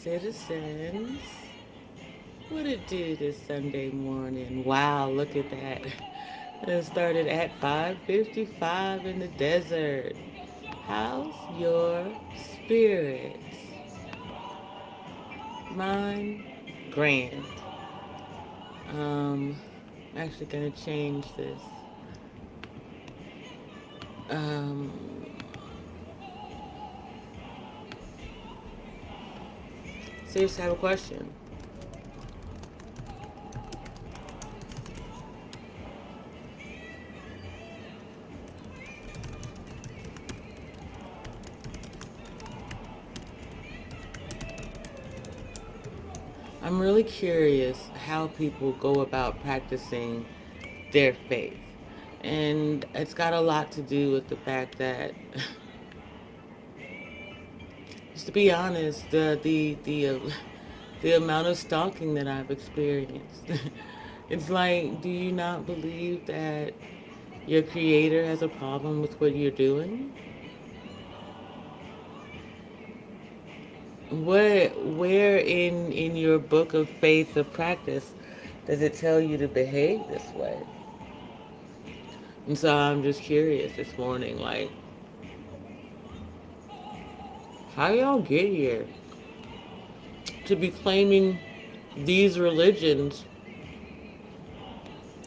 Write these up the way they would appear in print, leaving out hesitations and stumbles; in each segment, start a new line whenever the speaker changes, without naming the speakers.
citizens. What it do this Sunday morning? Wow, look at that. It started at 5:55 in the desert. How's your spirits? Mine, grand. Um, I'm actually gonna change this. Um, Seriously, I have a question. I'm really curious how people go about practicing their faith. And it's got a lot to do with the fact that, just to be honest, the amount of stalking that I've experienced. It's like, do you not believe that your creator has a problem with what you're doing? Where in your book of faith of practice does it tell you to behave this way? And so I'm just curious this morning, like, how y'all get here to be claiming these religions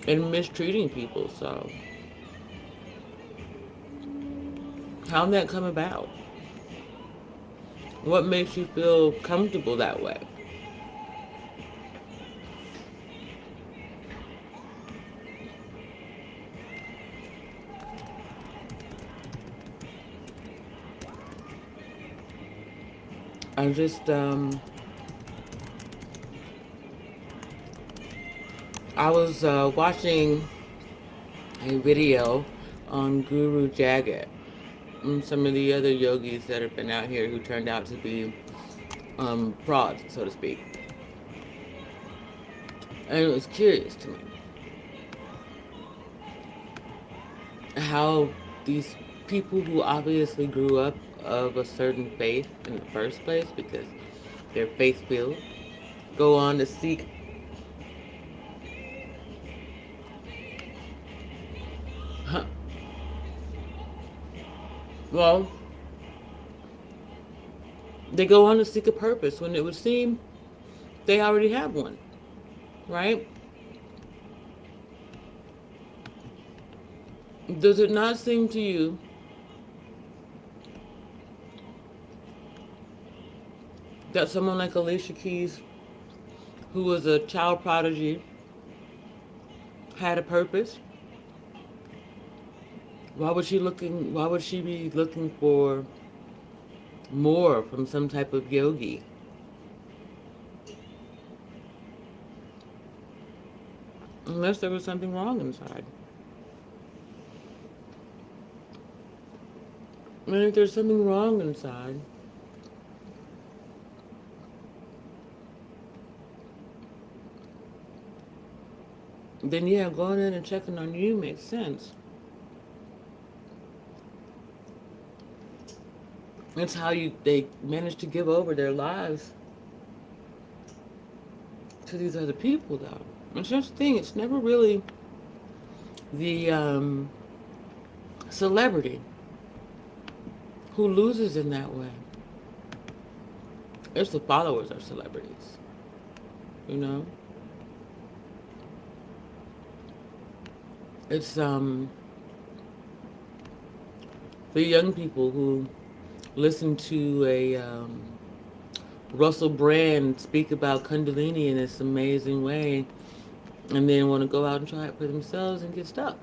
and mistreating people? So how did that come about? What makes you feel comfortable that way? I just I was watching a video on Guru Jagat and some of the other yogis that have been out here who turned out to be frauds, so to speak. And it was curious to me how these people who obviously grew up of a certain faith in the first place because they're faith filled go on to seek. Huh, well, they go on to seek a purpose when it would seem they already have one, right? Does it not seem to you that someone like Alicia Keys, who was a child prodigy, had a purpose? Why would she be looking for more from some type of yogi? Unless there was something wrong inside. And if there's something wrong inside, then yeah, going in and checking on you makes sense. That's how they manage to give over their lives to these other people, though. It's just the thing. It's never really the celebrity who loses in that way. It's the followers of celebrities, you know. It's the young people who listen to a Russell Brand speak about Kundalini in this amazing way, and then want to go out and try it for themselves and get stuck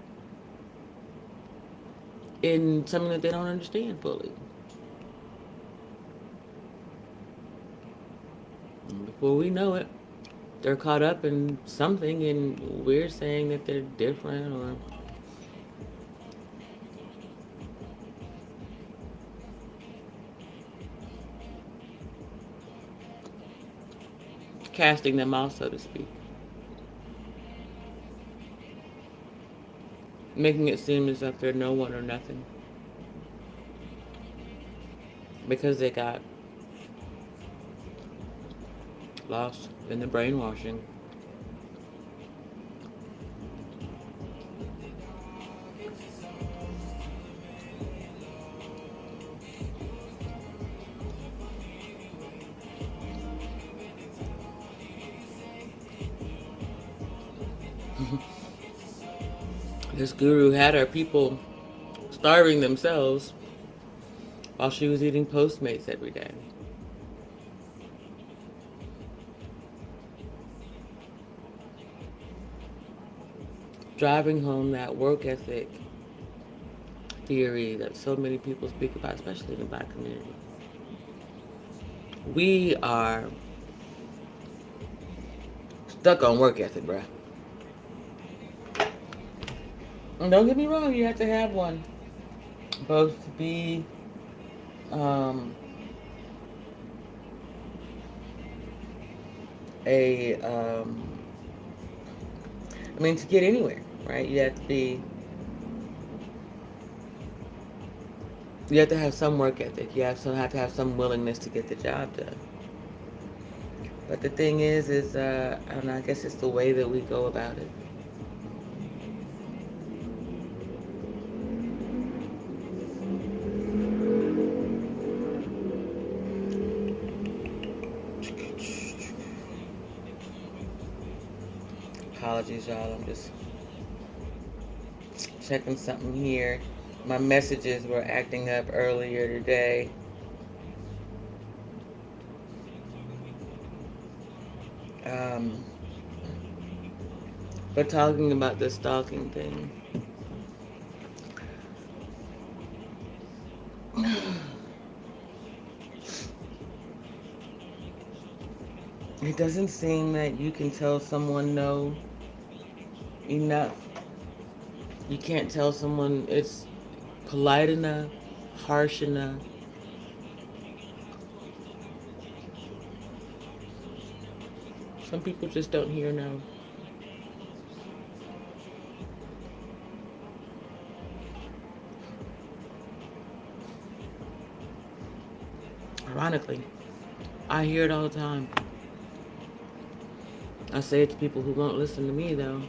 in something that they don't understand fully. And before we know it, they're caught up in something, and we're saying that they're different or casting them off, so to speak, making it seem as if they're no one or nothing because they got lost in the brainwashing. This guru had her people starving themselves while she was eating Postmates every day. Driving home that work ethic theory that so many people speak about, especially in the Black community. We are stuck on work ethic, bruh. And don't get me wrong, you have to have one. Both to be um, a, I mean, to get anywhere, right? You have to have some work ethic. You have to have some willingness to get the job done. But the thing is, I don't know, I guess it's the way that we go about it. Apologies, y'all. I'm just checking something here. My messages were acting up earlier today. But talking about the stalking thing. It doesn't seem that you can tell someone no enough. You can't tell someone it's polite enough, harsh enough. Some people just don't hear no. Ironically, I hear it all the time. I say it to people who won't listen to me, though.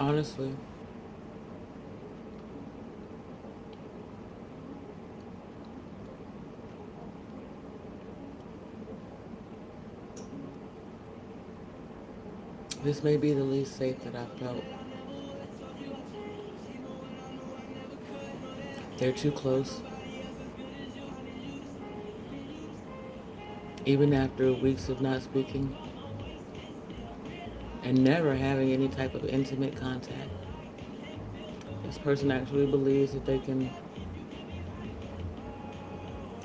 Honestly. This may be the least safe that I've felt. They're too close. Even after weeks of not speaking and never having any type of intimate contact, this person actually believes that they can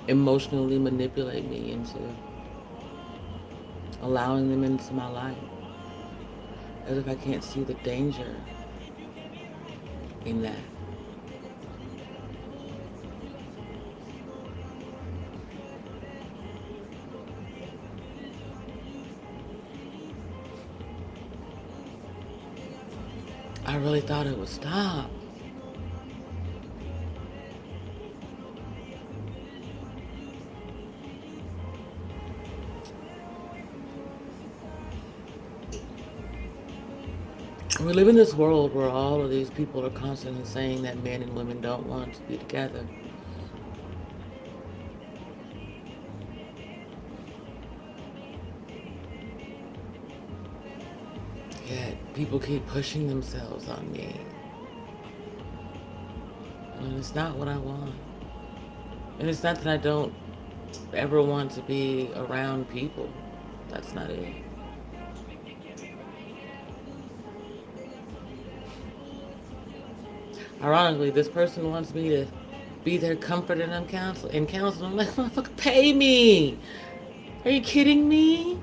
emotionally manipulate me into allowing them into my life. As if I can't see the danger in that. I really thought it would stop. We live in this world where all of these people are constantly saying that men and women don't want to be together. Yet people keep pushing themselves on me. And it's not what I want. And it's not that I don't ever want to be around people. That's not it. Ironically, this person wants me to be their comfort and counsel. I'm like, motherfucker, pay me. Are you kidding me?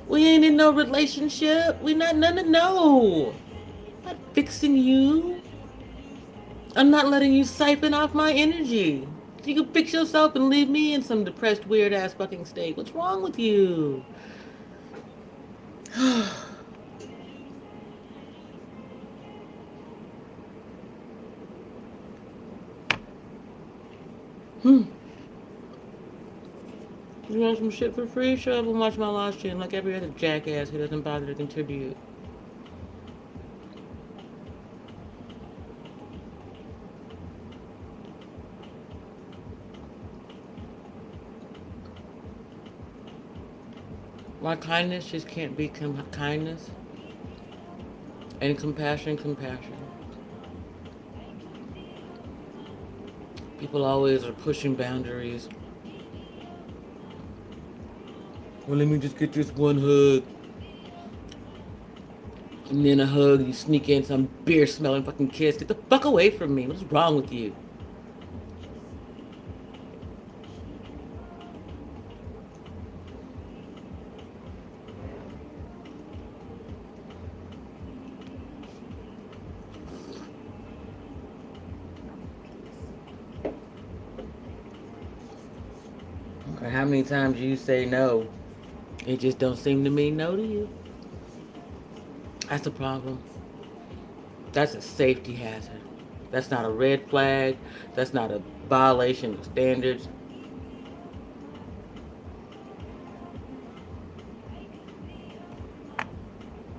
We ain't in no relationship. We not none of no. I'm not fixing you. I'm not letting you siphon off my energy. You can fix yourself and leave me in some depressed, weird ass fucking state. What's wrong with you? Hmm. You want some shit for free? Shut up and watch my live stream like every other jackass who doesn't bother to contribute. My kindness just can't be kindness, and compassion, compassion. People always are pushing boundaries. Well, let me just get this one hug. And then a hug, you sneak in some beer smelling fucking kiss. Get the fuck away from me. What's wrong with you? Or how many times you say no? It just don't seem to mean no to you. That's a problem. That's a safety hazard. That's not a red flag. That's not a violation of standards.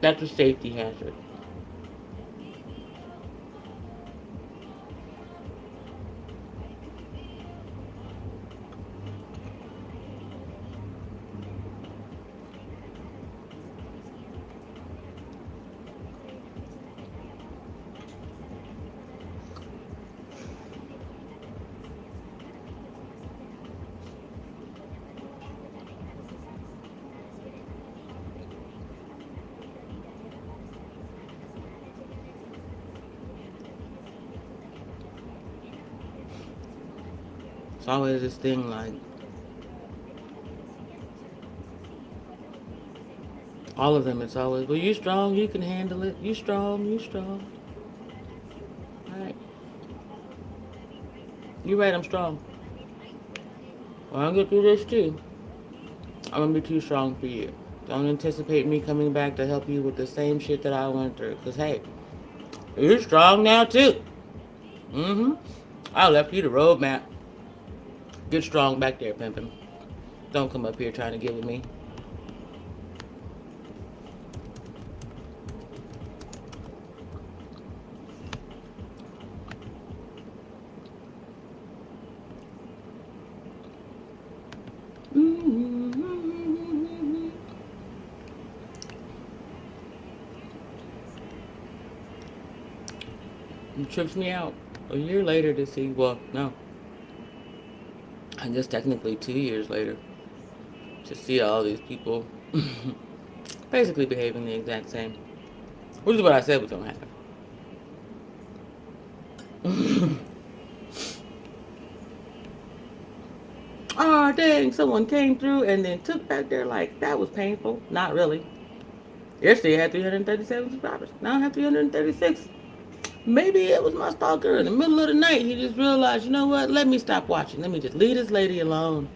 That's a safety hazard. It's always this thing like, all of them, it's always, well, you strong, you can handle it. You strong, you strong. All right. You right, I'm strong. Well, I'm gonna do this too. I'm gonna be too strong for you. Don't anticipate me coming back to help you with the same shit that I went through. Cause hey, you're strong now too. Mm-hmm. I left you the roadmap. Get strong back there, pimpin'. Don't come up here trying to get with me. Mm-hmm. It trips me out. A year later to see, well, no, I guess technically 2 years later, to see all these people basically behaving the exact same. Which is what I said was gonna happen. Oh dang, someone came through and then took back their like that was painful. Not really. Yesterday I had 337 subscribers. Now I have 336. Maybe it was my stalker in the middle of the night. He just realized, you know what? Let me stop watching. Let me just leave this lady alone.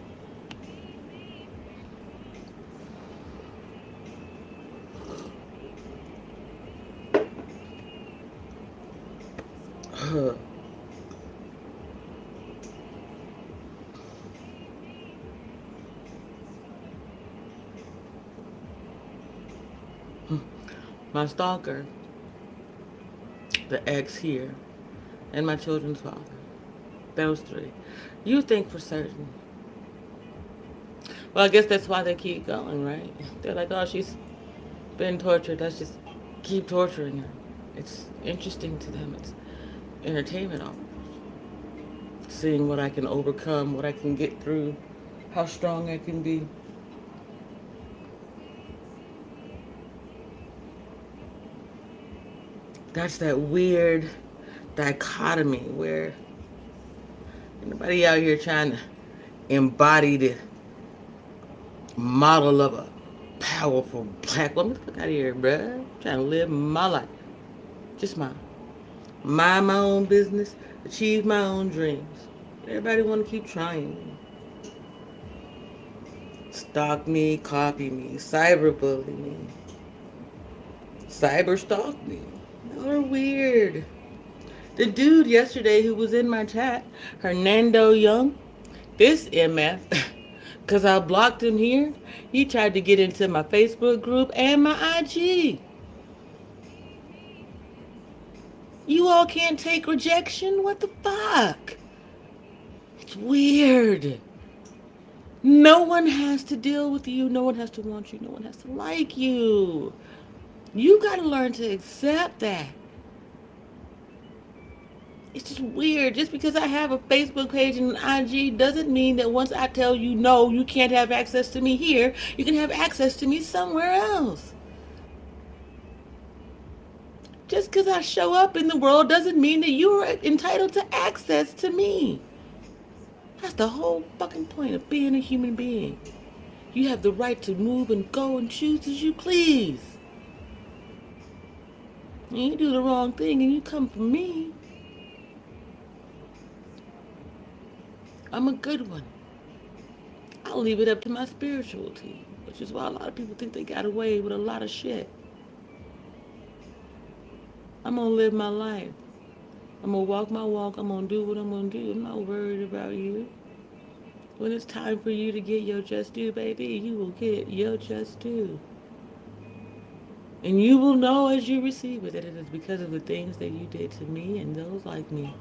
My stalker, the ex here, and my children's father. Those three. You think for certain. Well, I guess that's why they keep going, right? They're like, oh, she's been tortured. Let's just keep torturing her. It's interesting to them. It's entertainment almost. Seeing what I can overcome, what I can get through, how strong I can be. That's that weird dichotomy where anybody out here trying to embody the model of a powerful black woman. Get the fuck out of here, bruh. I'm trying to live my life. Just mine. Mind my own business, achieve my own dreams. Everybody want to keep trying me. Stalk me, copy me, cyberbully me, cyber stalk me. Y'all are weird. The dude yesterday who was in my chat, Hernando Young, this MF, because I blocked him here, he tried to get into my Facebook group and my IG. You all can't take rejection? What the fuck? It's weird. No one has to deal with you. No one has to want you. No one has to like you. You got to learn to accept that. It's just weird. Just because I have a Facebook page and an IG doesn't mean that once I tell you no, you can't have access to me here, you can have access to me somewhere else. Just because I show up in the world doesn't mean that you are entitled to access to me. That's the whole fucking point of being a human being. You have the right to move and go and choose as you please. And you do the wrong thing and you come for me, I'm a good one. I'll leave it up to my spiritual team, which is why a lot of people think they got away with a lot of shit. I'm gonna live my life. I'm gonna walk my walk. I'm gonna do what I'm gonna do. I'm not worried about you. When it's time for you to get your just due, baby, you will get your just due. And you will know as you receive it that it is because of the things that you did to me and those like me.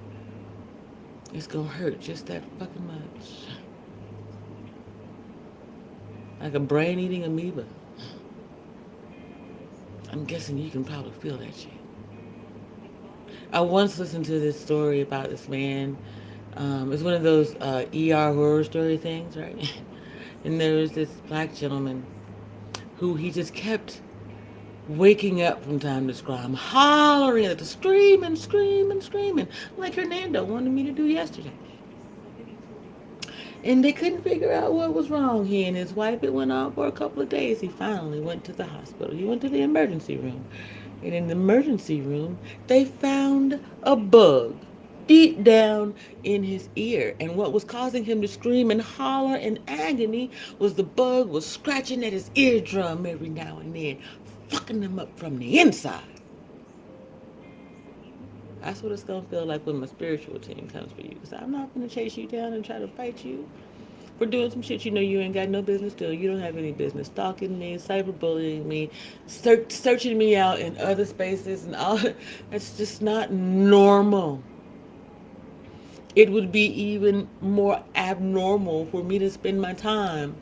It's gonna hurt just that fucking much. Like a brain eating amoeba. I'm guessing you can probably feel that shit. I once listened to this story about this man. It's one of those ER horror story things, right? And there was this black gentleman who he just kept waking up from time to time, hollering at the screaming, screaming, screaming, like Hernando wanted me to do yesterday. And they couldn't figure out what was wrong. He and his wife, it went on for a couple of days. He finally went to the hospital. He went to the emergency room. And in the emergency room, they found a bug deep down in his ear. And what was causing him to scream and holler in agony was the bug was scratching at his eardrum every now and then, fucking him up from the inside. That's what it's going to feel like when my spiritual team comes for you. Because I'm not going to chase you down and try to fight you for doing some shit you know you ain't got no business doing. You don't have any business stalking me, cyberbullying me, searching me out in other spaces and all. That's just not normal. It would be even more abnormal for me to spend my time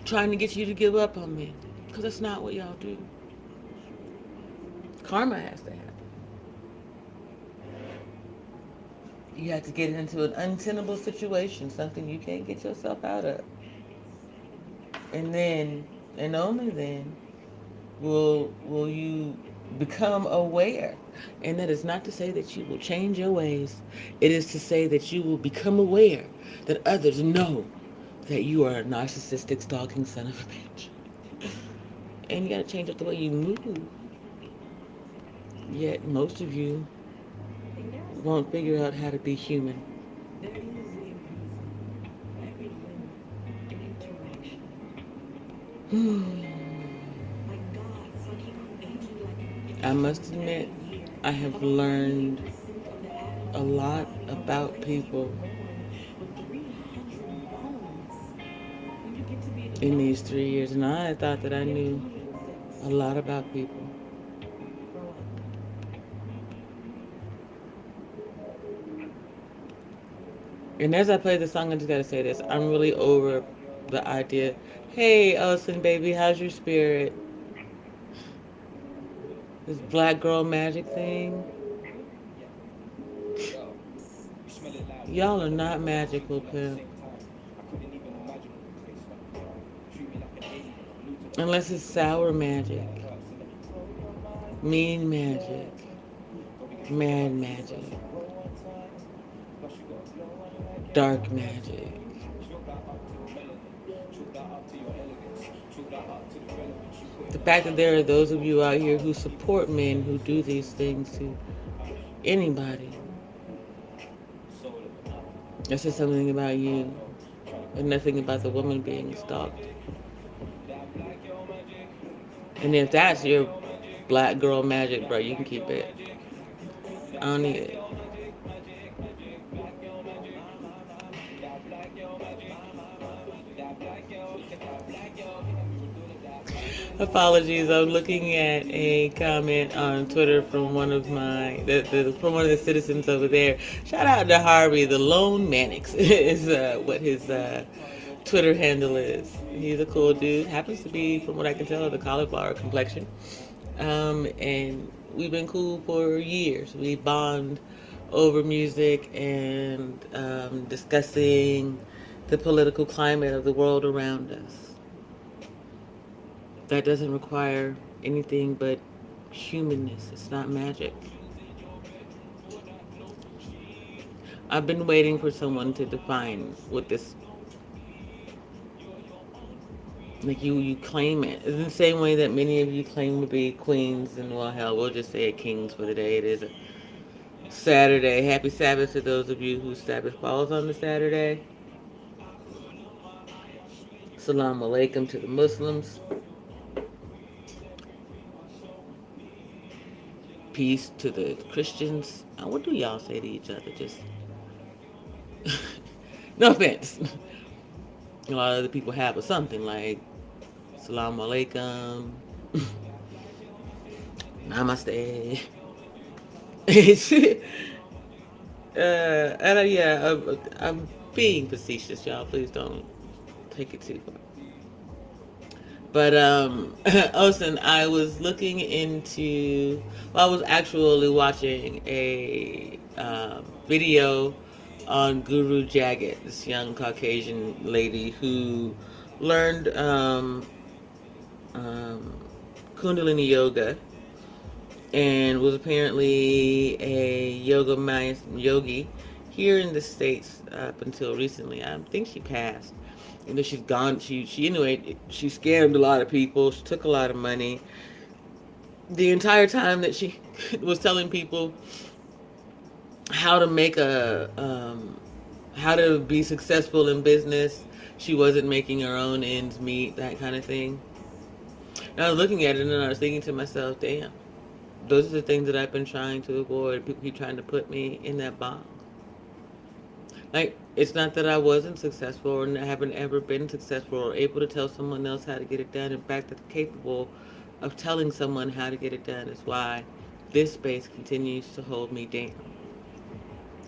trying to get you to give up on me. Because that's not what y'all do. Karma has to happen. You have to get into an untenable situation, something you can't get yourself out of. And then, and only then, will you become aware. And that is not to say that you will change your ways. It is to say that you will become aware that others know that you are a narcissistic, stalking son of a bitch. And you got to change up the way you move. Yet most of you won't figure out how to be human. I must admit, I have learned a lot about people in these 3 years, and I thought that I knew a lot about people. And as I play the song, I just gotta say this. I'm really over the idea, hey, Ellison, baby, how's your spirit? This black girl magic thing. Y'all are not magical, pimp. Unless it's sour magic, mean magic, mad magic, dark magic. The fact that there are those of you out here who support men who do these things to anybody, that says something about you and nothing about the woman being stalked. And if that's your black girl magic, bro, you can keep it. I don't need it. Apologies. I'm looking at a comment on Twitter from one of from one of the citizens over there. Shout out to Harvey, the Lone Mannix is what his Twitter handle is. He's a cool dude. Happens to be, from what I can tell, of the cauliflower complexion. And we've been cool for years. We bond over music and discussing the political climate of the world around us. That doesn't require anything but humanness. It's not magic. I've been waiting for someone to define what this, like you claim it. In the same way that many of you claim to be queens, and well, hell, we'll just say it kings for the day. It is a Saturday. Happy Sabbath to those of you whose Sabbath falls on the Saturday. Salam alaikum to the Muslims. Peace to the Christians. What do y'all say to each other? Just no offense. A lot of other people have something like Salam alaikum, Namaste. I'm being facetious, y'all. Please don't take it too far. But Osen, I was looking into. Well, I was actually watching a video on Guru Jagat, this young Caucasian lady who learned Kundalini yoga and was apparently a yogi here in the States up until recently. I think she passed. You know, she's gone. She anyway. She scammed a lot of people. She took a lot of money. The entire time that she was telling people how to make how to be successful in business, she wasn't making her own ends meet. That kind of thing. And I was looking at it and I was thinking to myself, damn, those are the things that I've been trying to avoid. People keep trying to put me in that box. Like, it's not that I wasn't successful or haven't ever been successful or able to tell someone else how to get it done. In fact, I'm capable of telling someone how to get it done. Is why this space continues to hold me down.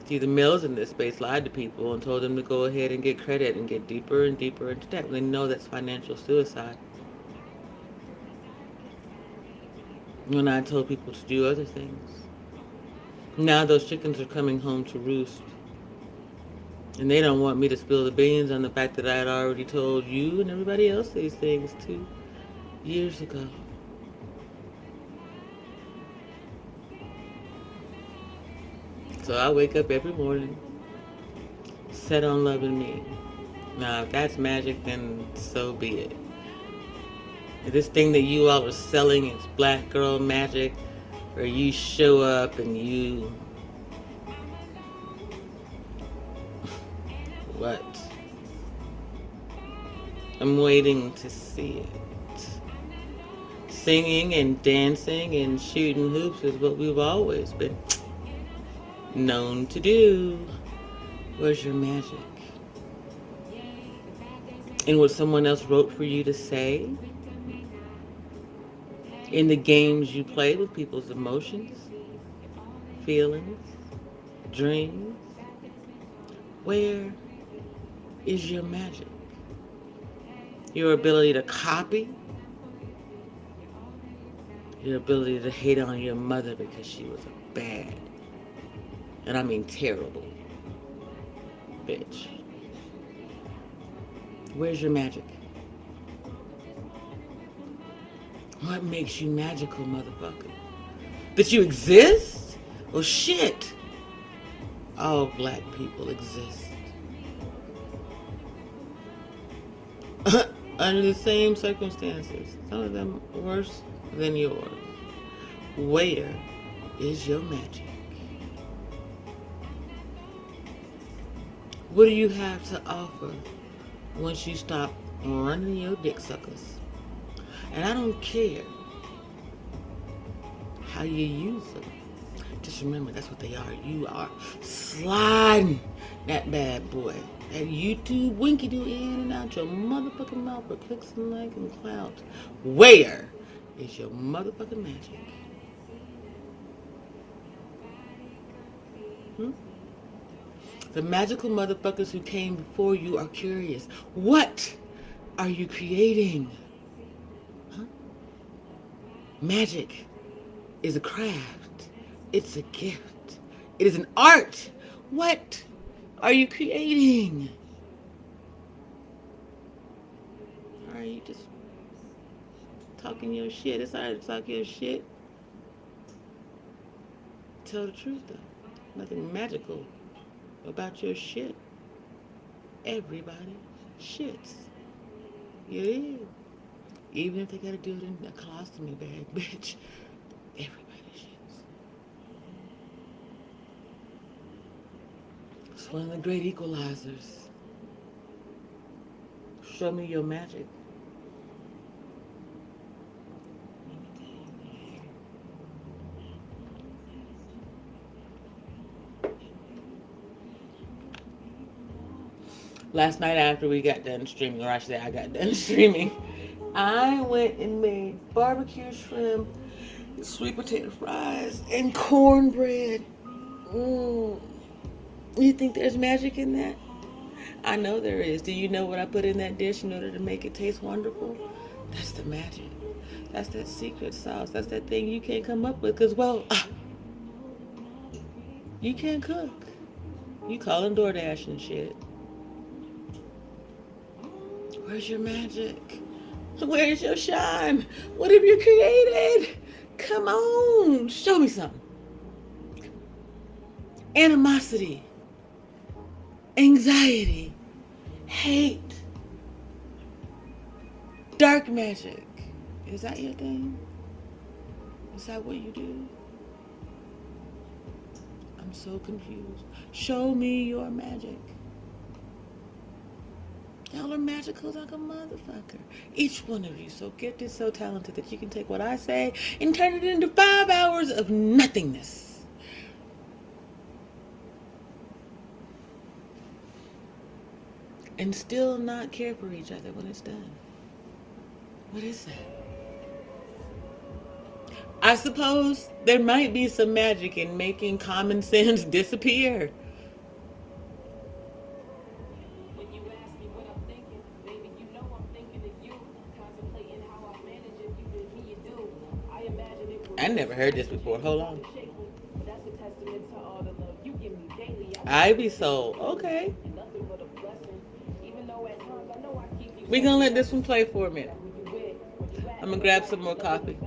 See, the males in this space lied to people and told them to go ahead and get credit and get deeper and deeper into debt. They know that's financial suicide. When I told people to do other things. Now those chickens are coming home to roost. And they don't want me to spill the beans on the fact that I had already told you and everybody else these things 2 years ago. So I wake up every morning, set on loving me. Now, if that's magic, then so be it. If this thing that you all are selling is black girl magic, where you show up and you... What? I'm waiting to see it. Singing and dancing and shooting hoops is what we've always been known to do. Where's your magic? And what someone else wrote for you to say? In the games you play with people's emotions, feelings, dreams? Where is your magic? Your ability to copy? Your ability to hate on your mother because she was a bad, and I mean terrible, bitch. Where's your magic? What makes you magical, motherfucker? That you exist? Well, shit. All black people exist. under the same circumstances, some of them worse than yours. Where is your magic? What do you have to offer once you stop running your dick suckers? And I don't care how you use them. Just remember, that's what they are. You are sliding that bad boy, that YouTube winky do in and out your motherfucking mouth for clicks and likes and clouds. Where is your motherfucking magic? Hmm? The magical motherfuckers who came before you are curious. What are you creating? Huh? Magic is a craft. It's a gift. It is an art. What are you creating? Are you just talking your shit? It's alright to talk your shit. Tell the truth though. Nothing magical about your shit. Everybody shits. It is. Even if they gotta do it in a colostomy bag, bitch. Everybody shits. It's one of the great equalizers. Show me your magic. Last night after we got done streaming, or I should say I got done streaming, I went and made barbecue shrimp, sweet potato fries, and cornbread. Mm. You think there's magic in that? I know there is. Do you know what I put in that dish in order to make it taste wonderful? That's the magic. That's that secret sauce. That's that thing you can't come up with because, well, you can't cook. You calling DoorDash and shit. Where's your magic? Where's your shine? What have you created? Come on, show me something. Animosity, anxiety, hate, dark magic. Is that your thing? Is that what you do? I'm so confused. Show me your magic. Y'all are magical like a motherfucker. Each one of you so gifted, so talented that you can take what I say and turn it into 5 hours of nothingness. And still not care for each other when it's done. What is that? I suppose there might be some magic in making common sense disappear. I never heard this before. Hold on. Ivy Soul. Okay. We're going to let this one play for a minute. I'm going to grab some more coffee.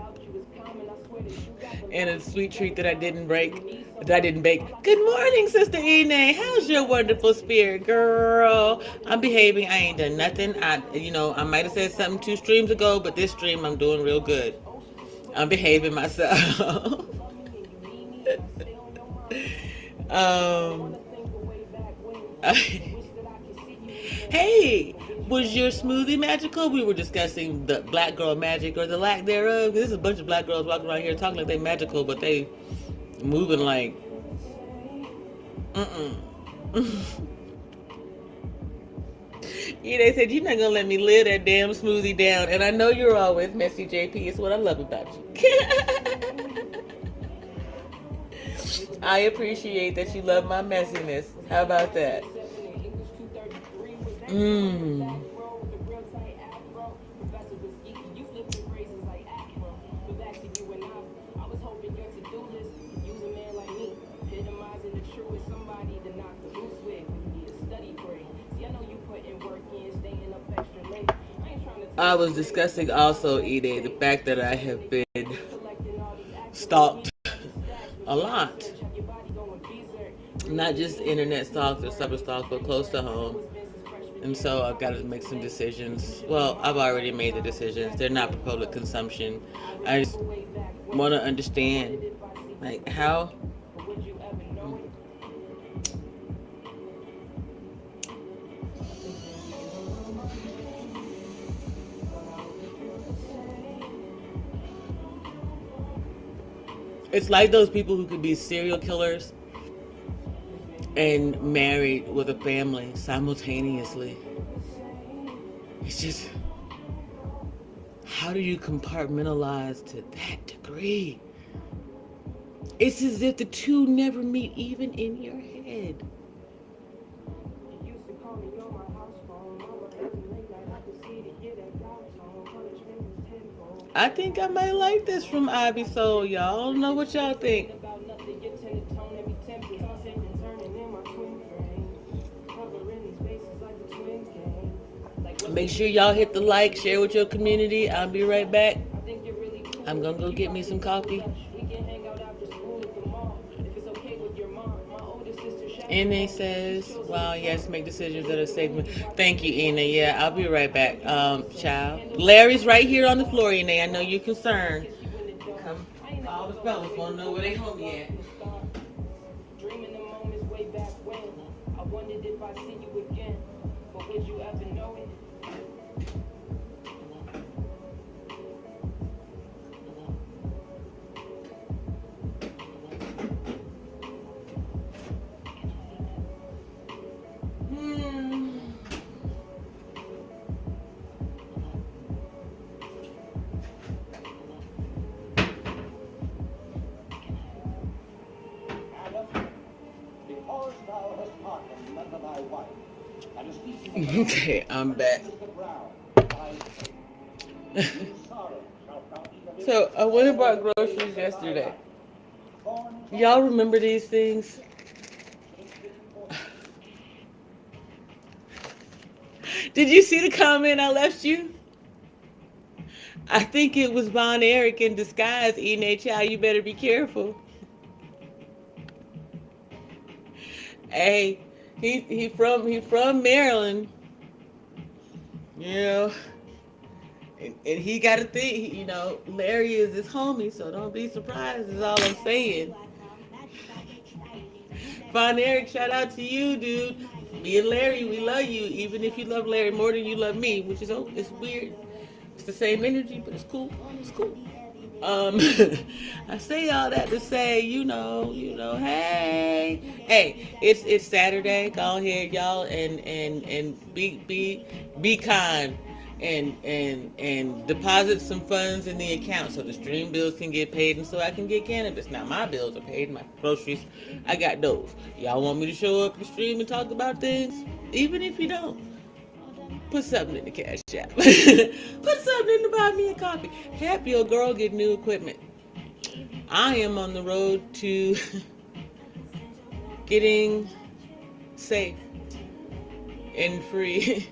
And a sweet treat that I didn't bake. Good morning, Sister Ine. How's your wonderful spirit, girl? I'm behaving. I ain't done nothing. I might have said something 2 streams ago, but this stream I'm doing real good. I'm behaving myself. Hey, was your smoothie magical? We were discussing the black girl magic or the lack thereof. There's a bunch of black girls walking around here talking like they magical, but they moving like Yeah, they said you're not gonna let me live that damn smoothie down, and I know you're always messy, JP. It's what I love about you. I appreciate that you love my messiness. How about that? I was discussing also, Ede, the fact that I have been stalked a lot. Not just internet stalks or cyber stalks, but close to home. And so I've got to make some decisions. Well, I've already made the decisions. They're not for public consumption. I just want to understand, like, how. It's like those people who could be serial killers and married with a family simultaneously. It's just, how do you compartmentalize to that degree? It's as if the two never meet even in your head. I think I might like this from Ivy Soul. Y'all know what y'all think. Make sure y'all hit the like, share with your community. I'll be right back. I'm gonna go get me some coffee. Ine says, wow, yes, make decisions that are safe. Thank you, Ina. Yeah, I'll be right back. Child. Larry's right here on the floor, Ina. I know you're concerned. Come. All the fellas want to know where they homie at. Dreaming the moments way back when I wondered if I see you again, but would you ever know it? Okay, I'm back. So I went and bought groceries yesterday. Y'all remember these things? Did you see the comment I left you? I think it was Von Erich in disguise. Child, you better be careful. Hey, he from Maryland, you know, and he got to think, Larry is his homie, so don't be surprised. Is all I'm saying. Von Erich, shout out to you, dude. Me and Larry, we love you, even if you love Larry more than you love me, which is it's weird. It's the same energy, but it's cool. It's cool. Um, I say all that to say, hey, it's Saturday. Go ahead, y'all, and be kind, and deposit some funds in the account so the stream bills can get paid, and so I can get cannabis. Now my bills are paid, my groceries, I got those. Y'all want me to show up the stream and talk about things, even if you don't. Put something in the cash app. Put something in to buy me a coffee. Help your girl get new equipment. I am on the road to getting safe and free.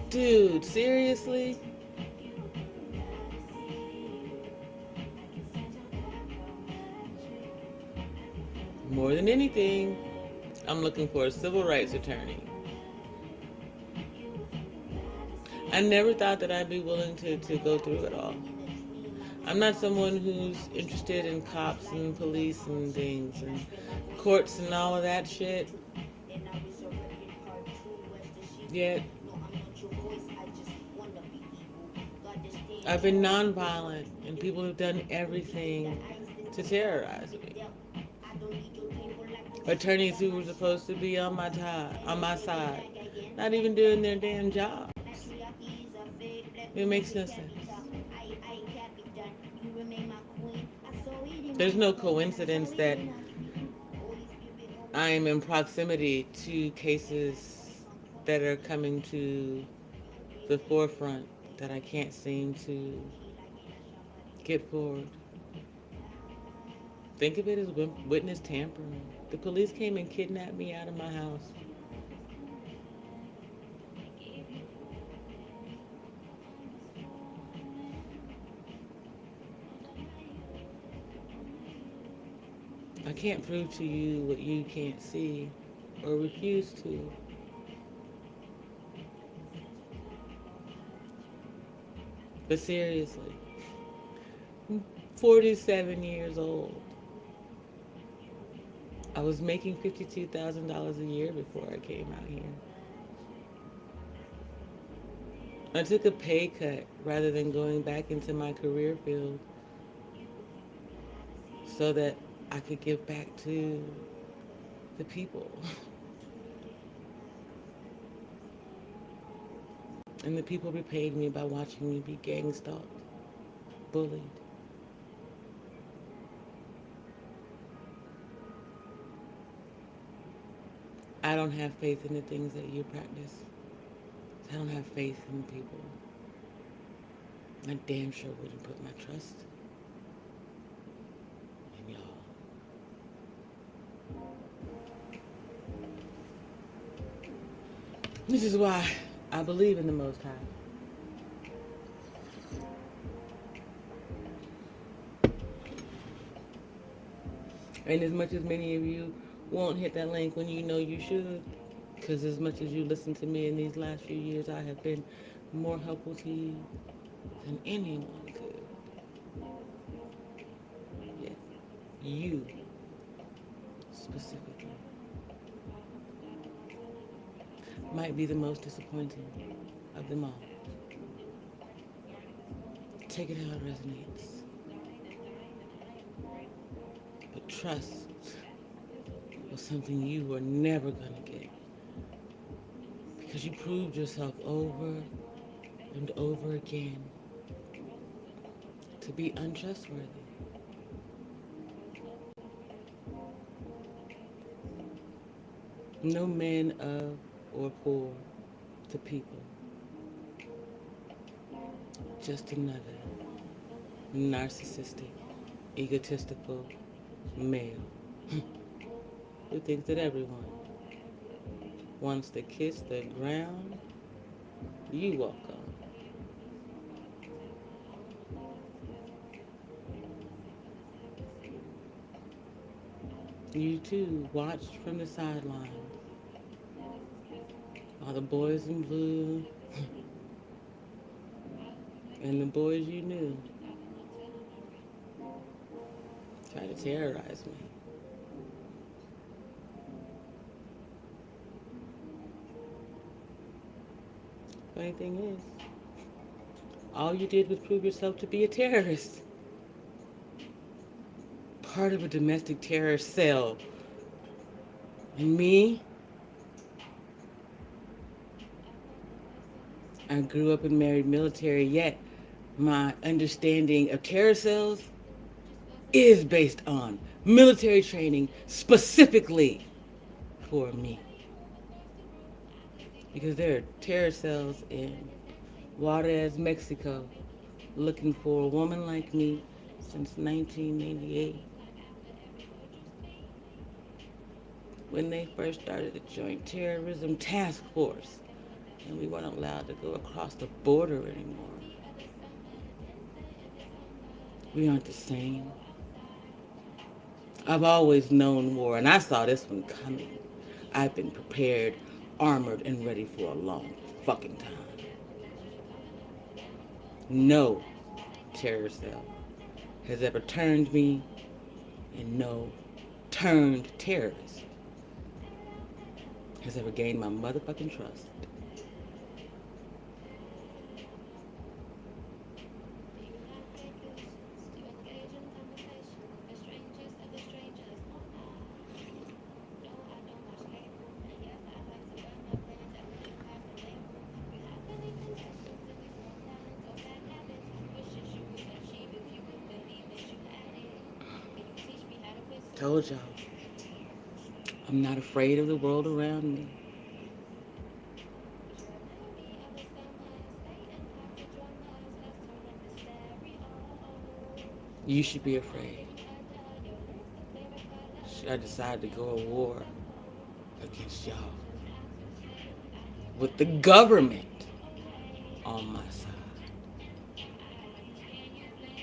Dude, seriously? More than anything, I'm looking for a civil rights attorney. I never thought that I'd be willing to go through it all. I'm not someone who's interested in cops and police and things and courts and all of that shit. Yet, I've been nonviolent and people have done everything to terrorize me. Attorneys who were supposed to be on my side, not even doing their damn jobs. It makes no sense. There's no coincidence that I am in proximity to cases that are coming to the forefront that I can't seem to get forward. Think of it as witness tampering. The police came and kidnapped me out of my house. I can't prove to you what you can't see or refuse to. But seriously, I'm 47 years old. I was making $52,000 a year before I came out here. I took a pay cut rather than going back into my career field so that I could give back to the people. And the people repaid me by watching me be gang stalked, bullied. I don't have faith in the things that you practice. I don't have faith in people. I damn sure wouldn't put my trust in y'all. This is why I believe in the Most High. And as much as many of you won't hit that link when you know you should, because as much as you listen to me in these last few years, I have been more helpful to you than anyone could. Yes, you specifically might be the most disappointing of them all. Take it how it resonates. But trust was something you were never going to get. Because you proved yourself over and over again to be untrustworthy. No man of or poor to people. Just another narcissistic, egotistical male who thinks that everyone wants to kiss the ground you walk on. You too watched from the sidelines while the boys in blue and the boys you knew tried to terrorize me. Funny thing is, all you did was prove yourself to be a terrorist. Part of a domestic terror cell. And me, I grew up and married military, yet my understanding of terror cells is based on military training specifically for me. Because there are terror cells in Juarez, Mexico, looking for a woman like me since 1988. When they first started the Joint Terrorism Task Force, and we weren't allowed to go across the border anymore. We aren't the same. I've always known war, and I saw this one coming. I've been prepared, armored, and ready for a long fucking time. No terror cell has ever turned me, and no turned terrorist has ever gained my motherfucking trust. Told y'all, I'm not afraid of the world around me. You should be afraid. Should I decide to go to war against y'all with the government on my side.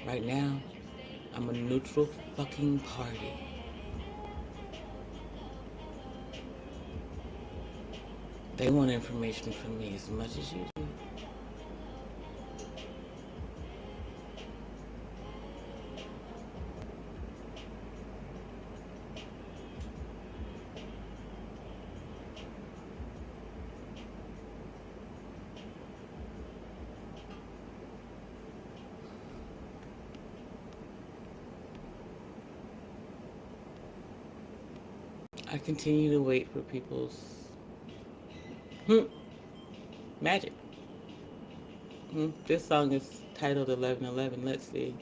Right now, I'm a neutral fucking party. They want information from me as much as you do. I continue to wait for people's hmm, magic. This song is titled 1111. Let's see.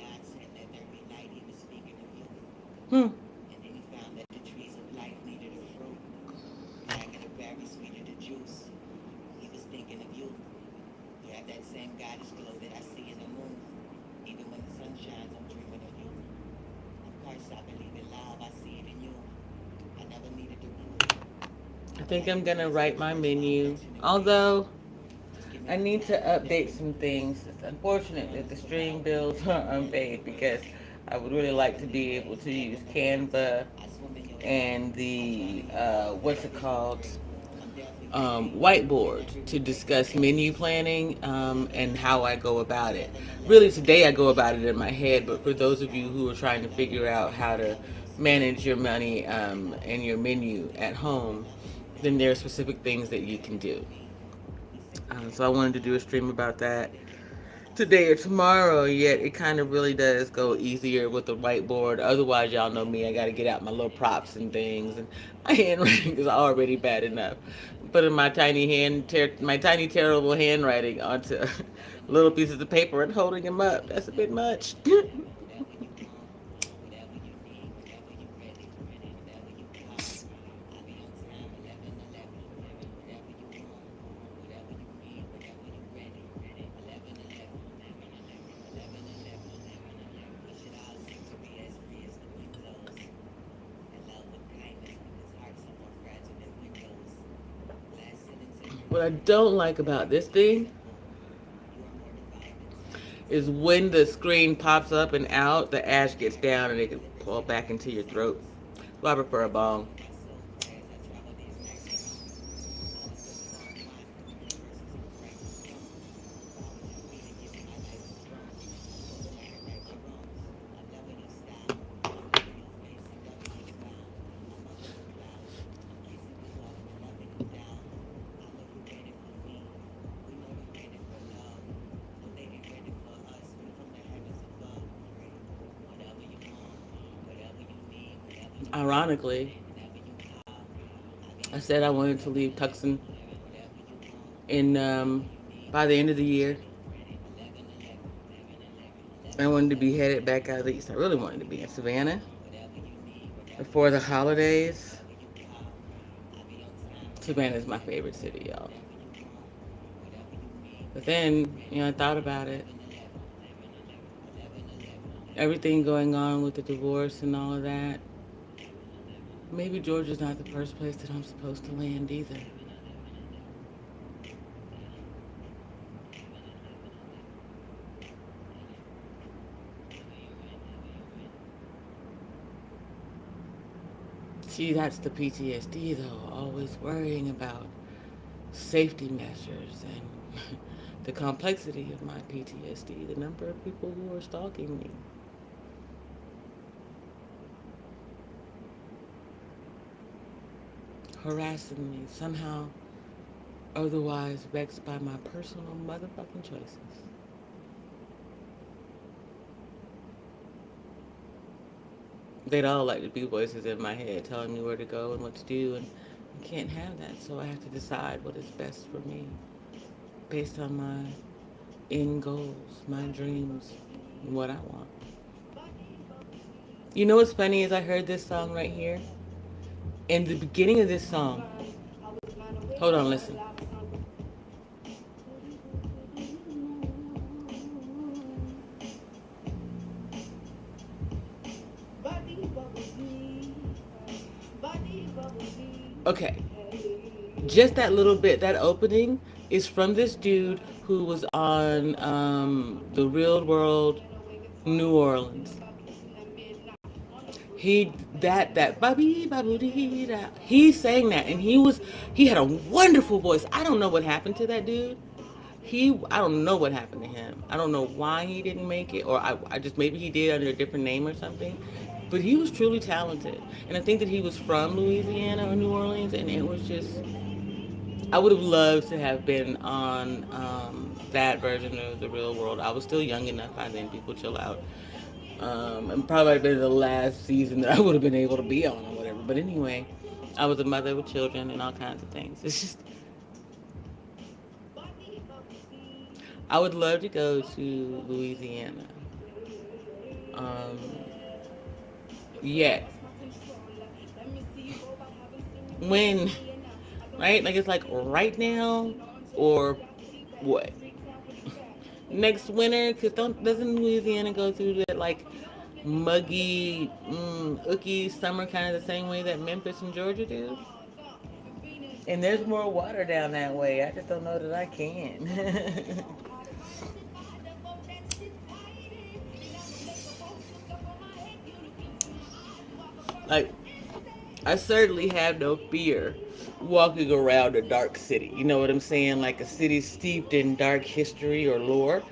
Hmm. I think I'm gonna write my menu. Although I need to update some things. It's unfortunate that the stream bills are unpaid because I would really like to be able to use Canva and the what's it called, whiteboard to discuss menu planning, and how I go about it. Really, today I go about it in my head, but for those of you who are trying to figure out how to manage your money, and your menu at home, then there are specific things that you can do. So I wanted to do a stream about that today or tomorrow, yet it kind of really does go easier with the whiteboard. Otherwise, y'all know me, I got to get out my little props and things, and my handwriting is already bad enough. Putting my tiny terrible handwriting onto little pieces of paper and holding them up, that's a bit much. What I don't like about this thing is when the screen pops up and out, the ash gets down and it can pull back into your throat. So I prefer a bong. Ironically, I said I wanted to leave Tucson in by the end of the year. I wanted to be headed back out east. I really wanted to be in Savannah before the holidays. Savannah is my favorite city, y'all. But then, I thought about it. Everything going on with the divorce and all of that. Maybe Georgia's not the first place that I'm supposed to land either. See, that's the PTSD though, always worrying about safety measures and the complexity of my PTSD, the number of people who are stalking me. Harassing me, somehow otherwise vexed by my personal motherfucking choices. They'd all like to be voices in my head telling me where to go and what to do, and I can't have that, so I have to decide what is best for me based on my end goals, my dreams, and what I want. You know what's funny is I heard this song right here. In the beginning of this song, hold on, listen. Okay, just that little bit, that opening is from this dude who was on the Real World New Orleans. He that baby baby da. He sang that, and he had a wonderful voice. I don't know what happened to that dude. I don't know what happened to him. I don't know why he didn't make it, or I just maybe he did under a different name or something. But he was truly talented, and I think that he was from Louisiana or New Orleans, and it was just I would have loved to have been on that version of the Real World. I was still young enough by then. People chill out. And probably been the last season that I would have been able to be on or whatever. But anyway, I was a mother with children and all kinds of things. It's just, I would love to go to Louisiana. Um, yet, when, right? Like, it's like right now or what? Next winter? Because doesn't Louisiana go through that, like, muggy, ooky summer kind of the same way that Memphis and Georgia do? And there's more water down that way. I just don't know that I can. Like, I certainly have no fear walking around a dark city. You know what I'm saying? Like a city steeped in dark history or lore.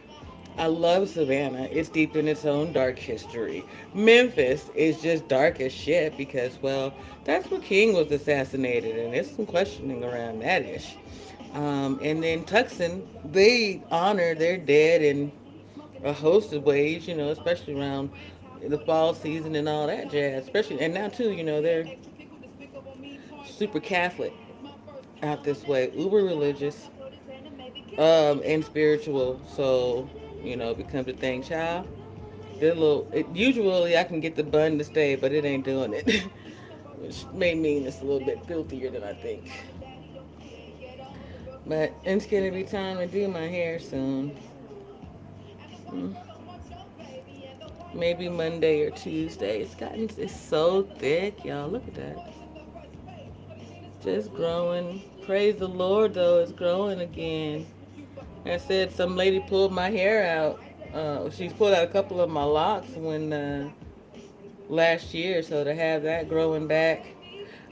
I love Savannah. It's deep in its own dark history. Memphis is just dark as shit because, well, that's where King was assassinated, and there's some questioning around that ish. And then Tucson, they honor their dead in a host of ways, especially around the fall season and all that jazz. Especially, and now too, they're super Catholic out this way, uber religious, and spiritual. So, it becomes a thing, child. Usually I can get the bun to stay, but it ain't doing it. Which may mean it's a little bit filthier than I think. But it's gonna be time to do my hair soon. Mm, Maybe Monday or Tuesday. It's so thick, y'all. Look at that. Just growing. Praise the Lord, though, it's growing again. I said some lady pulled my hair out. She's pulled out a couple of my locks when last year, so to have that growing back.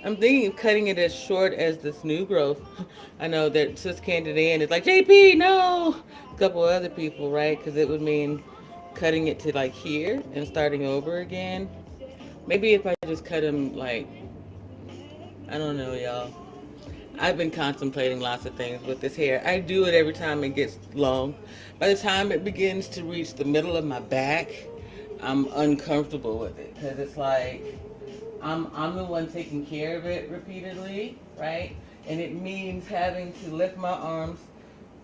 I'm thinking of cutting it as short as this new growth. I know that Sis Candid Ann is like, JP, no! A couple other people, right? Because it would mean cutting it to like here and starting over again. Maybe if I just cut them like, I don't know, y'all. I've been contemplating lots of things with this hair. I do it every time it gets long. By the time it begins to reach the middle of my back, I'm uncomfortable with it because it's like I'm the one taking care of it repeatedly, right? And it means having to lift my arms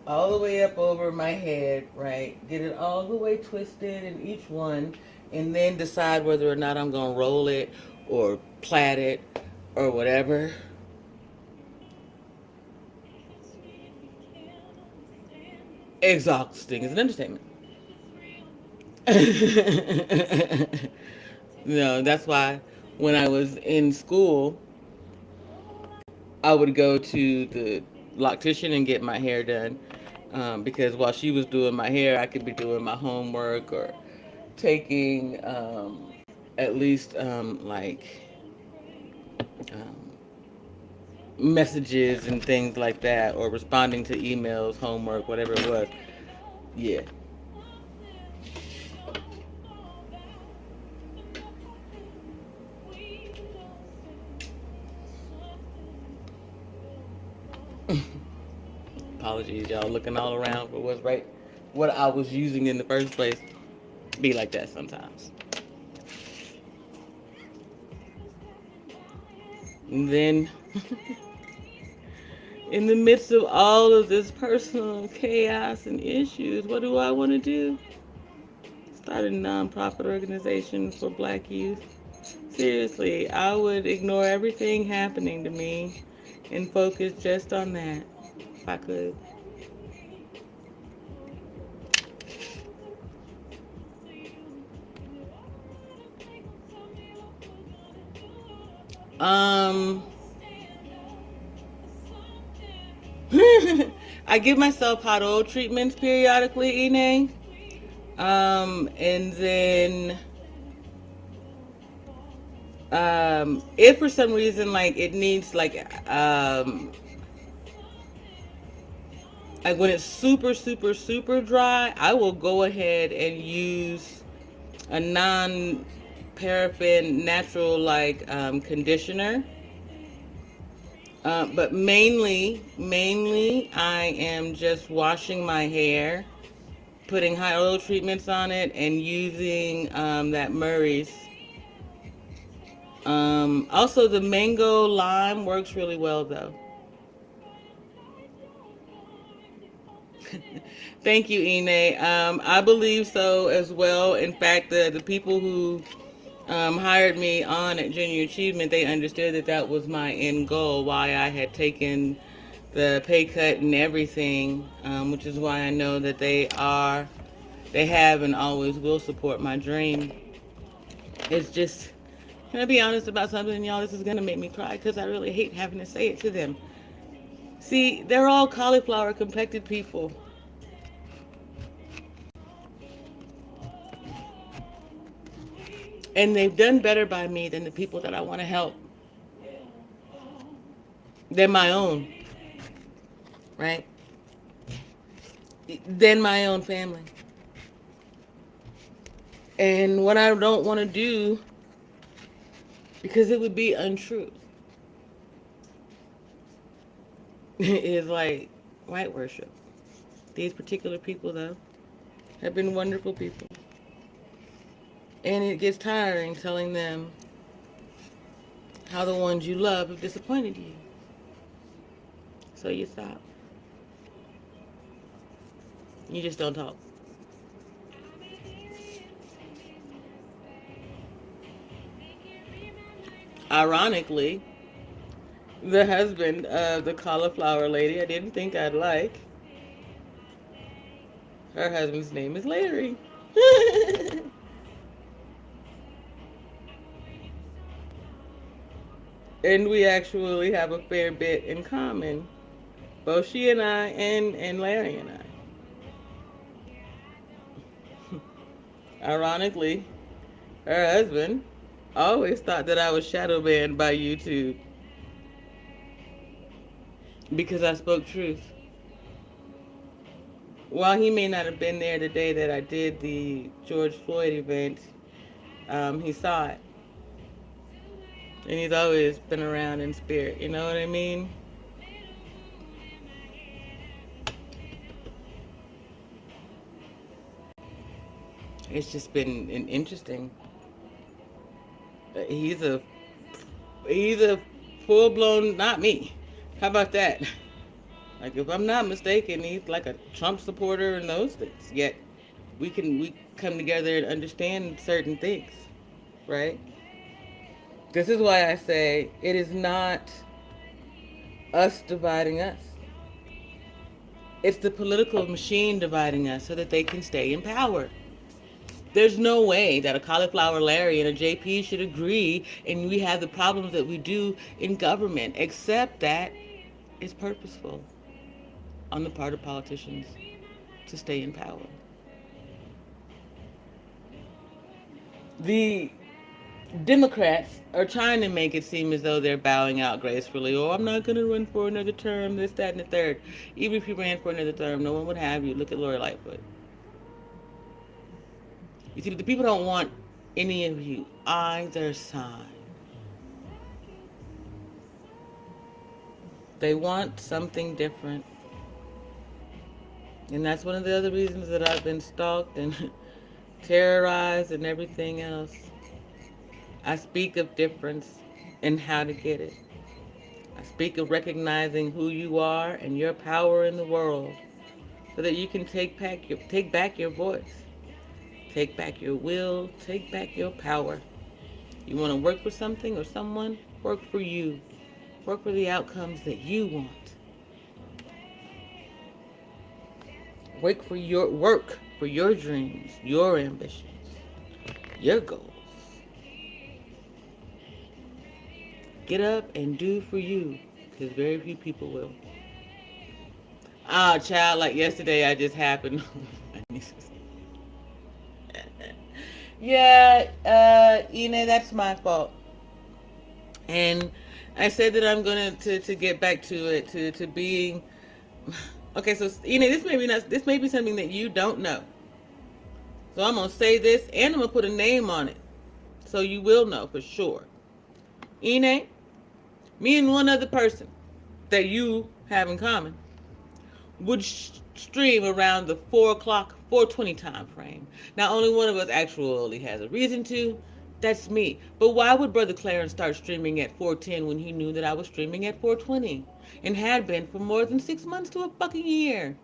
all the way up over my head, right? Get it all the way twisted in each one, and then decide whether or not I'm gonna roll it or plait it or whatever. Exhausting is an understatement. No, that's why when I was in school, I would go to the loctician and get my hair done. Because while she was doing my hair, I could be doing my homework or taking at least um, messages and things like that, or responding to emails, homework, whatever it was. Yeah. Apologies, y'all. Looking all around for what's right, what I was using in the first place. Be like that sometimes. And then, in the midst of all of this personal chaos and issues, what do I want to do? Start a nonprofit organization for black youth. Seriously, I would ignore everything happening to me and focus just on that if I could. Um, I give myself hot oil treatments periodically, Ine. And then if for some reason like it needs like when it's super super super dry, I will go ahead and use a non paraffin natural conditioner. But mainly, I am just washing my hair, putting hot oil treatments on it, and using that Murray's Also, the mango lime works really well, though. Thank you, Ine. I believe so as well. In fact, the people who hired me on at Junior Achievement, they understood that that was my end goal, why I had taken the pay cut and everything, which is why I know that they have and always will support my dream. It's just, can I be honest about something, y'all? This is going to make me cry because I really hate having to say it to them. See, they're all cauliflower complected people. And they've done better by me than the people that I want to help. Than my own, right? Than my own family. And what I don't want to do, because it would be untrue, is like white worship. These particular people, though, have been wonderful people. And it gets tiring telling them how the ones you love have disappointed you. So you stop. You just don't talk. Ironically, the husband of the cauliflower lady I didn't think I'd like, her husband's name is Larry. And we actually have a fair bit in common. Both she and I, and Larry and I. Ironically, her husband always thought that I was shadow banned by YouTube because I spoke truth. While he may not have been there the day that I did the George Floyd event, he saw it. And he's always been around in spirit, you know what I mean? It's just been an interesting. He's a full blown not me. How about that? Like if I'm not mistaken, he's like a Trump supporter and those things. Yet we come together and understand certain things, right? This is why I say it is not us dividing us. It's the political machine dividing us so that they can stay in power. There's no way that a cauliflower Larry and a JP should agree and we have the problems that we do in government, except that it's purposeful on the part of politicians to stay in power. The Democrats are trying to make it seem as though they're bowing out gracefully. Oh, I'm not going to run for another term, this, that, and the third. Even if you ran for another term, no one would have you. Look at Lori Lightfoot. You see, the people don't want any of you either side. They want something different. And that's one of the other reasons that I've been stalked and terrorized and everything else. I speak of difference and how to get it. I speak of recognizing who you are and your power in the world so that you can take back your voice. Take back your will, take back your power. You want to work for something or someone? Work for you. Work for the outcomes that you want. Work for your dreams, your ambitions, your goals. Get up and do for you, because very few people will. Ah, child, like yesterday I just happened. Yeah, that's my fault. And I said that I'm going to get back to it, to being. Okay, so this may be something that you don't know. So I'm gonna say this, and I'm gonna put a name on it, so you will know for sure. Ine, me and one other person that you have in common would stream around the 4 o'clock, 4:20 time frame. Now, only one of us actually has a reason to, That's me. But why would Brother Clarence start streaming at 4:10 when he knew that I was streaming at 4:20 and had been for more than 6 months to a fucking year?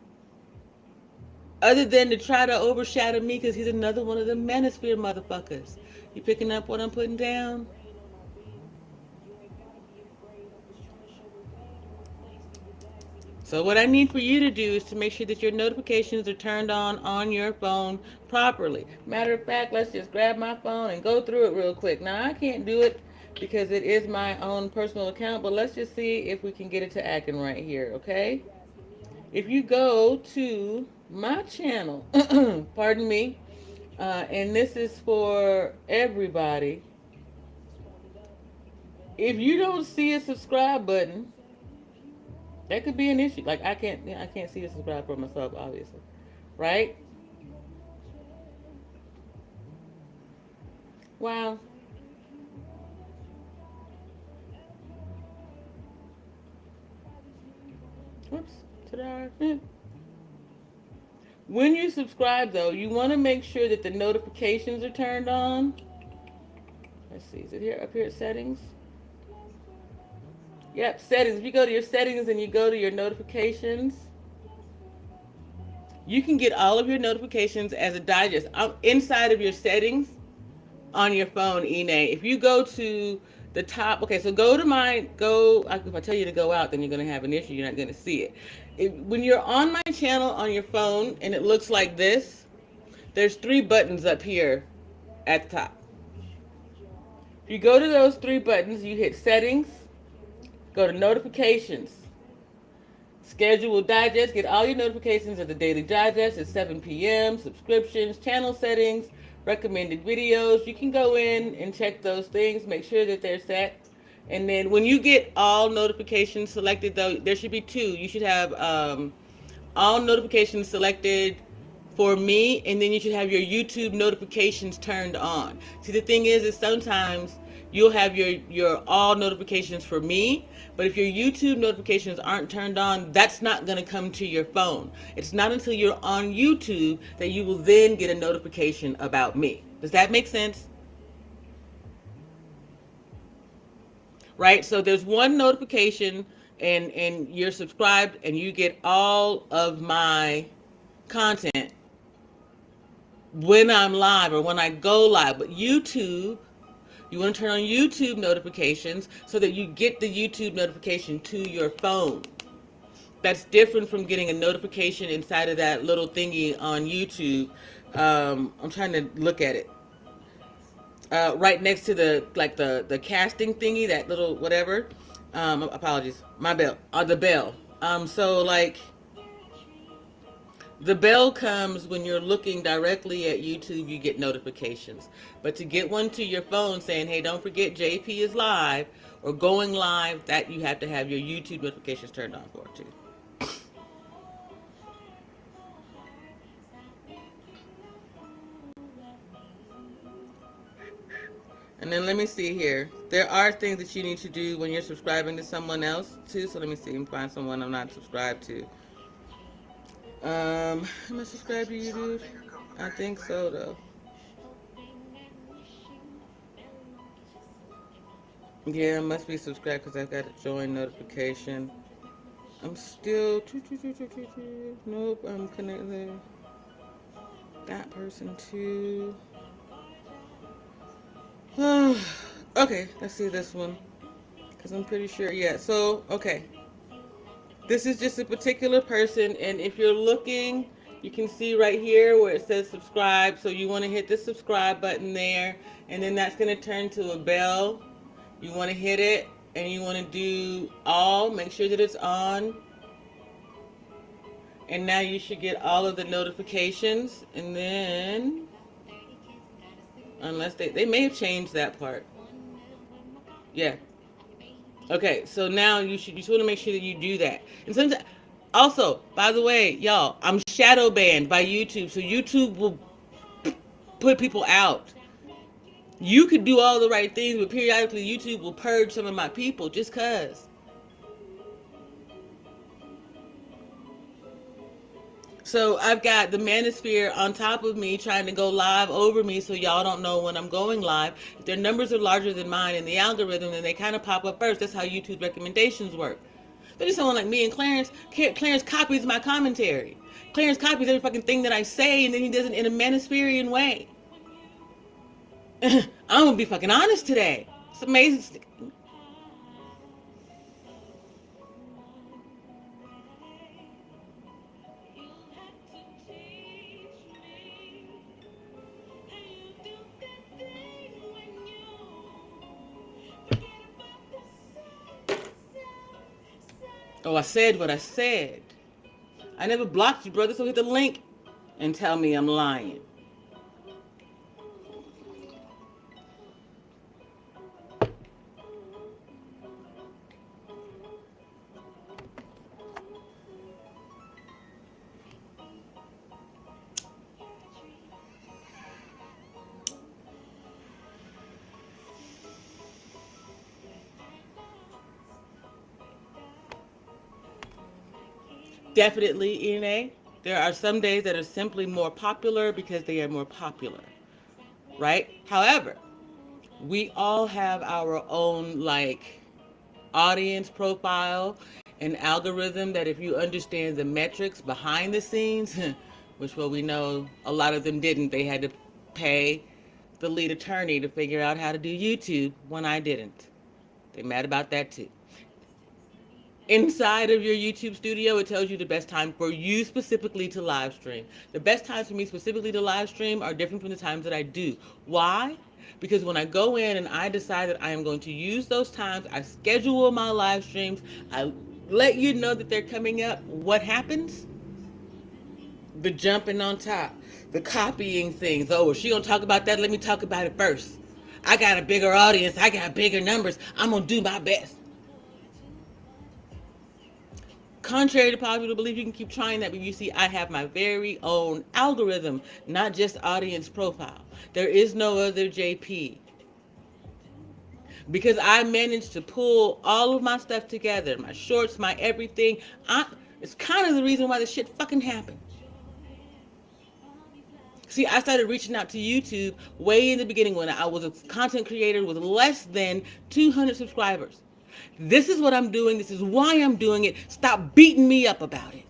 Other than to try to overshadow me because he's another one of the manosphere motherfuckers. You picking up what I'm putting down? So what I need for you to do is to make sure that your notifications are turned on your phone properly. Matter of fact, let's just grab my phone and go through it real quick. Now I can't do it because it is my own personal account, but let's just see if we can get it to acting right here, okay? If you go to my channel, pardon me, and this is for everybody. If you don't see a subscribe button, that could be an issue. Like I can't see a subscribe for myself, obviously, right? Wow. Whoops. Ta-da. When you subscribe, though, you want to make sure that the notifications are turned on. Let's see. Is it here? Up here at settings? Yep, settings. If you go to your settings and you go to your notifications, you can get all of your notifications as a digest inside of your settings on your phone, Ine. If you go to the top, okay, so go to my, go, if I tell you to go out, then you're going to have an issue. You're not going to see it. When you're on my channel on your phone and it looks like this, there's three buttons up here at the top. If you go to those three buttons, you hit settings, go to notifications, schedule digest, get all your notifications of the daily digest at 7 p.m., subscriptions, channel settings, recommended videos. You can go in and check those things, make sure that they're set. And then when you get all notifications selected, though, there should be two. You should have all notifications selected for me, and then you should have your YouTube notifications turned on. See, the thing is sometimes you'll have your all notifications for me, but if your YouTube notifications aren't turned on, that's not going to come to your phone. It's not until you're on YouTube that you will then get a notification about me. Does that make sense? Right? So there's one notification, and you're subscribed and you get all of my content when I'm live or when I go live. But YouTube, you want to turn on YouTube notifications so that you get the YouTube notification to your phone. That's different from getting a notification inside of that little thingy on YouTube. I'm trying to look at it. Right next to the casting thingy, that little whatever. Apologies, my bell, the bell. So like the bell comes when you're looking directly at YouTube, you get notifications. But to get one to your phone saying, hey, don't forget JP is live or going live, that you have to have your YouTube notifications turned on for too. And then let me see here. There are things that you need to do when you're subscribing to someone else too. So let me see and find someone I'm not subscribed to. Am I subscribed to you, dude? I think so though. Yeah, I must be subscribed because I've got a join notification. I'm still. Nope, I'm connected. That person too. Okay, let's see this one. Because I'm pretty sure. Yeah, so, okay. This is just a particular person. And if you're looking, you can see right here where it says subscribe. So you want to hit the subscribe button there. And then that's going to turn to a bell. You want to hit it. And you want to do all. Make sure that it's on. And now you should get all of the notifications. And then, unless they may have changed that part. Yeah. Okay, so now you just want to make sure that you do that. And sometimes, also, by the way, y'all, I'm shadow banned by YouTube, so YouTube will put people out. You could do all the right things, but periodically YouTube will purge some of my people just cause. So I've got the manosphere on top of me trying to go live over me so y'all don't know when I'm going live. If their numbers are larger than mine in the algorithm, then they kind of pop up first. That's how YouTube recommendations work. But if someone like me and Clarence copies my commentary. Clarence copies every fucking thing that I say, and then he does it in a manospherian way. I'm gonna be fucking honest today. It's amazing. Oh, I said what I said. I never blocked you, brother, so hit the link and tell me I'm lying. Definitely, ENA. There are some days that are simply more popular because they are more popular, right? However, we all have our own, like, audience profile and algorithm that if you understand the metrics behind the scenes, which, well, we know a lot of them didn't. They had to pay the lead attorney to figure out how to do YouTube when I didn't. They mad about that too. Inside of your YouTube studio, it tells you the best time for you specifically to live stream. The best times for me specifically to live stream are different from the times that I do. Why? Because when I go in and I decide that I am going to use those times, I schedule my live streams, I let you know that they're coming up. What happens? The jumping on top, the copying things. Oh, is she gonna talk about that? Let me talk about it first. I got a bigger audience, I got bigger numbers. I'm gonna do my best. Contrary to popular belief, you can keep trying that, but you see, I have my very own algorithm, not just audience profile. There is no other JP. Because I managed to pull all of my stuff together, my shorts, my everything. It's kind of the reason why this shit fucking happened. See, I started reaching out to YouTube way in the beginning when I was a content creator with less than 200 subscribers. This is what I'm doing. This is why I'm doing it. Stop beating me up about it.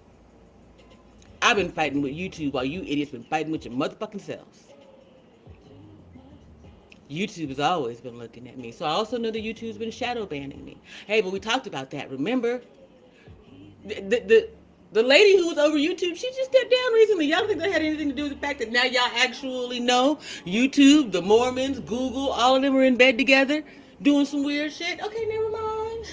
I've been fighting with YouTube while you idiots been fighting with your motherfucking selves. YouTube has always been looking at me. So I also know that YouTube's been shadow banning me. Hey, but we talked about that. Remember? The lady who was over YouTube, she just stepped down recently. Y'all think that had anything to do with the fact that now y'all actually know YouTube, the Mormons, Google, all of them are in bed together doing some weird shit? Okay, never mind.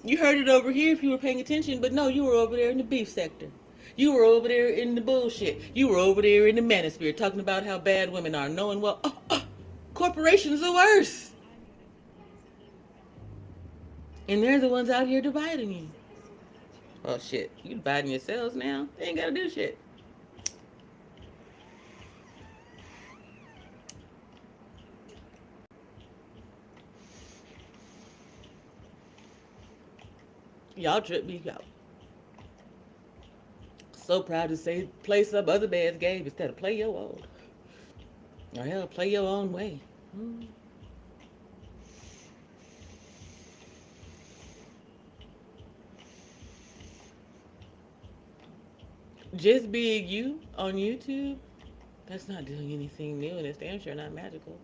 You heard it over here if you were paying attention, but no, you were over there in the beef sector. You were over there in the bullshit. You were over there in the manosphere talking about how bad women are, knowing, well, corporations are worse. And they're the ones out here dividing you. Oh shit, you dividing yourselves now? They ain't gotta do shit. Y'all trip me out. So proud to say play some other man's game instead of play your own. Or hell, play your own way. Just being you on YouTube, that's not doing anything new, and it's damn sure not magical.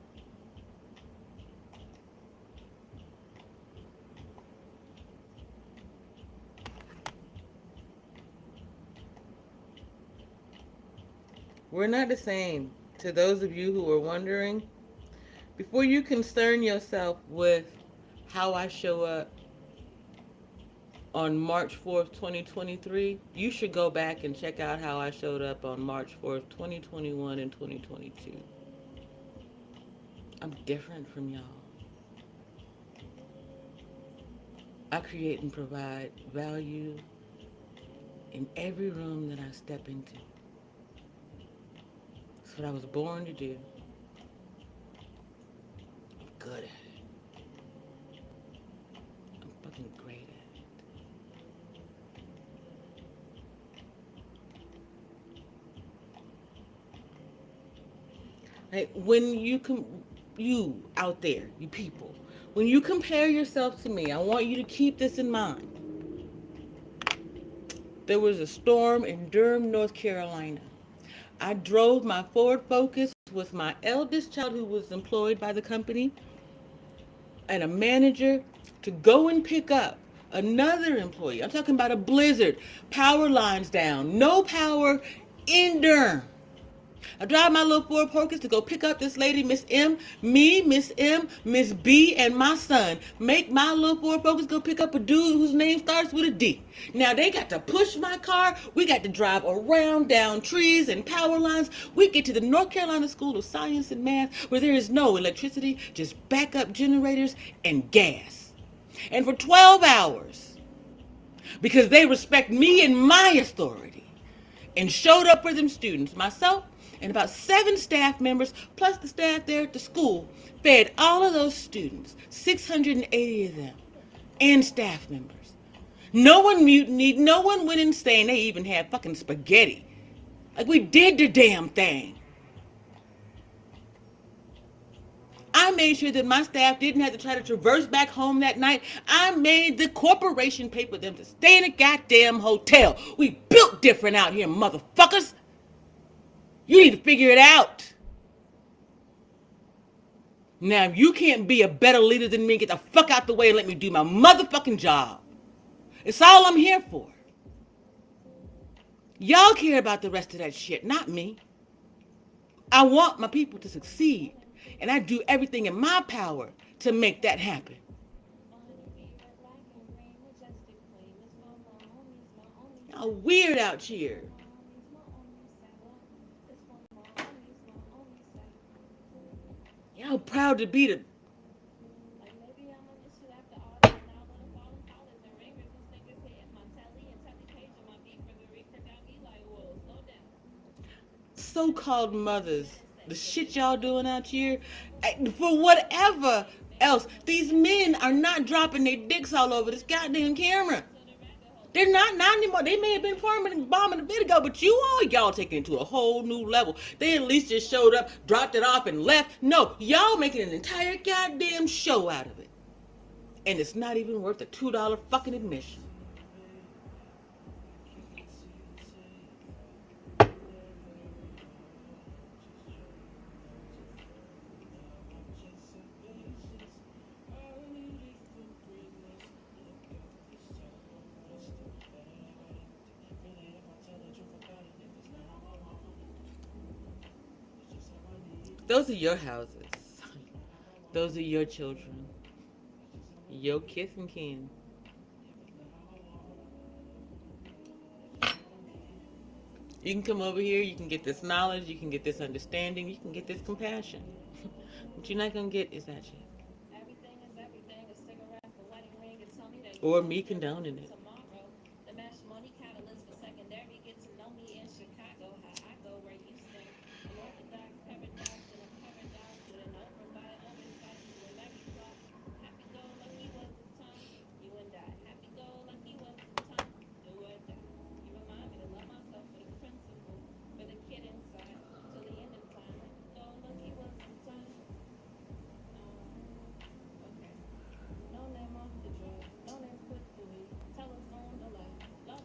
We're not the same. To those of you who are wondering, before you concern yourself with how I show up on March 4th, 2023, you should go back and check out how I showed up on March 4th, 2021 and 2022. I'm different from y'all. I create and provide value in every room that I step into. That's what I was born to do. I'm good at it. I'm fucking great at it. Like when you out there, you people, when you compare yourself to me, I want you to keep this in mind. There was a storm in Durham, North Carolina. I drove my Ford Focus with my eldest child, who was employed by the company, and a manager to go and pick up another employee. I'm talking about a blizzard, power lines down, no power in Durham. I drive my little Ford Focus to go pick up this lady, Miss M, me, Miss M, Miss B, and my son. Make my little Ford Focus go pick up a dude whose name starts with a D. Now they got to push my car. We got to drive around, down trees and power lines. We get to the North Carolina School of Science and Math, where there is no electricity, just backup generators and gas. And for 12 hours, because they respect me and my authority, and showed up for them students. Myself and about 7 staff members, plus the staff there at the school, fed all of those students, 680 of them, and staff members. No one mutinied, no one went insane. They even had fucking spaghetti. Like, we did the damn thing. I made sure that my staff didn't have to try to traverse back home that night. I made the corporation pay for them to stay in a goddamn hotel. We built different out here, motherfuckers. You need to figure it out. Now, if you can't be a better leader than me, get the fuck out the way and let me do my motherfucking job. It's all I'm here for. Y'all care about the rest of that shit, not me. I want my people to succeed, and I do everything in my power to make that happen. Y'all weird out here. Y'all proud to be the... so-called mothers, the shit y'all doing out here, for whatever else, these men are not dropping their dicks all over this goddamn camera. They're not anymore. They may have been bombing a bit ago, but y'all taking it to a whole new level. They at least just showed up, dropped it off, and left. No, y'all making an entire goddamn show out of it. And it's not even worth a $2 fucking admission. Those are your houses. Those are your children. Your kiss and kin. You can come over here, you can get this knowledge, you can get this understanding, you can get this compassion. What you're not going to get is that shit. Or me condoning it.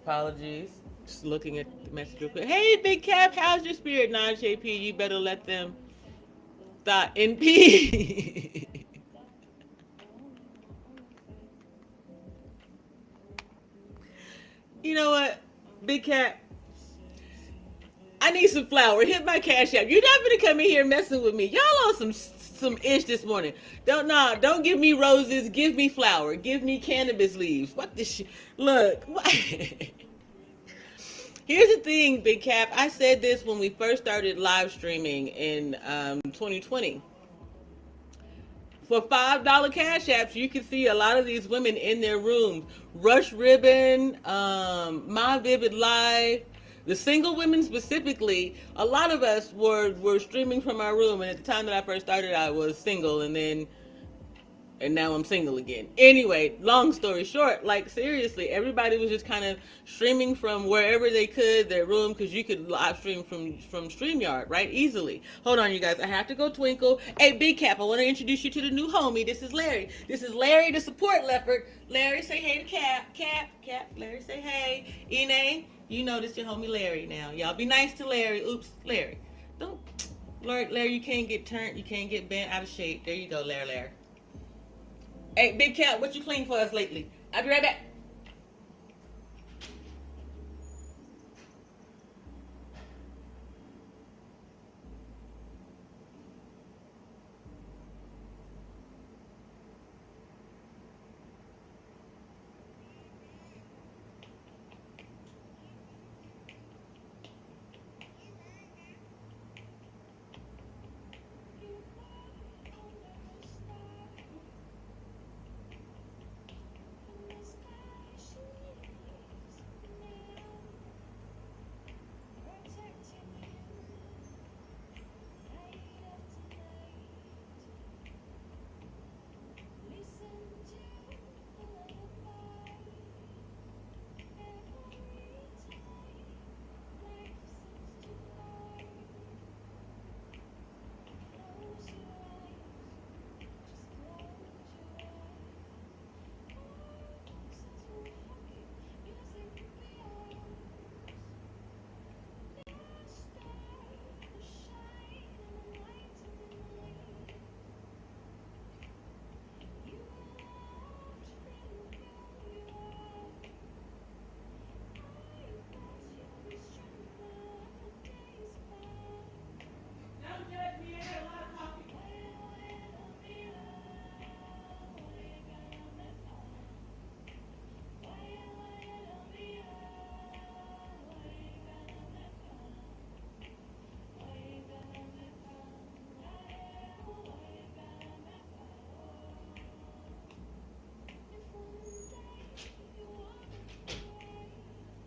Apologies. Just looking at the message real quick. Hey, Big Cap, how's your spirit? Nah, JP, you better let them thought in peace. You know what, Big Cap? I need some flour. Hit my Cash App. You're not gonna come in here messing with me. Y'all on some ish this morning. Don't give me roses. Give me flour. Give me cannabis leaves. What this shit? Look. Here's the thing, Big Cap. I said this when we first started live streaming in 2020. For $5 Cash Apps, you can see a lot of these women in their rooms. Rush Ribbon, My Vivid Live. The single women specifically, a lot of us were streaming from our room. And at the time that I first started, I was single. And then And now I'm single again. Anyway, long story short, like seriously, everybody was just kind of streaming from wherever they could, their room, because you could live stream from StreamYard, right? Easily. Hold on, you guys. I have to go twinkle. Hey, Big Cap, I want to introduce you to the new homie. This is Larry. This is Larry, the support leopard. Larry, say hey to Cap. Cap. Larry, say hey. Ine, you know this your homie Larry now. Y'all be nice to Larry. Oops, Larry. Don't. Larry, you can't get turned. You can't get bent out of shape. There you go, Larry. Hey, Big Cat, what you clean for us lately? I'll be right back.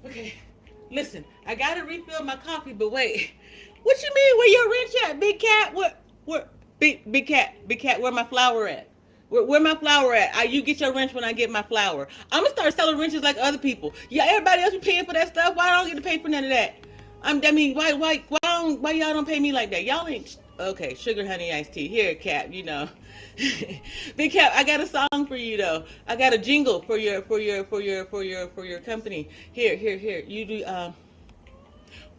Okay, listen, I gotta refill my coffee, but wait. What you mean? Where your wrench at, Big Cat? Where, Big Cat? Where my flour at? Where my flour at? You get your wrench when I get my flour. I'm gonna start selling wrenches like other people. Yeah, everybody else be paying for that stuff. Why I don't get to pay for none of that? I mean, why y'all don't pay me like that? Y'all ain't okay. Sugar, honey, iced tea. Here, Cap. You know, Big Cap. I got a song for you though. I got a jingle for your company. Here. You do.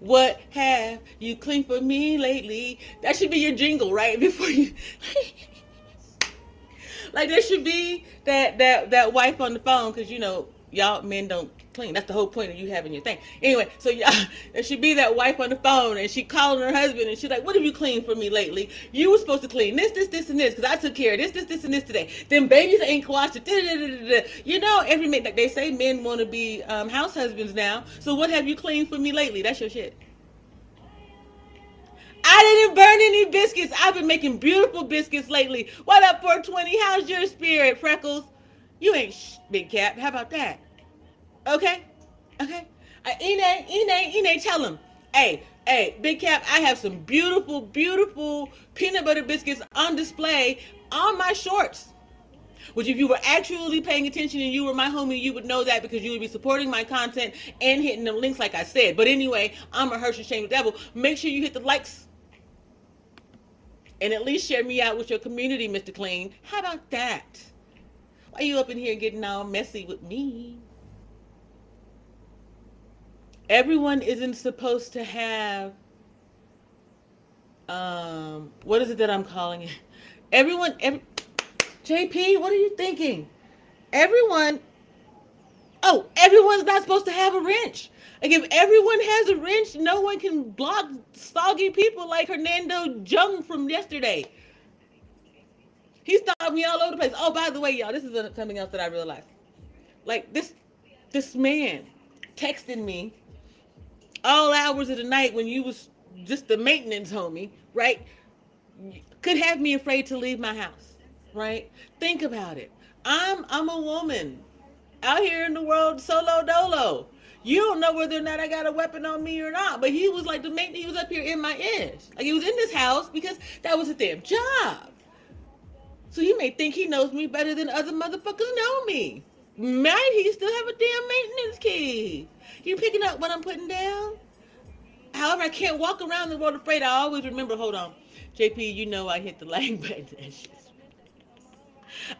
What have you cleaned for me lately? That should be your jingle, right? Before you. Like there should be that wife on the phone, because you know y'all men don't clean. That's the whole point of you having your thing. Anyway, so y'all, there should be that wife on the phone, and she calling her husband, and she's like, "What have you cleaned for me lately? You were supposed to clean this, and this, because I took care of this, and this today. Them babies ain't washed it. You know, every man, like they say, men want to be house husbands now. So what have you cleaned for me lately? That's your shit. I didn't burn any biscuits. I've been making beautiful biscuits lately. What up, 420? How's your spirit, Freckles? You ain't Big Cap. How about that? Okay? Okay? Ine, tell him. Hey, Big Cap, I have some beautiful peanut butter biscuits on display on my shorts. Which, if you were actually paying attention and you were my homie, you would know that, because you would be supporting my content and hitting the links like I said. But anyway, I'm a Hershey Shame the Devil. Make sure you hit the likes and at least share me out with your community, Mr. Clean. How about that? Why you up in here getting all messy with me? Everyone isn't supposed to have what is it that I'm calling it? JP, what are you thinking? Everyone everyone's not supposed to have a wrench. Like, if everyone has a wrench, no one can block soggy people like Hernando Jung from yesterday. He stopped me all over the place. Oh, by the way, y'all, this is something else that I realized. Like, this man texted me all hours of the night when you was just the maintenance homie, right? Could have me afraid to leave my house, right? Think about it. I'm a woman out here in the world solo dolo. You don't know whether or not I got a weapon on me or not, but he was like he was up here in my ears. Like, he was in this house because that was a damn job. So he may think he knows me better than other motherfuckers know me. Might he still have a damn maintenance key? You picking up what I'm putting down? However, I can't walk around the world afraid. I always remember, hold on. JP, you know I hit the like button.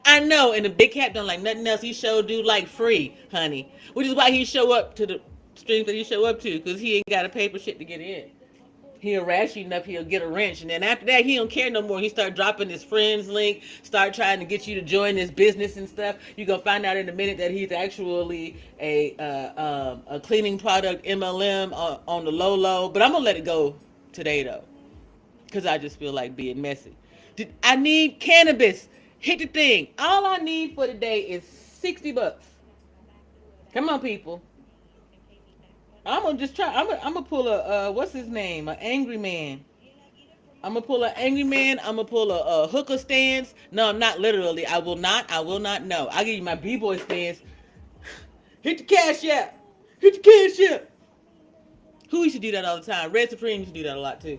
I know, and the big cat don't like nothing else. He sure do like free, honey. Which is why he show up to the streams that he show up to, because he ain't got a paper shit to get in. He'll rash you enough, he'll get a wrench. And then after that, he don't care no more. He start dropping his friends link, start trying to get you to join his business and stuff. You're going to find out in a minute that he's actually a cleaning product MLM on the low. But I'm going to let it go today, though, because I just feel like being messy. I need cannabis. Hit the thing. All I need for today is $60. Come on, people. I'm gonna just try. I'm gonna pull a what's his name? An angry man. I'm gonna pull an angry man. I'm gonna pull a hooker stance. No, not literally. I will not. I will not. No. I'll give you my b-boy stance. Hit the cash app. Hit the cash app. Who used to do that all the time? Red Supreme used to do that a lot too.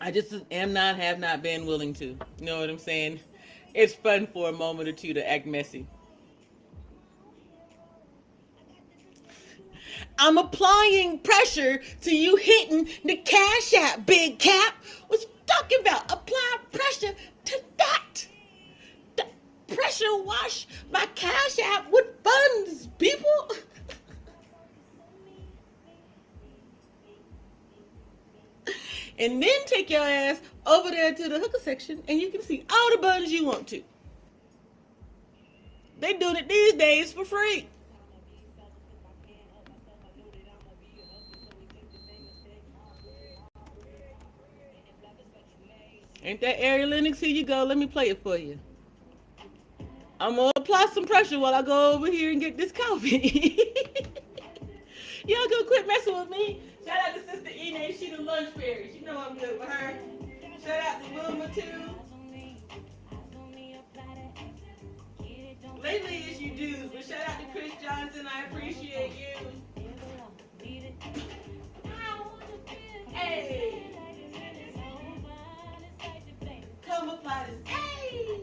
I just have not been willing to. You know what I'm saying? It's fun for a moment or two to act messy. I'm applying pressure to you hitting the cash app, big cap. What you talking about? Apply pressure to that. The pressure wash my cash app with funds, people. And then take your ass over there to the hooker section and you can see all the buttons you want to. They doing it these days for free. Ain't that Ariel Lennox? Here you go. Let me play it for you. I'm going to apply some pressure while I go over here and get this coffee. Y'all go quit messing with me. Shout out to Sister Ine. She the lunch fairy. She know I'm good with her. Shout out to Wilma, too. Lately, it's you dudes, but shout out to Chris Johnson. I appreciate you. Hey. Come apply this. Hey.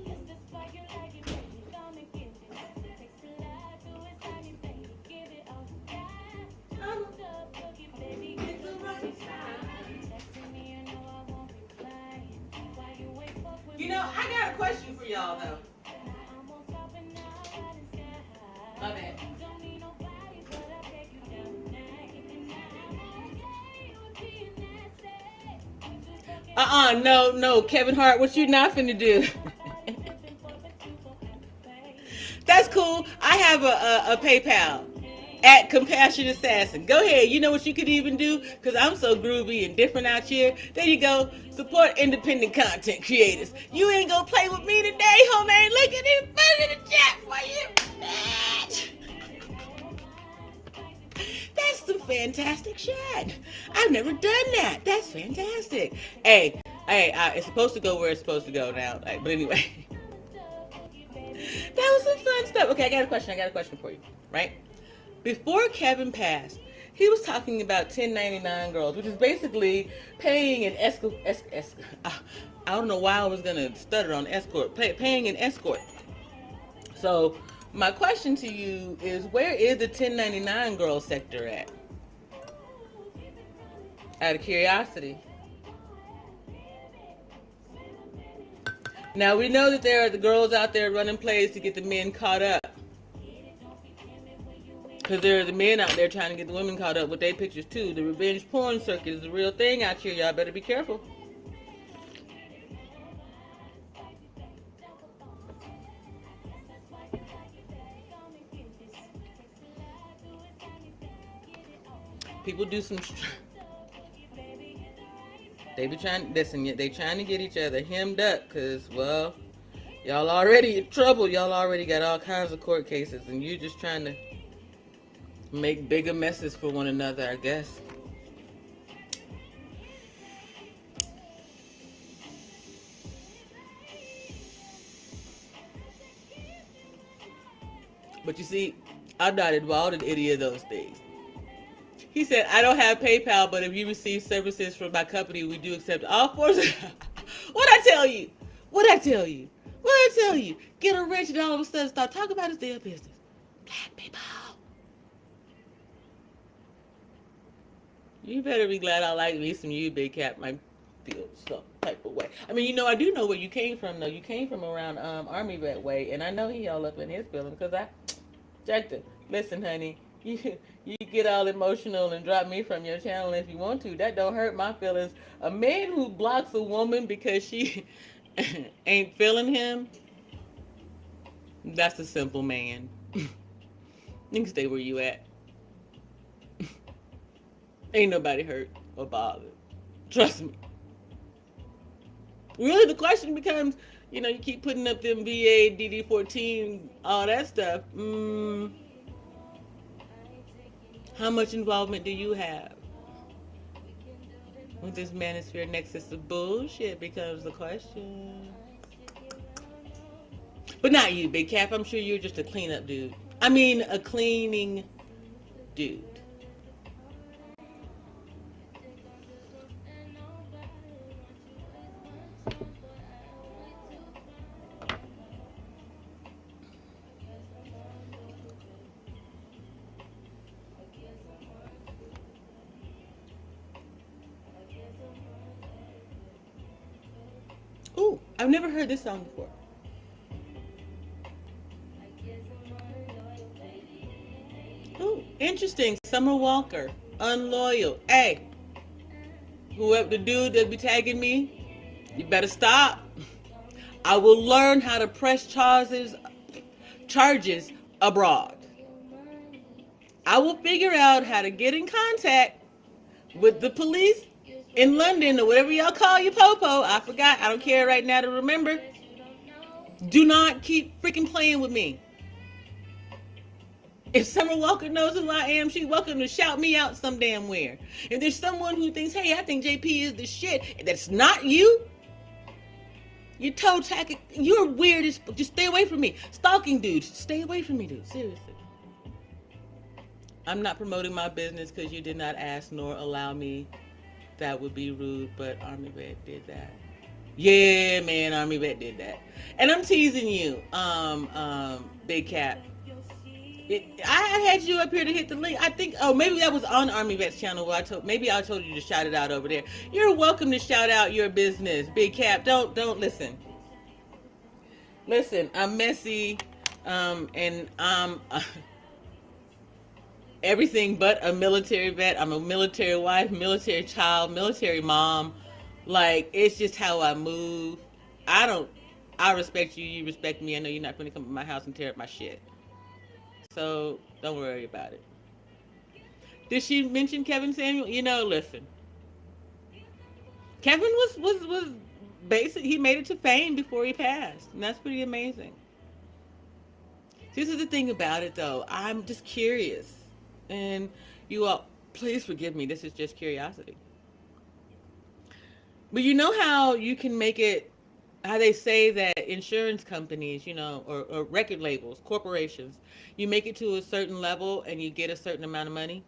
You know, I got a question for y'all, though. My bad. No, Kevin Hart, what you not finna do? That's cool. I have a PayPal at Compassion Assassin. Go ahead. You know what you could even do? Because I'm so groovy and different out here. There you go. Support independent content creators. You ain't gonna play with me today, homie. Look at it. Put it in the chat for you. That's some fantastic shit. I've never done that. That's fantastic. Hey, it's supposed to go where it's supposed to go now. But anyway. That was some fun stuff. Okay, I got a question for you. Right? Before Kevin passed, he was talking about 1099 girls, which is basically paying an escort. I don't know why I was going to stutter on escort. Paying an escort. So, my question to you is, where is the 1099 girl sector at? Out of curiosity. Now, we know that there are the girls out there running plays to get the men caught up. Because there are the men out there trying to get the women caught up with their pictures, too. The revenge porn circuit is a real thing out here. Y'all better be careful. People do some... They be trying... Listen, they trying to get each other hemmed up because, well, y'all already in trouble. Y'all already got all kinds of court cases, and you just trying to make bigger messes for one another, I guess. But you see, I dodged all of any of those things. He said, I don't have PayPal, but if you receive services from my company, we do accept all forms. What'd I tell you? What'd I tell you? What'd I tell you? Get a rich and all of a sudden start talking about his damn business. Black people. You better be glad I like me some you, Big Cat. Might feel some type of way. I mean, I do know where you came from, though. You came from around Army Vet Way, and I know he all up in his feelings because I checked it. Listen, honey, you get all emotional and drop me from your channel if you want to. That don't hurt my feelings. A man who blocks a woman because she ain't feeling him, that's a simple man. You can stay where you at. Ain't nobody hurt or bothered. Trust me. Really, the question becomes, you keep putting up them VA, DD-14, all that stuff. How much involvement do you have with this manosphere nexus of bullshit becomes the question. But not you, Big Cap. I'm sure you're just a cleanup dude. I mean, a cleaning dude. Ooh, I've never heard this song before. Ooh, interesting. Summer Walker, Unloyal. Hey, whoever the dude that be tagging me, you better stop. I will learn how to press charges abroad. I will figure out how to get in contact with the police in London or whatever y'all call your popo. I forgot. I don't care right now to remember. Do not keep freaking playing with me. If Summer Walker knows who I am, she's welcome to shout me out some damn where. If there's someone who thinks, hey, I think JP is the shit, that's not you, you're toe tagging, you're weird as just stay away from me. Stalking dudes, stay away from me, dude. Seriously. I'm not promoting my business because you did not ask nor allow me. That would be rude, but Army Vet did that. Yeah, man, Army Vet did that. And I'm teasing you, Big Cat. I had you up here to hit the link. I think, maybe that was on Army Vet's channel where I told you to shout it out over there. You're welcome to shout out your business, Big Cap. Don't listen. Listen, I'm messy, and I'm everything but a military vet. I'm a military wife, military child, military mom. Like, it's just how I move. I respect you, you respect me. I know you're not going to come to my house and tear up my shit. So don't worry about it. Did she mention Kevin Samuel? Listen. Kevin was basic. He made it to fame before he passed, and that's pretty amazing. This is the thing about it, though. I'm just curious, and you all, please forgive me. This is just curiosity. But you know how you can make it. How they say that insurance companies, or record labels, corporations, you make it to a certain level and you get a certain amount of money.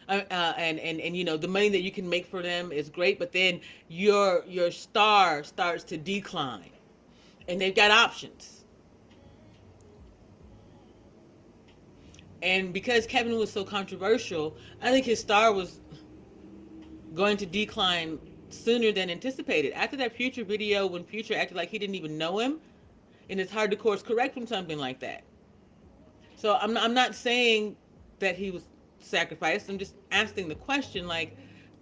And the money that you can make for them is great, but then your star starts to decline, and they've got options. And because Kevin was so controversial, I think his star was going to decline sooner than anticipated. After that Future video, when Future acted like he didn't even know him, and it's hard to course correct from something like that. So I'm not saying that he was sacrificed. I'm just asking the question, like,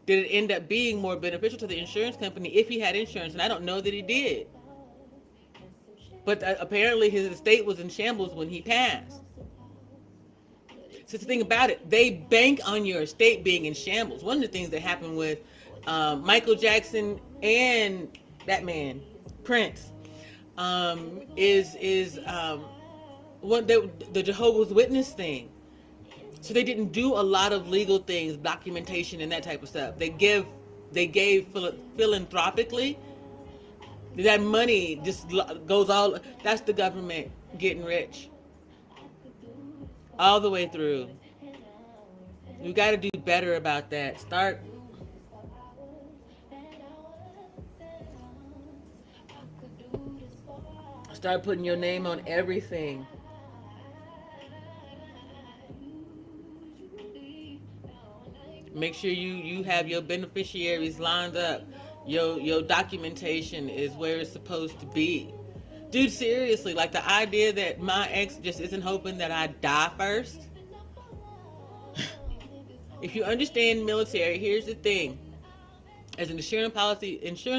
did it end up being more beneficial to the insurance company if he had insurance? And I don't know that he did. But apparently his estate was in shambles when he passed. So the thing about it, they bank on your estate being in shambles. One of the things that happened with Michael Jackson and that man, Prince, is what the Jehovah's Witness thing. So they didn't do a lot of legal things, documentation and that type of stuff. They gave philanthropically. That money just goes all. That's the government getting rich all the way through. You got to do better about that. Start putting your name on everything. Make sure you have your beneficiaries lined up. Your documentation is where it's supposed to be. Dude, seriously, like the idea that my ex just isn't hoping that I die first. If you understand military, here's the thing. There's an insurance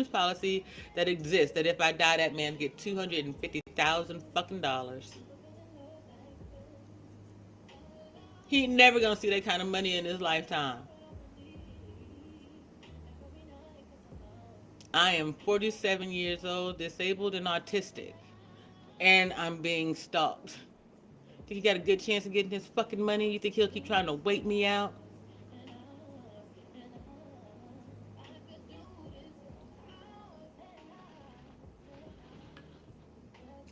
policy that exists that if I die, that man get $250,000 fucking dollars. He ain't never gonna see that kind of money in his lifetime. I am 47 years old, disabled, and autistic, and I'm being stalked. Think he got a good chance of getting his fucking money? You think he'll keep trying to wait me out?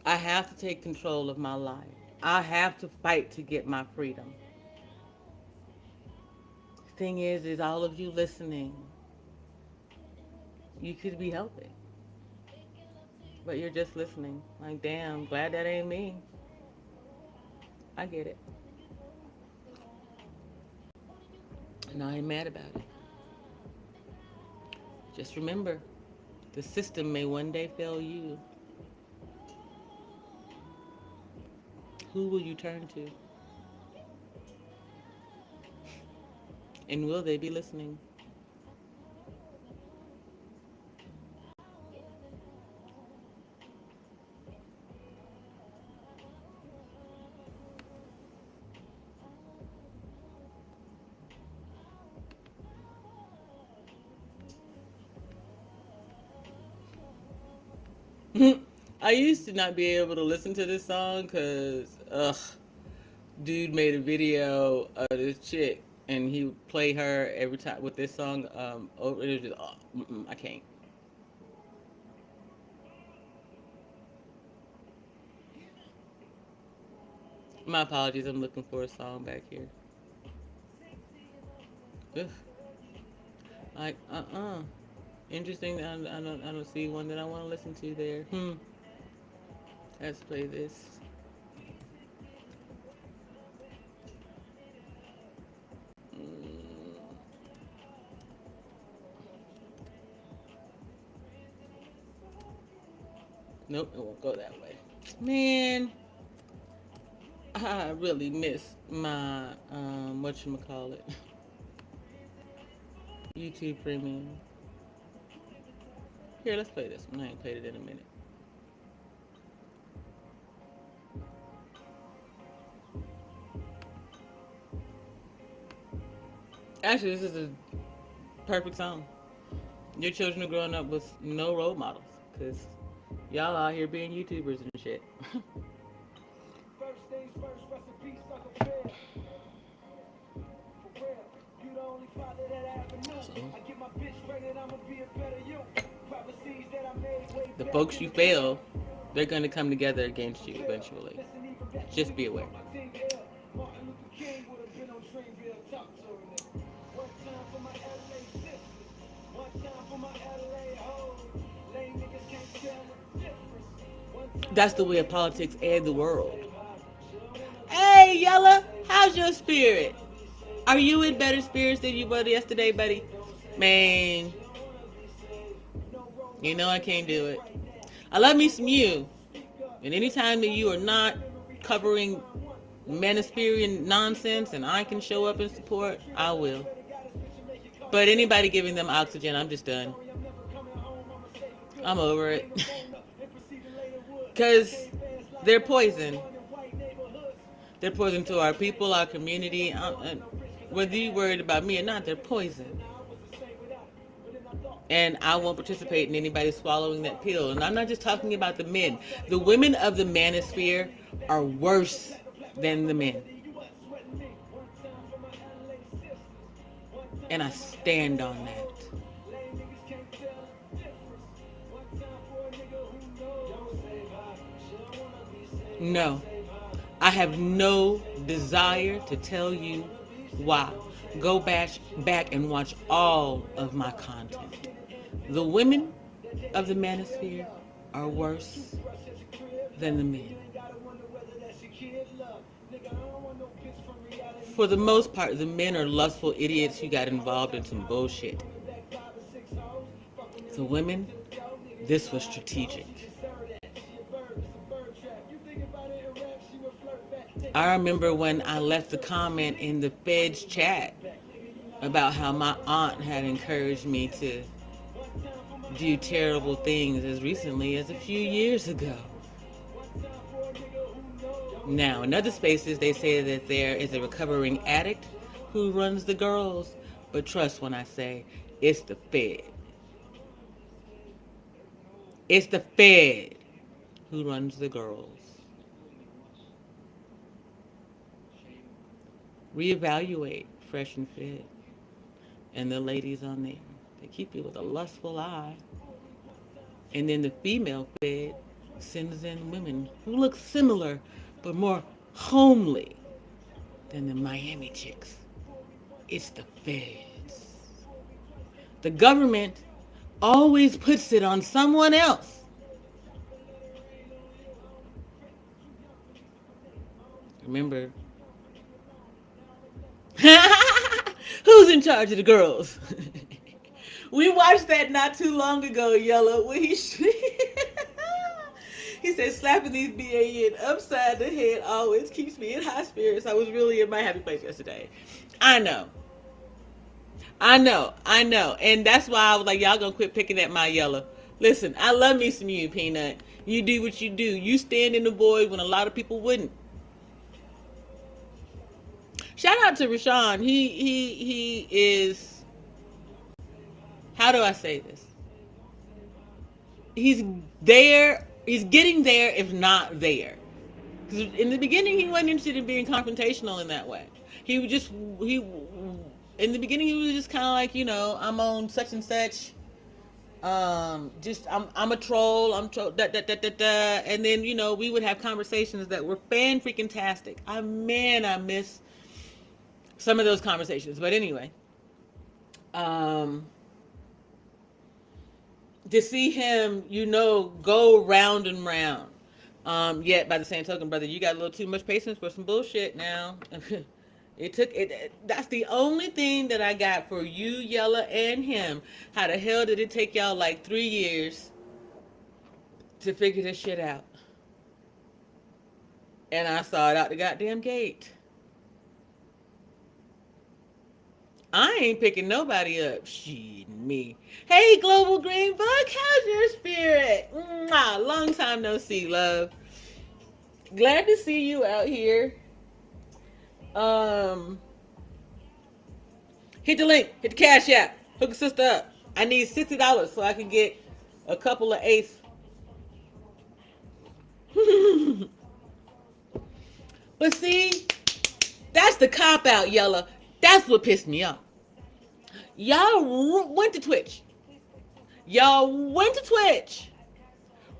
I have to take control of my life. I have to fight to get my freedom. Thing is all of you listening, you could be helping, but you're just listening. Like, damn, glad that ain't me. I get it. And I ain't mad about it. Just remember, the system may one day fail you. Who will you turn to? And will they be listening? I used to not be able to listen to this song because, dude made a video of this chick and he would play her every time with this song over. It was just, I can't. My apologies. I'm looking for a song back here. Ugh. Like, interesting. I don't see one that I want to listen to there. Let's play this. Nope, it won't go that way. Man, I really miss my whatchamacallit, YouTube Premium. Here, let's play this one. I ain't played it in a minute. Actually, this is a perfect song. Your children are growing up with no role models because y'all out here being YouTubers and shit. First things first, recipe sucker fair. For real, you the only father that I ever knew. I get my bitch pregnant, I'ma be a better you. Prophecies that I made way the folks you fail, they're gonna come together against you eventually. Just be aware. That's the way of politics and the world. Hey, Yella, how's your spirit? Are you in better spirits than you were yesterday, buddy? Man, you know I can't do it. I love me some you. And anytime that you are not covering Manospirian nonsense and I can show up and support, I will. But anybody giving them oxygen, I'm just done. I'm over it. Because they're poison. They're poison to our people, our community. Whether you're worried about me or not, they're poison. And I won't participate in anybody swallowing that pill. And I'm not just talking about the men. The women of the manosphere are worse than the men. And I stand on that. No, I have no desire to tell you why. Go back and watch all of my content. The women of the manosphere are worse than the men. For the most part, the men are lustful idiots who got involved in some bullshit. The women, this was strategic. I remember when I left the comment in the Fed's chat about how my aunt had encouraged me to do terrible things as recently as a few years ago. Now, in other spaces, they say that there is a recovering addict who runs the girls, but trust when I say it's the Fed. It's the Fed who runs the girls. Reevaluate Fresh and Fit and the ladies on there. They keep you with a lustful eye. And then the female Fed sends in women who look similar but more homely than the Miami chicks. It's the Feds. The government always puts it on someone else. Remember, who's in charge of the girls? We watched that not too long ago, Yellow, when he he said slapping these BAN upside the head always keeps me in high spirits. I was really in my happy place yesterday. I know. And that's why I was like, y'all gonna quit picking at my Yellow. Listen, I love me some you, Peanut. You do what you do. You stand in the void when a lot of people wouldn't. Shout out to Rashawn. He is, how do I say this? He's there. He's getting there, if not there. Because in the beginning, he wasn't interested in being confrontational in that way. He would just in the beginning he was just kind of like, I'm on such and such. Just I'm a troll. I'm troll. Da, da, da, da, da. And then we would have conversations that were fan freaking tastic. I miss some of those conversations. But anyway, to see him, go round and round. Yet by the same token, brother, you got a little too much patience for some bullshit now. That's the only thing that I got for you, Yella, and him. How the hell did it take y'all like 3 years to figure this shit out? And I saw it out the goddamn gate. I ain't picking nobody up. Shit, me. Hey, Global Green Bug, how's your spirit? Mwah, long time no see, love. Glad to see you out here. Hit the link. Hit the Cash App. Hook a sister up. I need $60 so I can get a couple of Ace. But see, that's the cop out, Yella. That's what pissed me off. Y'all went to Twitch.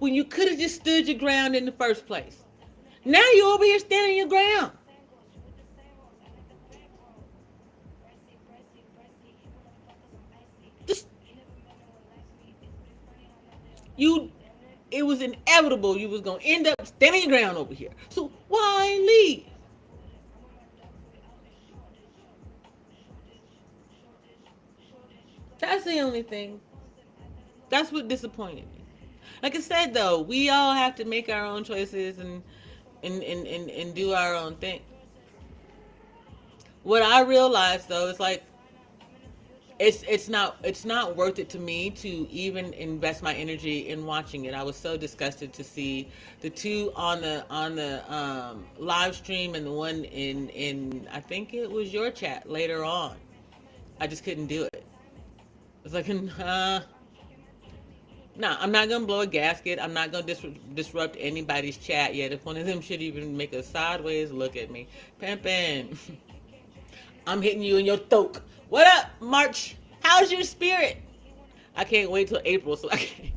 When you could have just stood your ground in the first place. Now you're over here standing your ground. It was inevitable you was going to end up standing your ground over here. So why leave? That's the only thing. That's what disappointed me. Like I said, though, we all have to make our own choices and do our own thing. What I realized, though, is like it's not worth it to me to even invest my energy in watching it. I was so disgusted to see the two on the live stream and the one in I think it was your chat later on. I just couldn't do it. It's like, nah, I'm not gonna blow a gasket. I'm not gonna disrupt anybody's chat yet. If one of them should even make a sideways look at me, pimpin'. I'm hitting you in your throat. What up, March? How's your spirit? I can't wait till April so I can.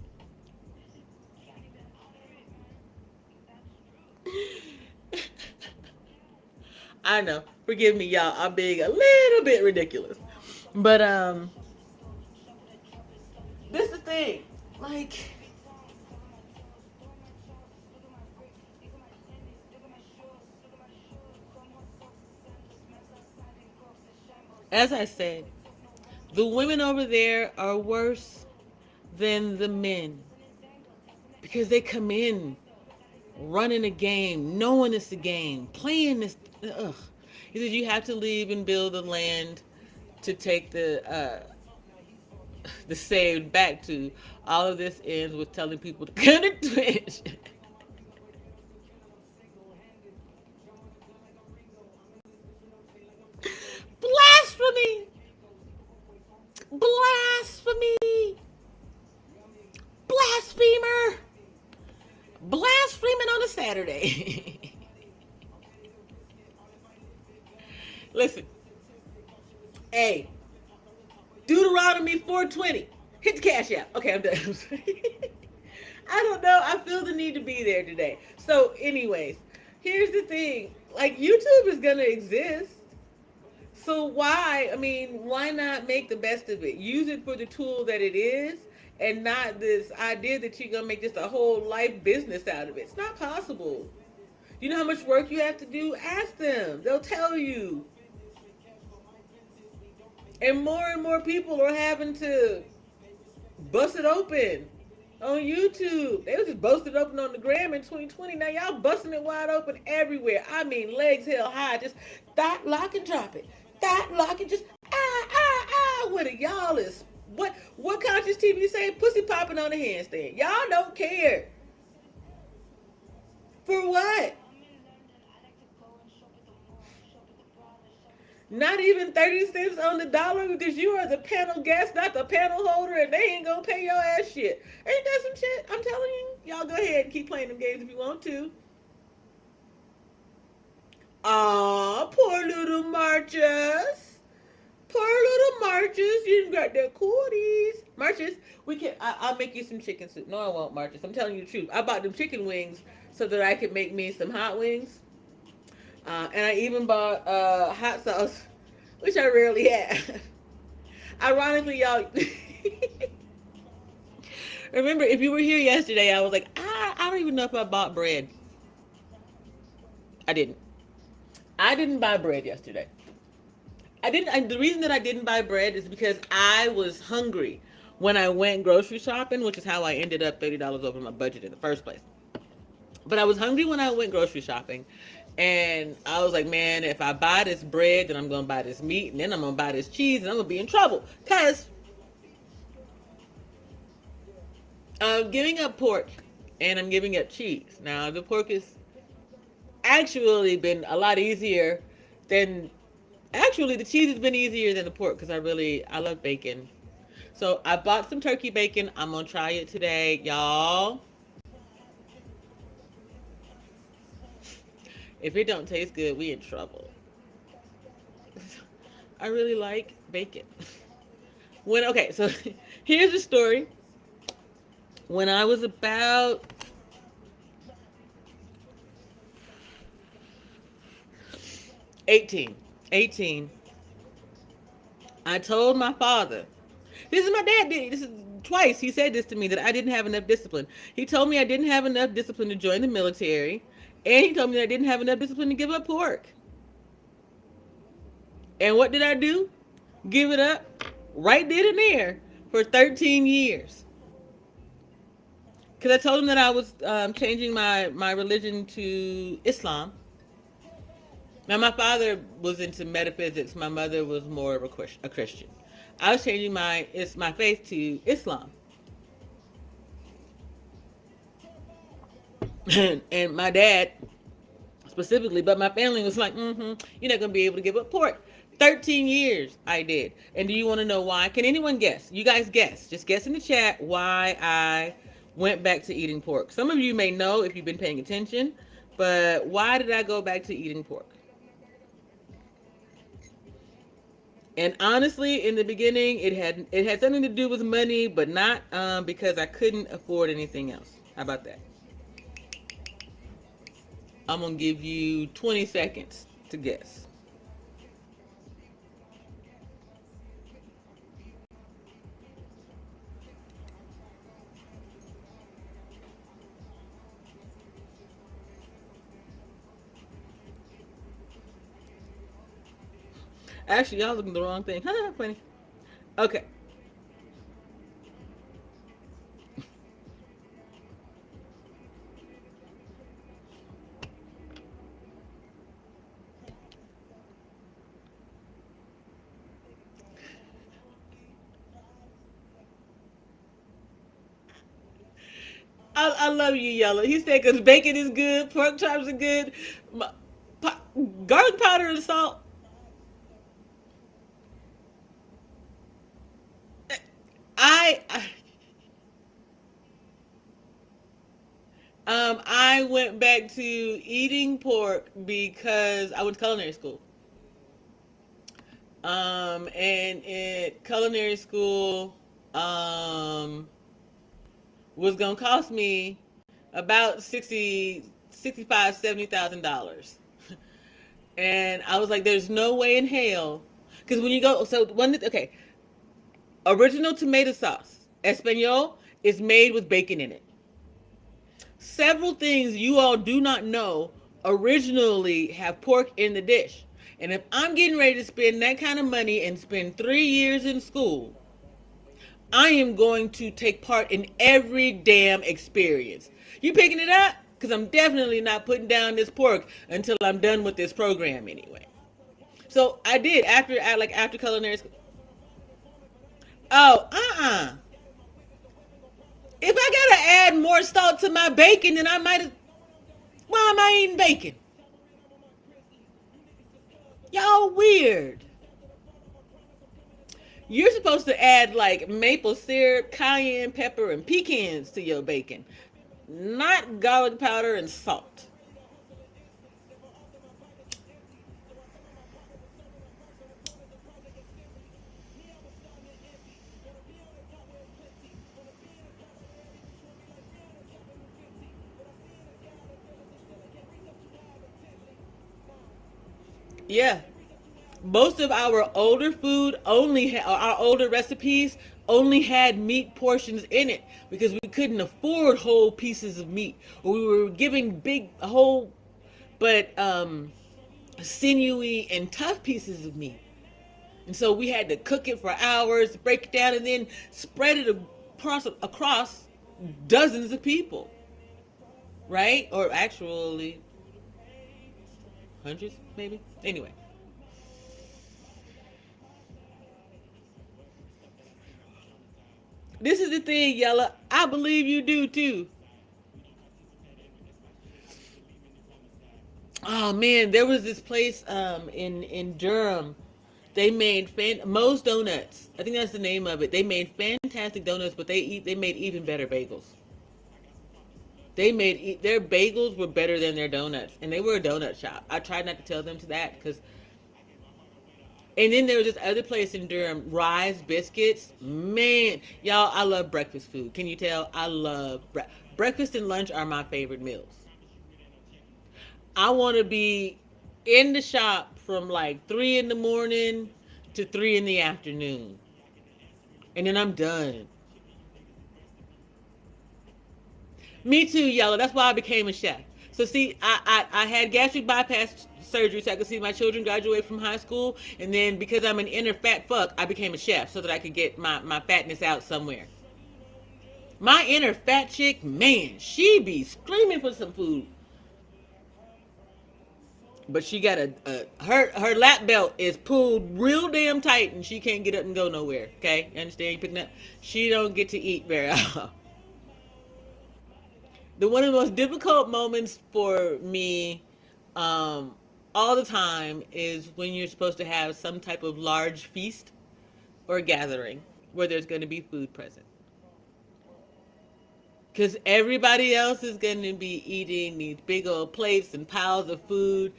I know. Forgive me, y'all. I'm being a little bit ridiculous. But this is the thing. Like, as I said, the women over there are worse than the men because they come in running a game, knowing it's a game, playing this. Ugh. He said you have to leave and build the land to take the saved back to. All of this ends with telling people to cut a twitch. Blasphemy! Blasphemy! Blasphemer! Blaspheming on a Saturday. Listen, hey, Deuteronomy 4:20. Hit the cash app. Okay, I'm done. I don't know. I feel the need to be there today. So, anyways, here's the thing. Like, YouTube is gonna exist. So why? I mean, why not make the best of it? Use it for the tool that it is, and not this idea that you're gonna make just a whole life business out of it. It's not possible. You know how much work you have to do? Ask them. They'll tell you. And more people are having to bust it open on YouTube. They was just busted open on the gram in 2020. Now y'all busting it wide open everywhere. I mean, legs held high. Just dot, lock, and drop it. Dot, lock, and just with it. Y'all is what conscious TV say? Pussy popping on the handstand. Y'all don't care. For what? Not even 30 cents on the dollar because you are the panel guest, not the panel holder, and they ain't gonna pay your ass shit. Ain't that some shit? I'm telling you. Y'all go ahead and keep playing them games if you want to. Aw, poor little Marches. Poor little Marches. You got their cooties. Marches, I'll make you some chicken soup. No, I won't, Marches. I'm telling you the truth. I bought them chicken wings so that I could make me some hot wings. And I even bought hot sauce, which I rarely have. Ironically, y'all, remember if you were here yesterday, I was like, I don't even know if I bought bread. I didn't. I didn't buy bread yesterday. I didn't. The reason that I didn't buy bread is because I was hungry when I went grocery shopping, which is how I ended up $30 over my budget in the first place. But I was hungry when I went grocery shopping. And I was like, man, if I buy this bread, then I'm going to buy this meat, and then I'm going to buy this cheese, and I'm going to be in trouble. Because I'm giving up pork, and I'm giving up cheese. Now, the pork has actually been a lot easier than... Actually, the cheese has been easier than the pork because I love bacon. So I bought some turkey bacon. I'm going to try it today, y'all. If it don't taste good, we in trouble. I really like bacon. So here's the story. When I was about 18, I told my father, this is my dad did this is twice he said this to me, that I didn't have enough discipline. He told me I didn't have enough discipline to join the military. And he told me that I didn't have enough discipline to give up pork. And what did I do? Give it up right then and there for 13 years. Because I told him that I was changing my religion to Islam. Now, my father was into metaphysics. My mother was more of a Christian. I was changing my faith to Islam. And my dad specifically, but my family was like, you're not going to be able to give up pork. 13 years I did. And do you want to know why? Can anyone guess? You guys guess. Just guess in the chat why I went back to eating pork. Some of you may know if you've been paying attention, but why did I go back to eating pork? And honestly, in the beginning, it had something to do with money, but not because I couldn't afford anything else. How about that? I'm going to give you 20 seconds to guess. Actually, y'all looking at the wrong thing. Funny. Okay. I love you, Yellow. He said because bacon is good, pork chops are good, garlic powder and salt. I I went back to eating pork because I went to culinary school. And at culinary school, um, was gonna cost me about 70,000 dollars. And I was like, there's no way in hell. Because when you go, so okay, original tomato sauce, Espanol, is made with bacon in it. Several things you all do not know originally have pork in the dish. And if I'm getting ready to spend that kind of money and spend 3 years in school, I am going to take part in every damn experience. You picking it up? Because I'm definitely not putting down this pork until I'm done with this program anyway. So I did after culinary school. Oh, If I gotta add more salt to my bacon, then I might. Why am I eating bacon? Y'all weird. You're supposed to add like maple syrup, cayenne pepper, and pecans to your bacon, not garlic powder and salt. Yeah, most of our older food our older recipes only had meat portions in it because we couldn't afford whole pieces of meat, or we were giving big whole but sinewy and tough pieces of meat. And so we had to cook it for hours, break it down, and then spread it across dozens of people, right? Or actually hundreds, maybe. Anyway, this is the thing, Yella. I believe you do too. Oh man, there was this place in Durham. They made Moe's Donuts. I think that's the name of it. They made fantastic donuts, but they made even better bagels. Their bagels were better than their donuts, and they were a donut shop. I tried not to tell them to that because. And then there was this other place in Durham, Rise Biscuits. Man, y'all, I love breakfast food. Can you tell? I love breakfast and lunch are my favorite meals. I want to be in the shop from like 3 in the morning to 3 in the afternoon, and then I'm done. Me too, Yellow. That's why I became a chef. So see, I had gastric bypass surgery so I could see my children graduate from high school, and then because I'm an inner fat fuck, I became a chef so that I could get my fatness out somewhere. My inner fat chick, man, she be screaming for some food. But she got her lap belt is pulled real damn tight and she can't get up and go nowhere. Okay, you understand? You picking up? She don't get to eat very often. The one of the most difficult moments for me, um, all the time, is when you're supposed to have some type of large feast or gathering where there's going to be food present. Because everybody else is going to be eating these big old plates and piles of food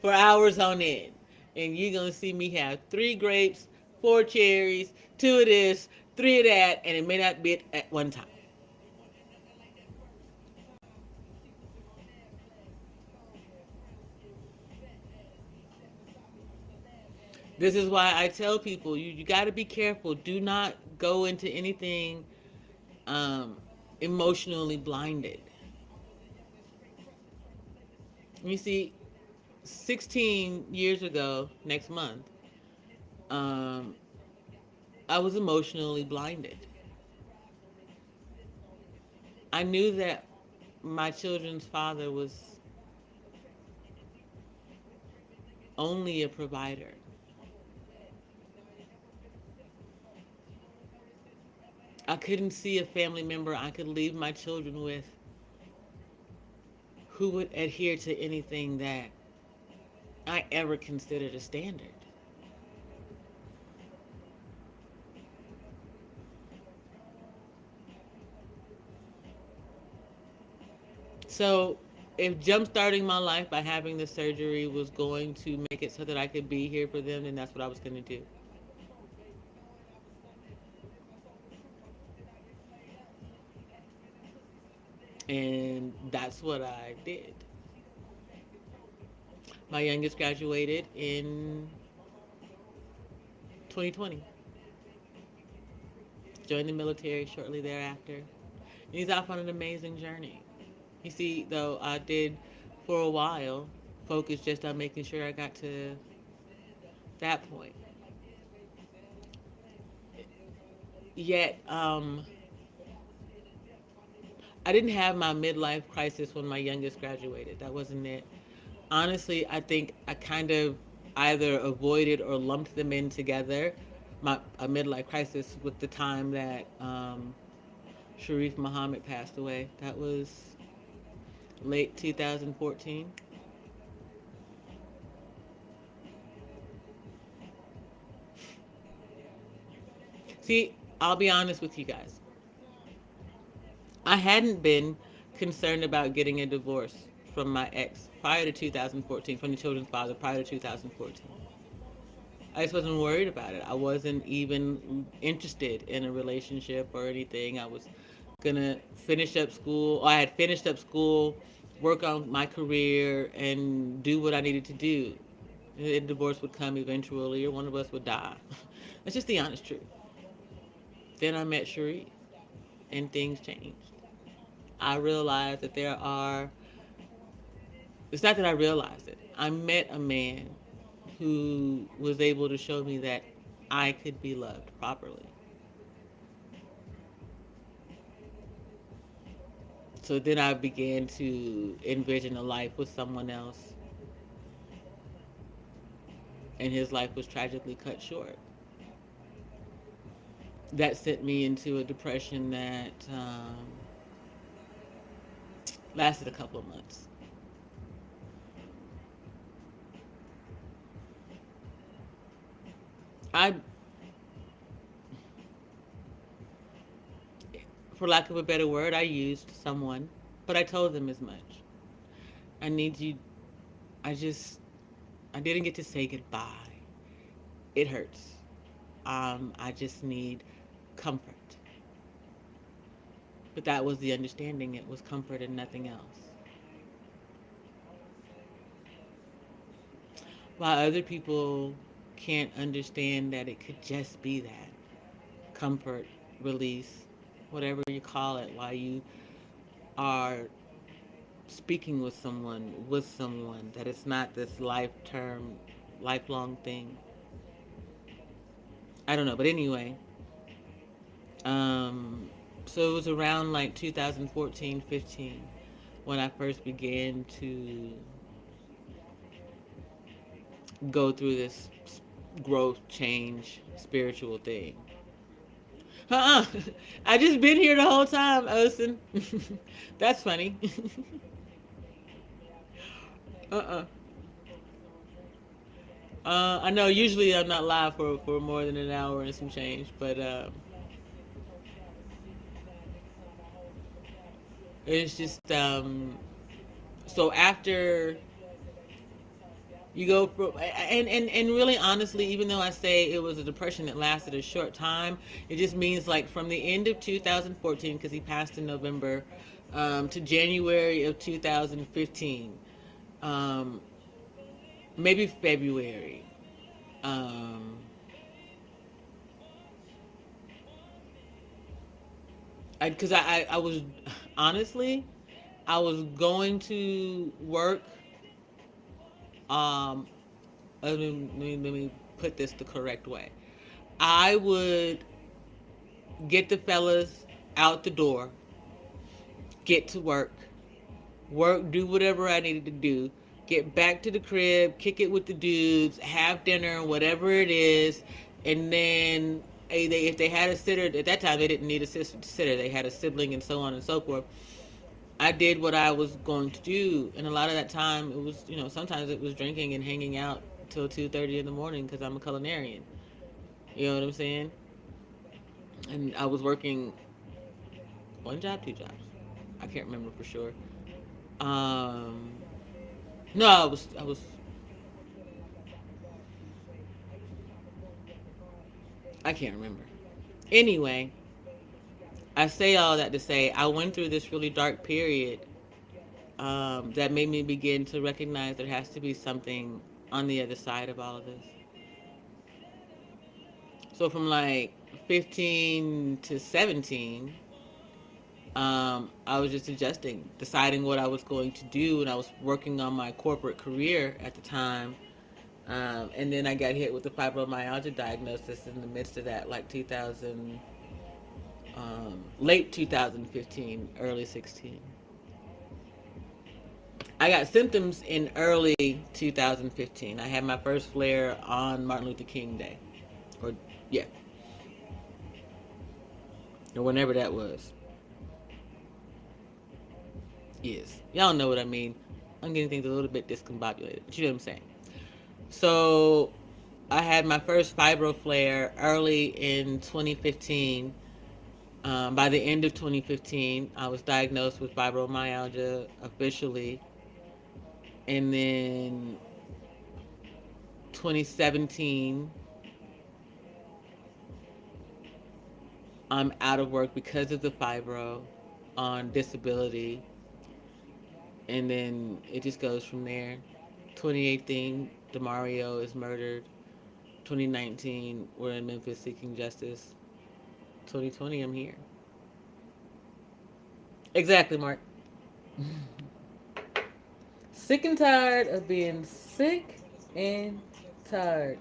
for hours on end. And you're going to see me have 3 grapes, 4 cherries, 2 of this, 3 of that, and it may not be it at one time. This is why I tell people you got to be careful. Do not go into anything um, emotionally blinded. You see, 16 years ago, next month, um, I was emotionally blinded. I knew that my children's father was only a provider. I couldn't see a family member I could leave my children with who would adhere to anything that I ever considered a standard. So, if jumpstarting my life by having the surgery was going to make it so that I could be here for them, then that's what I was going to do. And that's what I did. My youngest graduated in 2020, joined the military shortly thereafter. And he's off on an amazing journey. You see, though, I did for a while focus just on making sure I got to that point. Yet, I didn't have my midlife crisis when my youngest graduated. That wasn't it. Honestly, I think I kind of either avoided or lumped them in together. My a midlife crisis with the time that Sharif Muhammad passed away. That was late 2014. See, I'll be honest with you guys. I hadn't been concerned about getting a divorce from my ex prior to 2014, from the children's father prior to 2014. I just wasn't worried about it. I wasn't even interested in a relationship or anything. I was gonna finish up school. I had finished up school, work on my career, and do what I needed to do. A divorce would come eventually, or one of us would die. That's just the honest truth. Then I met Cherie, and things changed. I realized that there are. It's not that I realized it. I met a man who was able to show me that I could be loved properly. So then I began to envision a life with someone else, and his life was tragically cut short. That sent me into a depression that lasted a couple of months. I, for lack of a better word, I used someone, but I told them as much. I need you. I just, I didn't get to say goodbye. It hurts. I just need comfort. But that was the understanding. It was comfort and nothing else. While other people can't understand that it could just be that comfort, release, whatever you call it, while you are speaking with someone, that it's not this lifelong thing. I don't know, but anyway, um, so it was around like 2014, 15 when I first began to go through this growth, change, spiritual thing. Uh-uh. I just been here the whole time, Osen. That's funny. uh-uh. I know usually I'm not live for more than an hour and some change, but it's just so after you go from and really honestly, even though I say it was a depression that lasted a short time, it just means like from the end of 2014, because he passed in November, to January of 2015, maybe February. Um, because I was honestly, I was going to work. Um, let me put this the correct way. I would get the fellas out the door, get to work, do whatever I needed to do, get back to the crib, kick it with the dudes, have dinner, whatever it is, and then if they had a sitter at that time, they didn't need a sitter. They had a sibling and so on and so forth. I did what I was going to do, and a lot of that time it was, sometimes it was drinking and hanging out till 2:30 in the morning because I'm a culinarian. You know what I'm saying? And I was working one job, two jobs. I can't remember for sure. Um, no, I can't remember. Anyway, I say all that to say I went through this really dark period that made me begin to recognize there has to be something on the other side of all of this. So from like 15 to 17, I was just adjusting, deciding what I was going to do, and I was working on my corporate career at the time. And then I got hit with the fibromyalgia diagnosis in the midst of that, like 2000, late 2015, early 16. I got symptoms in early 2015. I had my first flare on Martin Luther King Day, or yeah, or whenever that was. Yes, y'all know what I mean. I'm getting things a little bit discombobulated, but you know what I'm saying. So I had my first fibro flare early in 2015. By the end of 2015, I was diagnosed with fibromyalgia officially. And then 2017, I'm out of work because of the fibro on disability. And then it just goes from there. 2018, DeMario is murdered. 2019, we're in Memphis seeking justice. 2020, I'm here. Exactly, Mark. Sick and tired of being sick and tired.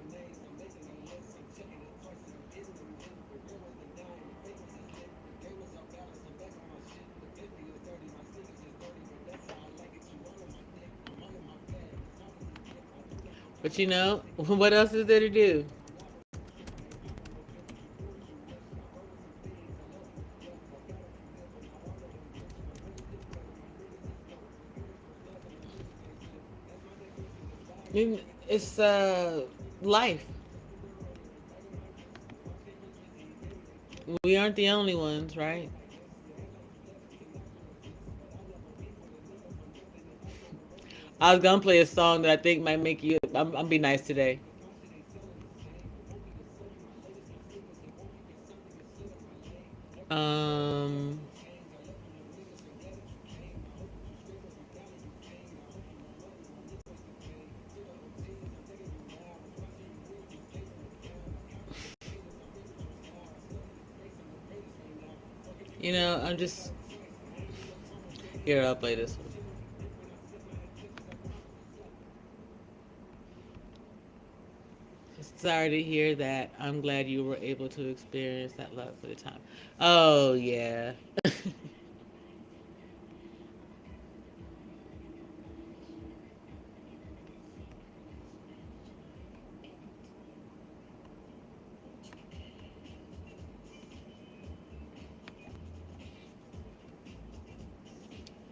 But what else is there to do? It's life. We aren't the only ones, right? I was gonna play a song that I think might make you. I'm be nice today. Um, I'm just here. I'll play this one. Sorry to hear that. I'm glad you were able to experience that love for the time. Oh yeah.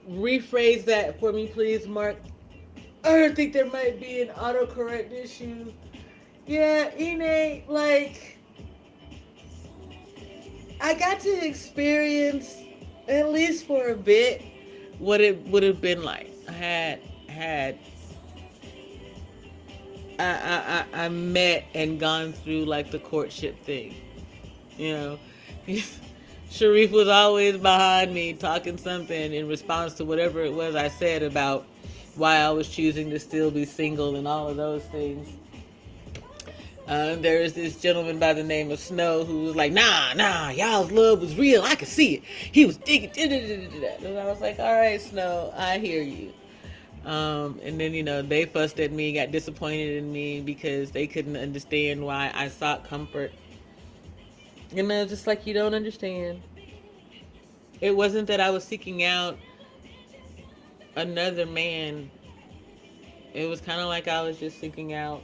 Rephrase that for me, please, Mark. I think there might be an autocorrect issue. Yeah, Ine, like I got to experience, at least for a bit, what it would have been like. I met and gone through like the courtship thing. You know, Sharif was always behind me talking something in response to whatever it was I said about why I was choosing to still be single and all of those things. There is this gentleman by the name of Snow who was like, nah, y'all's love was real. I could see it. He was digging. And I was like, all right, Snow, I hear you. And then, they fussed at me, got disappointed in me because they couldn't understand why I sought comfort. And I was just like, you don't understand. It wasn't that I was seeking out another man. It was kind of like I was just seeking out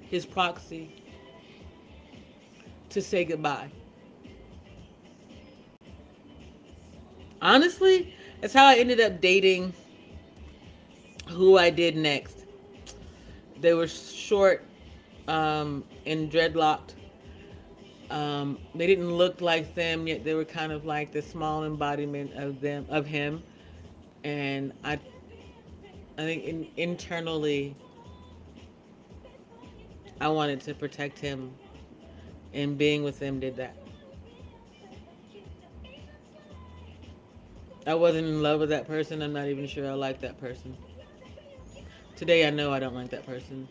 his proxy to say goodbye. Honestly, that's how I ended up dating who I did next. They were short and dreadlocked. They didn't look like them, yet they were kind of like the small embodiment of him. And I think internally, I wanted to protect him, and being with him did that. I wasn't in love with that person. I'm not even sure I like that person. Today I know I don't like that person.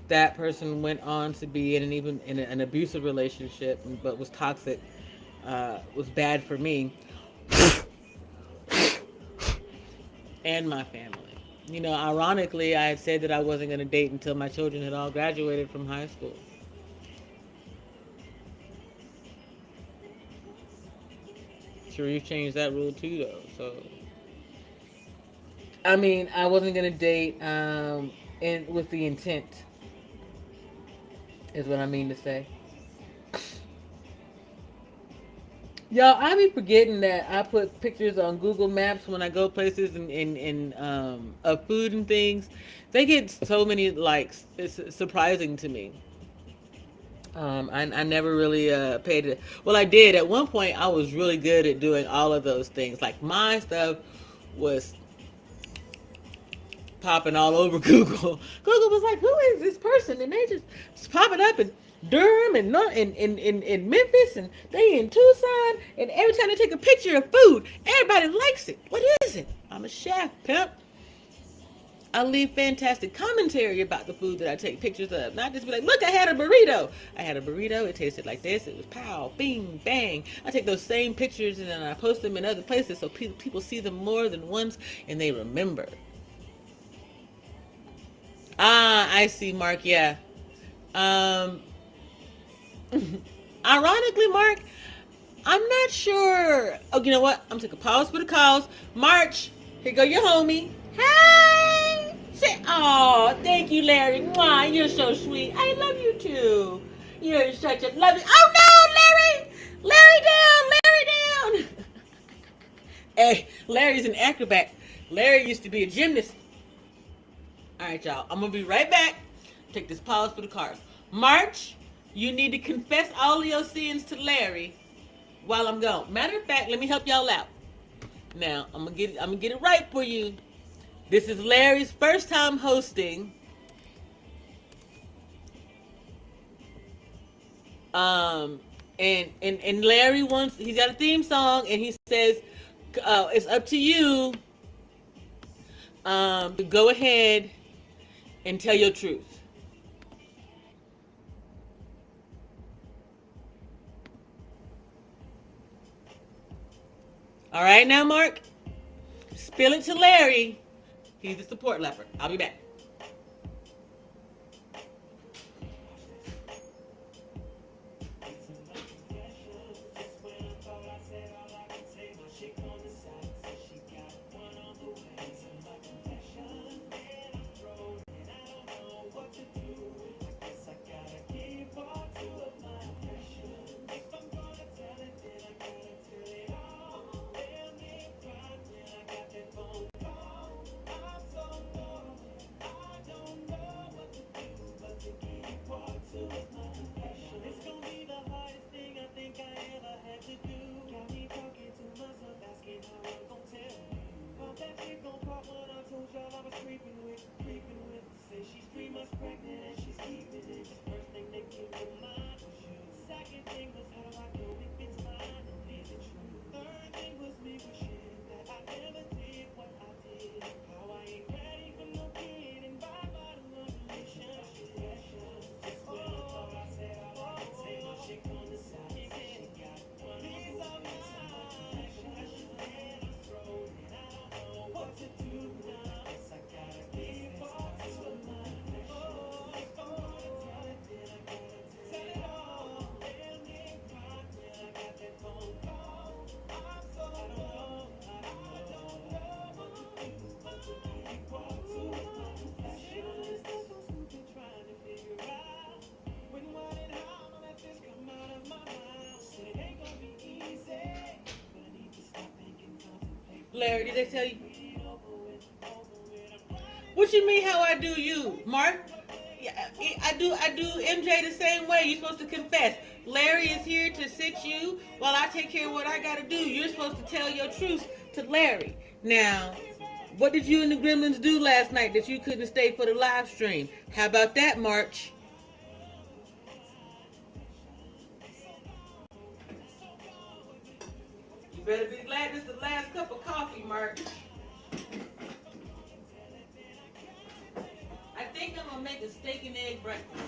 That person went on to be in an abusive relationship, but was toxic, was bad for me and my family. Ironically, I had said that I wasn't going to date until my children had all graduated from high school. Sharif changed that rule too, though. So, I mean, I wasn't going to date with the intent, is what I mean to say. Y'all, I be forgetting that I put pictures on Google Maps when I go places and of food and things. They get so many likes. It's surprising to me. I never really paid it. Well, I did. At one point, I was really good at doing all of those things. Like, my stuff was popping all over Google. Google was like, who is this person? And they just popping up in Durham and in Memphis, and they in Tucson, and every time they take a picture of food, everybody likes it. What is it? I'm a chef, pimp. I leave fantastic commentary about the food that I take pictures of. Not just be like, look, I had a burrito. I had a burrito. It tasted like this. It was pow, bing, bang. I take those same pictures and then I post them in other places so people see them more than once and they remember. Ah, I see, Mark. Yeah. Ironically, Mark, I'm not sure. Oh, you know what? I'm taking a pause for the calls. March, here go your homie. Hey! Say, oh, thank you, Larry. Mwah, you're so sweet. I love you too. You're such a lovely. Oh no, Larry! Larry down! Larry down! Hey, Larry's an acrobat. Larry used to be a gymnast. All right, y'all. I'm gonna be right back. Take this pause for the cars. March, you need to confess all of your sins to Larry while I'm gone. Matter of fact, let me help y'all out. Now, I'm gonna get it right for you. This is Larry's first time hosting. And Larry he's got a theme song, and he says it's up to you to go ahead and tell your truth. All right, now, Mark, spill it to Larry. He's the support leopard. I'll be back. Larry, did they tell you? What you mean? How I do you, Mark? Yeah, I do MJ the same way. You're supposed to confess. Larry is here to sit you while I take care of what I gotta do. You're supposed to tell your truth to Larry. Now, what did you and the Gremlins do last night that you couldn't stay for the live stream? How about that, March? You better be glad this is the last cup of coffee, Mark. I think I'm gonna make a steak and egg breakfast.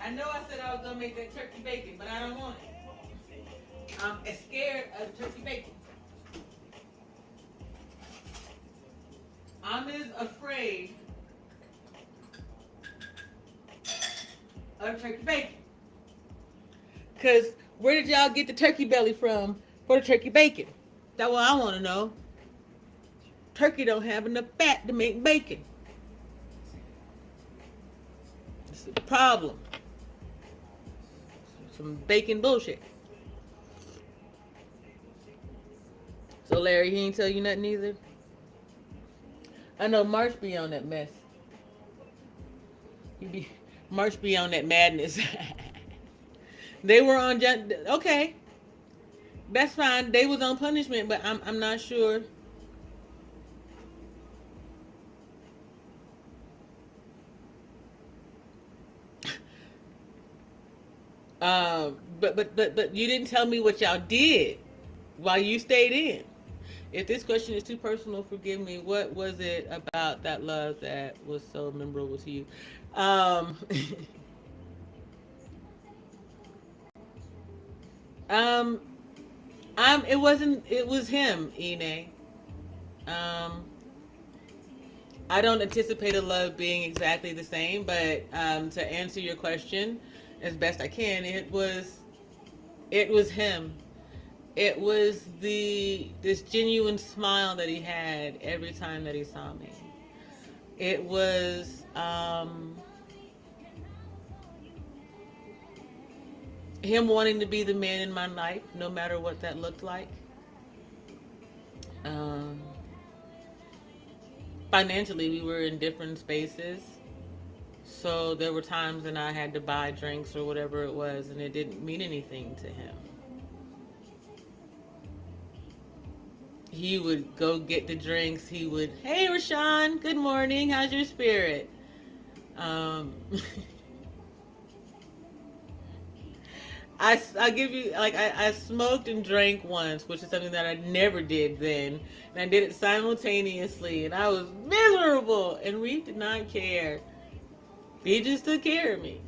I know I said I was gonna make that turkey bacon, but I don't want it. I'm scared of turkey bacon. I'm as afraid of turkey bacon. Cause where did y'all get the turkey belly from for the turkey bacon? That's what I want to know. Turkey don't have enough fat to make bacon. It's the problem. Some bacon bullshit. So Larry, he ain't tell you nothing either. I know March be on that mess. March be on that madness. They were on okay. That's fine. They was on punishment, but I'm not sure. But you didn't tell me what y'all did while you stayed in. If this question is too personal, forgive me. What was it about that love that was so memorable to you? Um, um, It wasn't. It was him, Ine. Um, I don't anticipate a love being exactly the same, but to answer your question as best I can, it was him. It was this genuine smile that he had every time that he saw me. It was him wanting to be the man in my life, no matter what that looked like. Um, Financially, we were in different spaces. So there were times when I had to buy drinks or whatever it was, and it didn't mean anything to him. He would go get the drinks. He would, hey, Rashawn, good morning. How's your spirit? Um, I give you, like, I smoked and drank once, which is something that I never did then. And I did it simultaneously, and I was miserable, and we did not care. He just took care of me.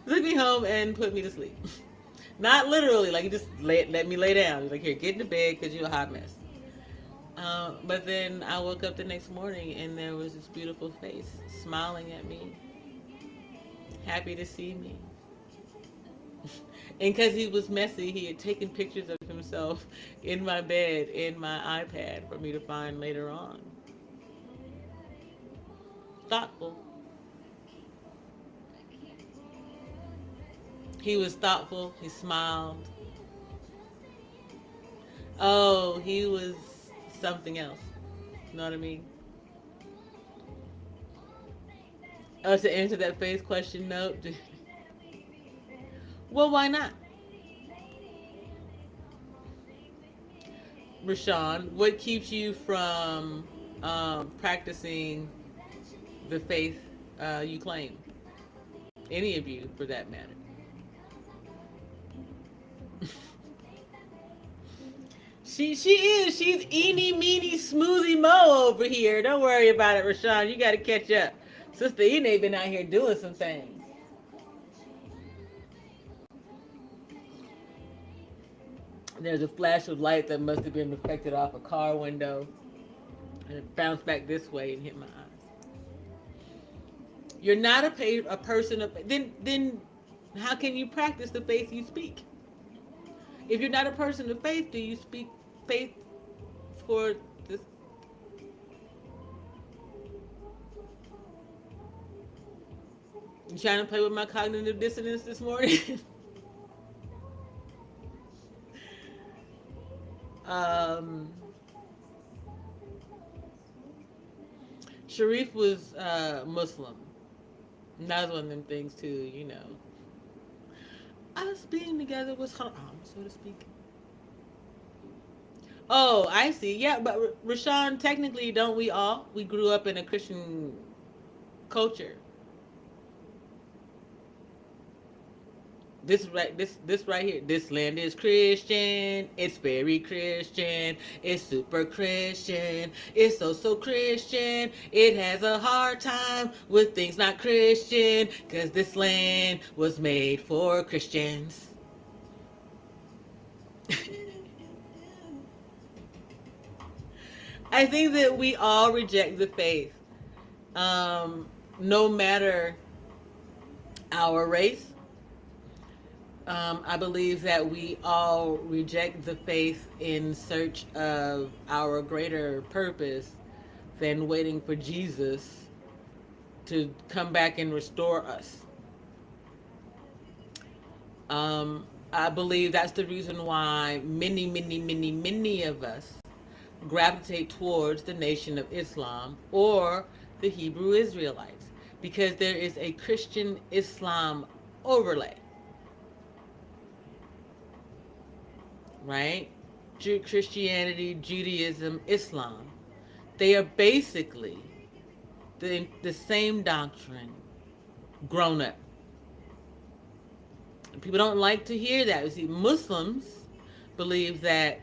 Took me home and put me to sleep. Not literally, like he just let me lay down. He's like, here, get into bed because you're a hot mess. But then I woke up the next morning and there was this beautiful face smiling at me, happy to see me. And because he was messy, he had taken pictures of himself in my bed, in my iPad for me to find later on. Thoughtful. He was thoughtful. He smiled. Oh, he was something else. You know what I mean? Oh, to answer that face question, no. Well, why not? Rashawn, what keeps you from practicing the faith you claim? Any of you, for that matter. She is. She's eeny meeny smoothie mo over here. Don't worry about it, Rashawn. You got to catch up. Sister Ine been out here doing some things. There's a flash of light that must have been reflected off a car window, and it bounced back this way and hit my eyes. You're not a person of then how can you practice the faith you speak? If you're not a person of faith, do you speak faith for this? You trying to play with my cognitive dissonance this morning? Um, Sharif was Muslim. And that was one of them things too, you know. Us being together was haram, so to speak. Oh, I see. Yeah, but Rashawn, technically, don't we all? We grew up in a Christian culture. This right here. This land is Christian. It's very Christian. It's super Christian. It's so Christian. It has a hard time with things not Christian, cause this land was made for Christians. I think that we all reject the faith, um, no matter our race. I believe that we all reject the faith in search of our greater purpose than waiting for Jesus to come back and restore us. I believe that's the reason why many of us gravitate towards the Nation of Islam or the Hebrew Israelites, because there is a Christian Islam overlay, right? Christianity, Judaism, Islam. They are basically the same doctrine grown up. People don't like to hear that. You see, Muslims believe that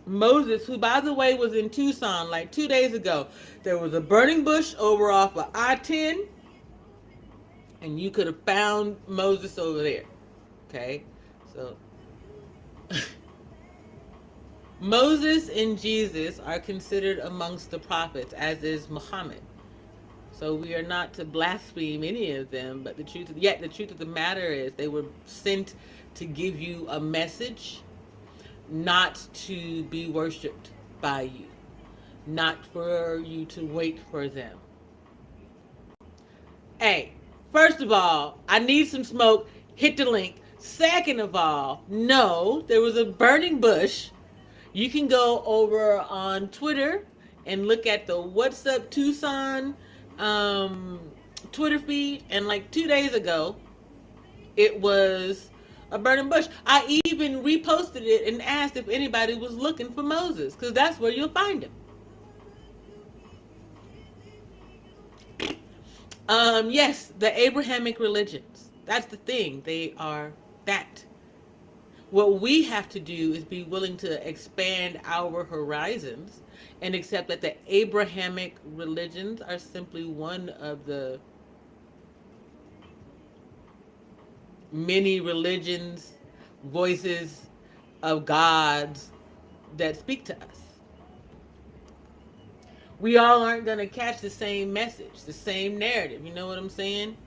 Moses, who by the way was in Tucson like 2 days ago, there was a burning bush over off of I-10, and you could have found Moses over there. Okay, so Moses and Jesus are considered amongst the prophets, as is Muhammad. So we are not to blaspheme any of them, but the truth of the matter is they were sent to give you a message, not to be worshipped by you, not for you to wait for them. Hey, first of all, I need some smoke. Hit the link. Second of all, no, there was a burning bush. You can go over on Twitter and look at the What's Up Tucson Twitter feed, and like 2 days ago, it was a burning bush. I even reposted it and asked if anybody was looking for Moses, because that's where you'll find him. Yes, the Abrahamic religions. That's the thing. They are that. What we have to do is be willing to expand our horizons and accept that the Abrahamic religions are simply one of the many religions, voices of gods that speak to us. We all aren't going to catch the same message, the same narrative. You know what I'm saying?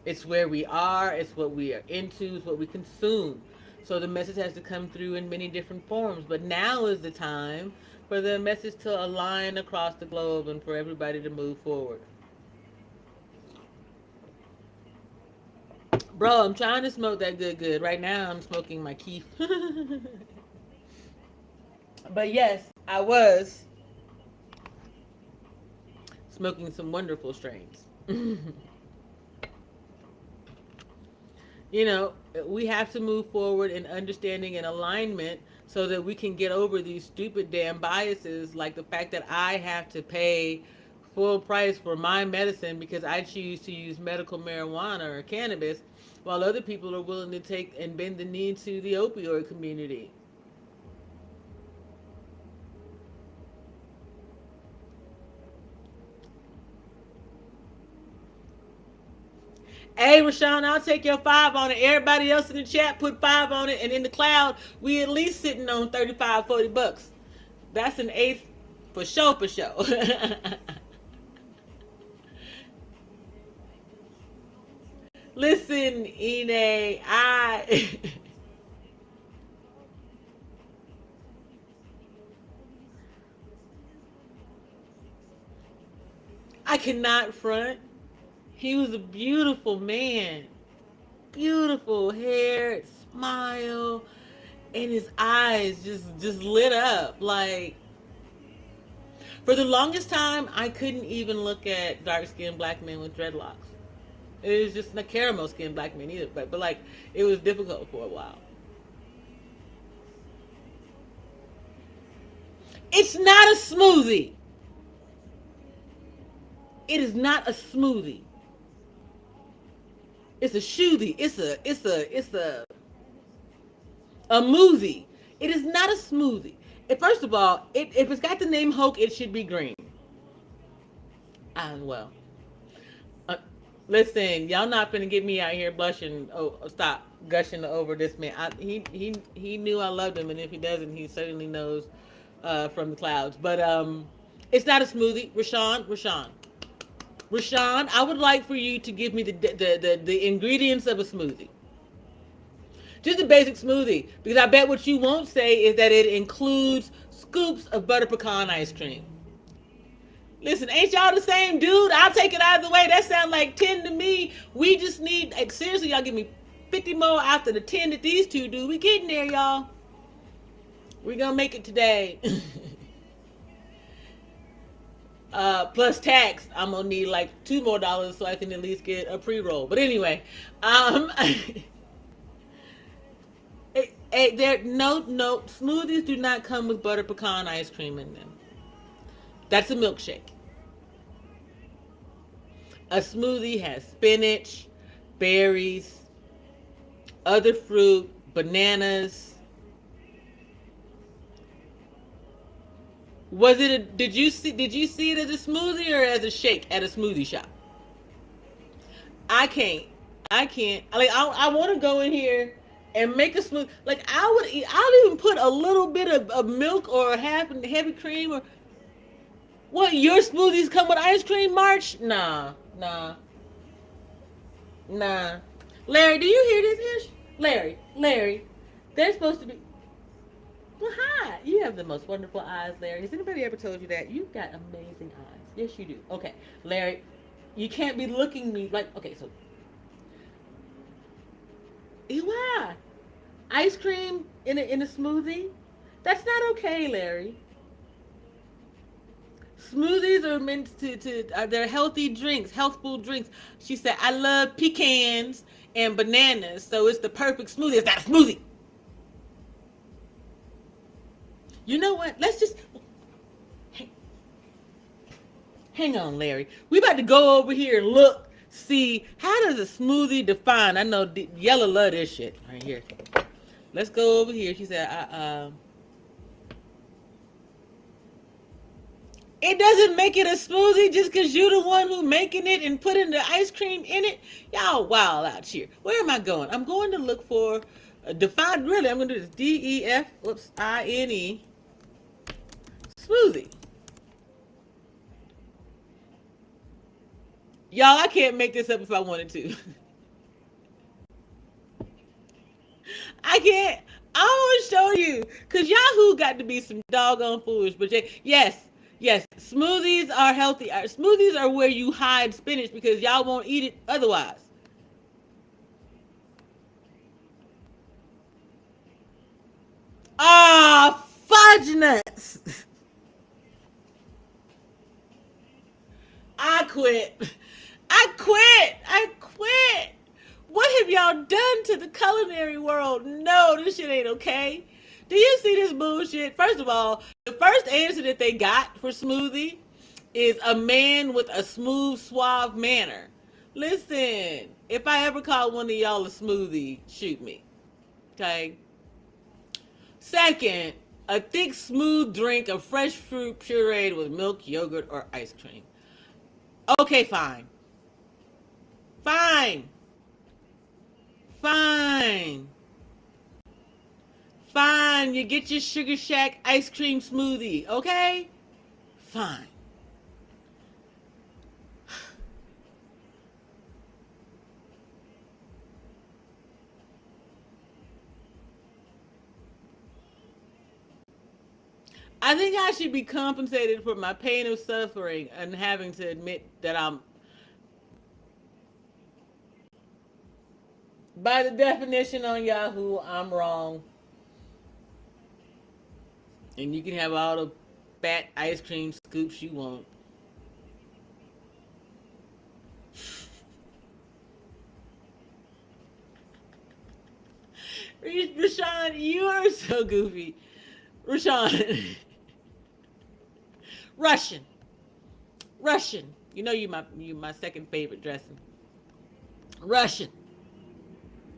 It's where we are, it's what we are into, it's what we consume. So the message has to come through in many different forms. But now is the time for the message to align across the globe and for everybody to move forward. Bro, I'm trying to smoke that good. Right now I'm smoking my keef. But yes, I was smoking some wonderful strains. You know, we have to move forward in understanding and alignment so that we can get over these stupid damn biases, like the fact that I have to pay full price for my medicine because I choose to use medical marijuana or cannabis, while other people are willing to take and bend the knee to the opioid community. Hey, Rashawn, I'll take your 5 on it. Everybody else in the chat put 5 on it. And in the cloud, we at least sitting on 35, $40. That's an eighth for sure, for sure. Listen, Ine, I cannot front. He was a beautiful man. beautiful hair, smile, and his eyes just lit up. Like for the longest time, I couldn't even look at dark skinned black men with dreadlocks. It was just not caramel skinned black men either, but like it was difficult for a while. It's not a smoothie. It is not a smoothie. It's a shoothie. It's a movie. It is not a smoothie. First of all, if it's got the name Hoke, it should be green. As well. Uh, Listen, y'all not finna get me out here blushing. Oh, stop gushing over this man. He knew I loved him, and if he doesn't, he certainly knows from the clouds. But it's not a smoothie. Rashawn, I would like for you to give me the ingredients of a smoothie. Just a basic smoothie, because I bet what you won't say is that it includes scoops of butter pecan ice cream. Listen, ain't y'all the same dude? I'll take it out of the way. That sounds like 10 to me. We just need, like, seriously, y'all give me 50 more after the 10 that these two do. We getting there, y'all. We gonna make it today. Plus tax, I'm gonna need like $2 more so I can at least get a pre-roll. But anyway, there no smoothies do not come with butter pecan ice cream in them. That's a milkshake. A smoothie has spinach, berries, other fruit, bananas. Did you see it as a smoothie or as a shake at a smoothie shop? I can't. I can't. Like I want to go in here and make a smoothie. Like I'll even put a little bit of milk or half heavy cream or what? Your smoothies come with ice cream, March? Nah, nah, nah. Larry, do you hear this ish? Larry, they're supposed to be. Well, hi. You have the most wonderful eyes, Larry. Has anybody ever told you that? You've got amazing eyes. Yes, you do. Okay, Larry, you can't be looking me like. Okay, so why ice cream in a smoothie? That's not okay, Larry. Smoothies are meant to they're healthy drinks, healthful drinks. She said, I love pecans and bananas, so it's the perfect smoothie. It's not a smoothie. You know what? Let's just hang on, Larry. We about to go over here and look, see how does a smoothie define? I know Yellow love this shit right here. Let's go over here. She said, it doesn't make it a smoothie just because you're the one who making it and putting the ice cream in it. Y'all wild out here. Where am I going? I'm going to look for a defined. Really, I'm going to do this DEF. Whoops, INE smoothie. Y'all, I can't make this up if I wanted to. I can't. I want to show you because Yahoo got to be some doggone foolish. But yes, smoothies are healthy. Smoothies are where you hide spinach because y'all won't eat it otherwise. Ah, fudge nuts. I quit. I quit. What have y'all done to the culinary world? No, this shit ain't okay. Do you see this bullshit? First of all, the first answer that they got for smoothie is a man with a smooth, suave manner. Listen, if I ever call one of y'all a smoothie, shoot me. Okay? Second, a thick, smooth drink of fresh fruit pureed with milk, yogurt, or ice cream. Okay, fine. Fine. Fine. Fine. You get your Sugar Shack ice cream smoothie, okay? Fine. I think I should be compensated for my pain of suffering and having to admit that I'm By the definition on Yahoo, I'm wrong. And you can have all the fat ice cream scoops you want. Rashawn, you are so goofy. Rashawn. Russian. Russian. You know you my second favorite dressing. Russian.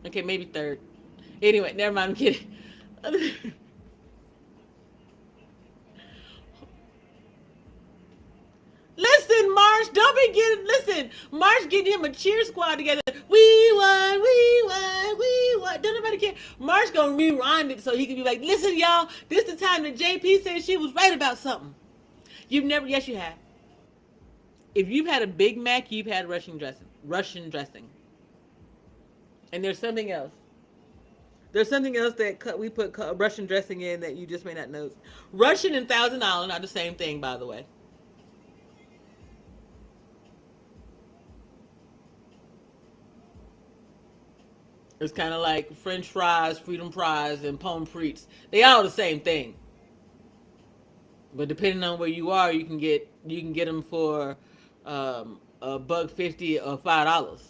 Okay, maybe third. Anyway, never mind, I'm kidding. Listen, Marsh, don't be getting. Listen, Marsh getting him a cheer squad together. We won, we won, we won. Don't nobody care. Marsh gonna rewind it so he can be like, listen, y'all, this the time that JP said she was right about something. You've never, yes, you have. If you've had a Big Mac, you've had Russian dressing. Russian dressing. And there's something else. There's something else that we put Russian dressing in that you just may not know. Russian and Thousand Island are the same thing, by the way. It's kind of like French fries, freedom fries, and pommes frites. They all the same thing. But depending on where you are, you can get them for $1.50 or $5.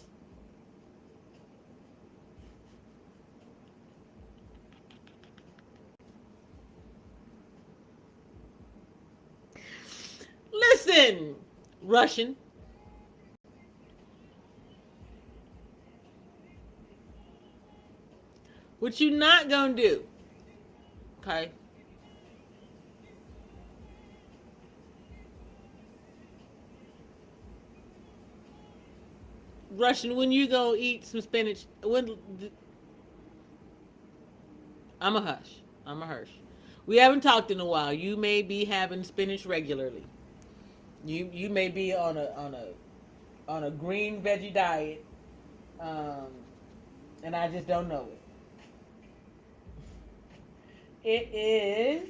Listen, Russian. What you not gonna do? Okay. Russian, when you gonna eat some spinach? When I'm a hush. I'm a hush. We haven't talked in a while. You may be having spinach regularly. You may be on a green veggie diet, um, and I just don't know it. It is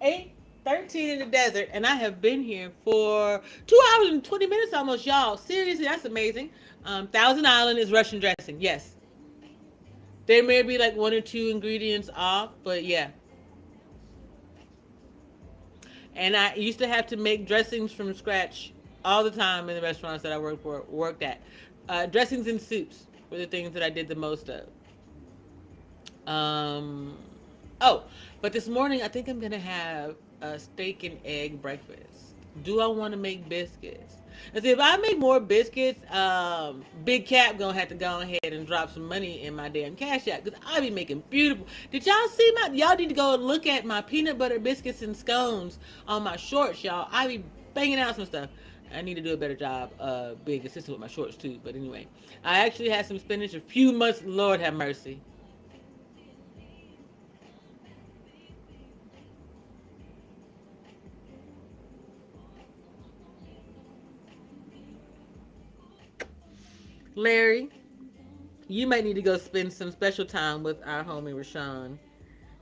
8:13 in the desert, and I have been here for 2 hours and 20 minutes almost, y'all. Seriously, that's amazing. Thousand Island is Russian dressing. Yes, there may be like one or two ingredients off, but yeah. And I used to have to make dressings from scratch all the time in the restaurants that I worked at. Dressings and soups were the things that I did the most of. Um, oh, but this morning I think I'm gonna have a steak and egg breakfast. Do I want to make biscuits? And see, if I make more biscuits, Big Cap gonna have to go ahead and drop some money in my damn cash app because I be making beautiful. Did y'all see my? Y'all need to go and look at my peanut butter biscuits and scones on my shorts, y'all. I be banging out some stuff. I need to do a better job being consistent with my shorts too. But anyway, I actually had some spinach a few months. Lord have mercy. Larry, you might need to go spend some special time with our homie Rashawn,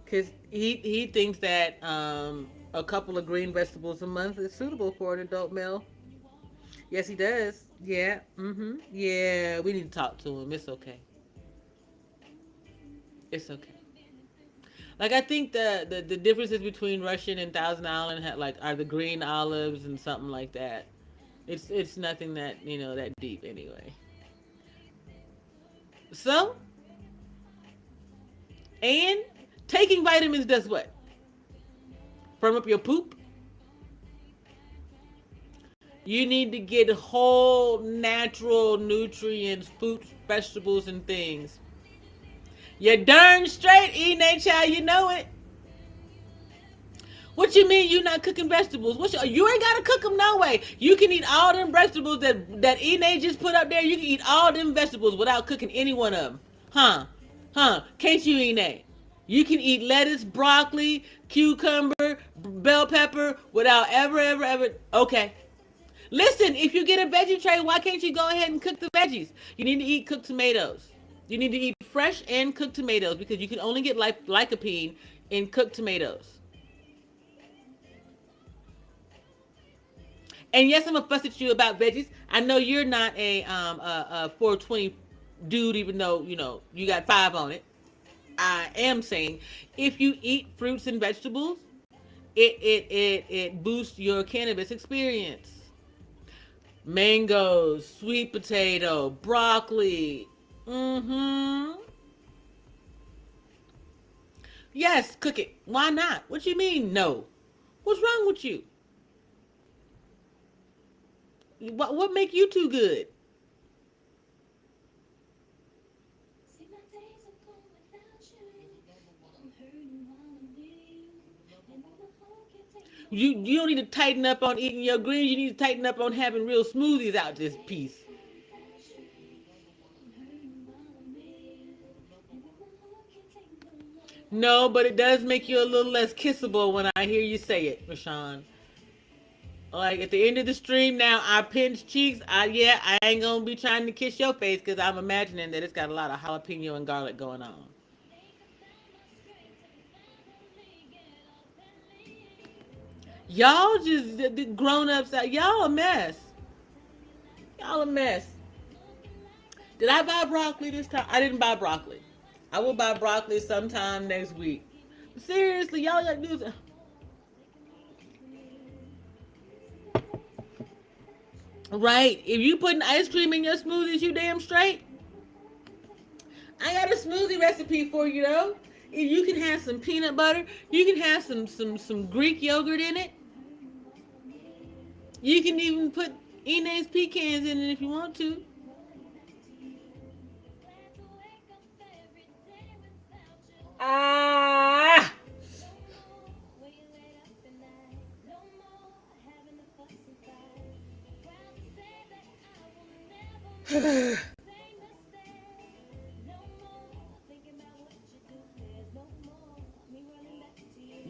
cause he thinks that a couple of green vegetables a month is suitable for an adult male. Yes, he does. Yeah. Mm-hmm. Yeah. We need to talk to him. It's okay. It's okay. Like I think the differences between Russian and Thousand Island like are the green olives and something like that. It's nothing that that deep anyway. So and taking vitamins does what? Firm up your poop. You need to get whole natural nutrients, fruits, vegetables, and things. You're darn straight eating that child, you know it. What you mean you not cooking vegetables? You ain't gotta cook them no way. You can eat all them vegetables that Ine just put up there. You can eat all them vegetables without cooking any one of them. Huh? Huh? Can't you, Ine? You can eat lettuce, broccoli, cucumber, bell pepper without ever. Okay. Listen, if you get a veggie tray, why can't you go ahead and cook the veggies? You need to eat cooked tomatoes. You need to eat fresh and cooked tomatoes because you can only get lycopene in cooked tomatoes. And yes, I'm gonna fuss at you about veggies. I know you're not a 420 dude, even though, you know, you got 5 on it. I am saying if you eat fruits and vegetables, it boosts your cannabis experience. Mangoes, sweet potato, broccoli. Mm-hmm. Yes, cook it. Why not? What you mean no? What's wrong with you? What make you too good? You don't need to tighten up on eating your greens. You need to tighten up on having real smoothies out this piece. No, but it does make you a little less kissable when I hear you say it, Rashawn. Like at the end of the stream now, I pinch cheeks. I ain't gonna be trying to kiss your face because I'm imagining that it's got a lot of jalapeno and garlic going on. Y'all just the grown ups. Y'all a mess. Y'all a mess. Did I buy broccoli this time? I didn't buy broccoli. I will buy broccoli sometime next week. Seriously, y'all gotta do this. Right. If you putting ice cream in your smoothies, you damn straight. I got a smoothie recipe for you though. You can have some peanut butter. You can have some Greek yogurt in it. You can even put Ine's pecans in it if you want to. Ah.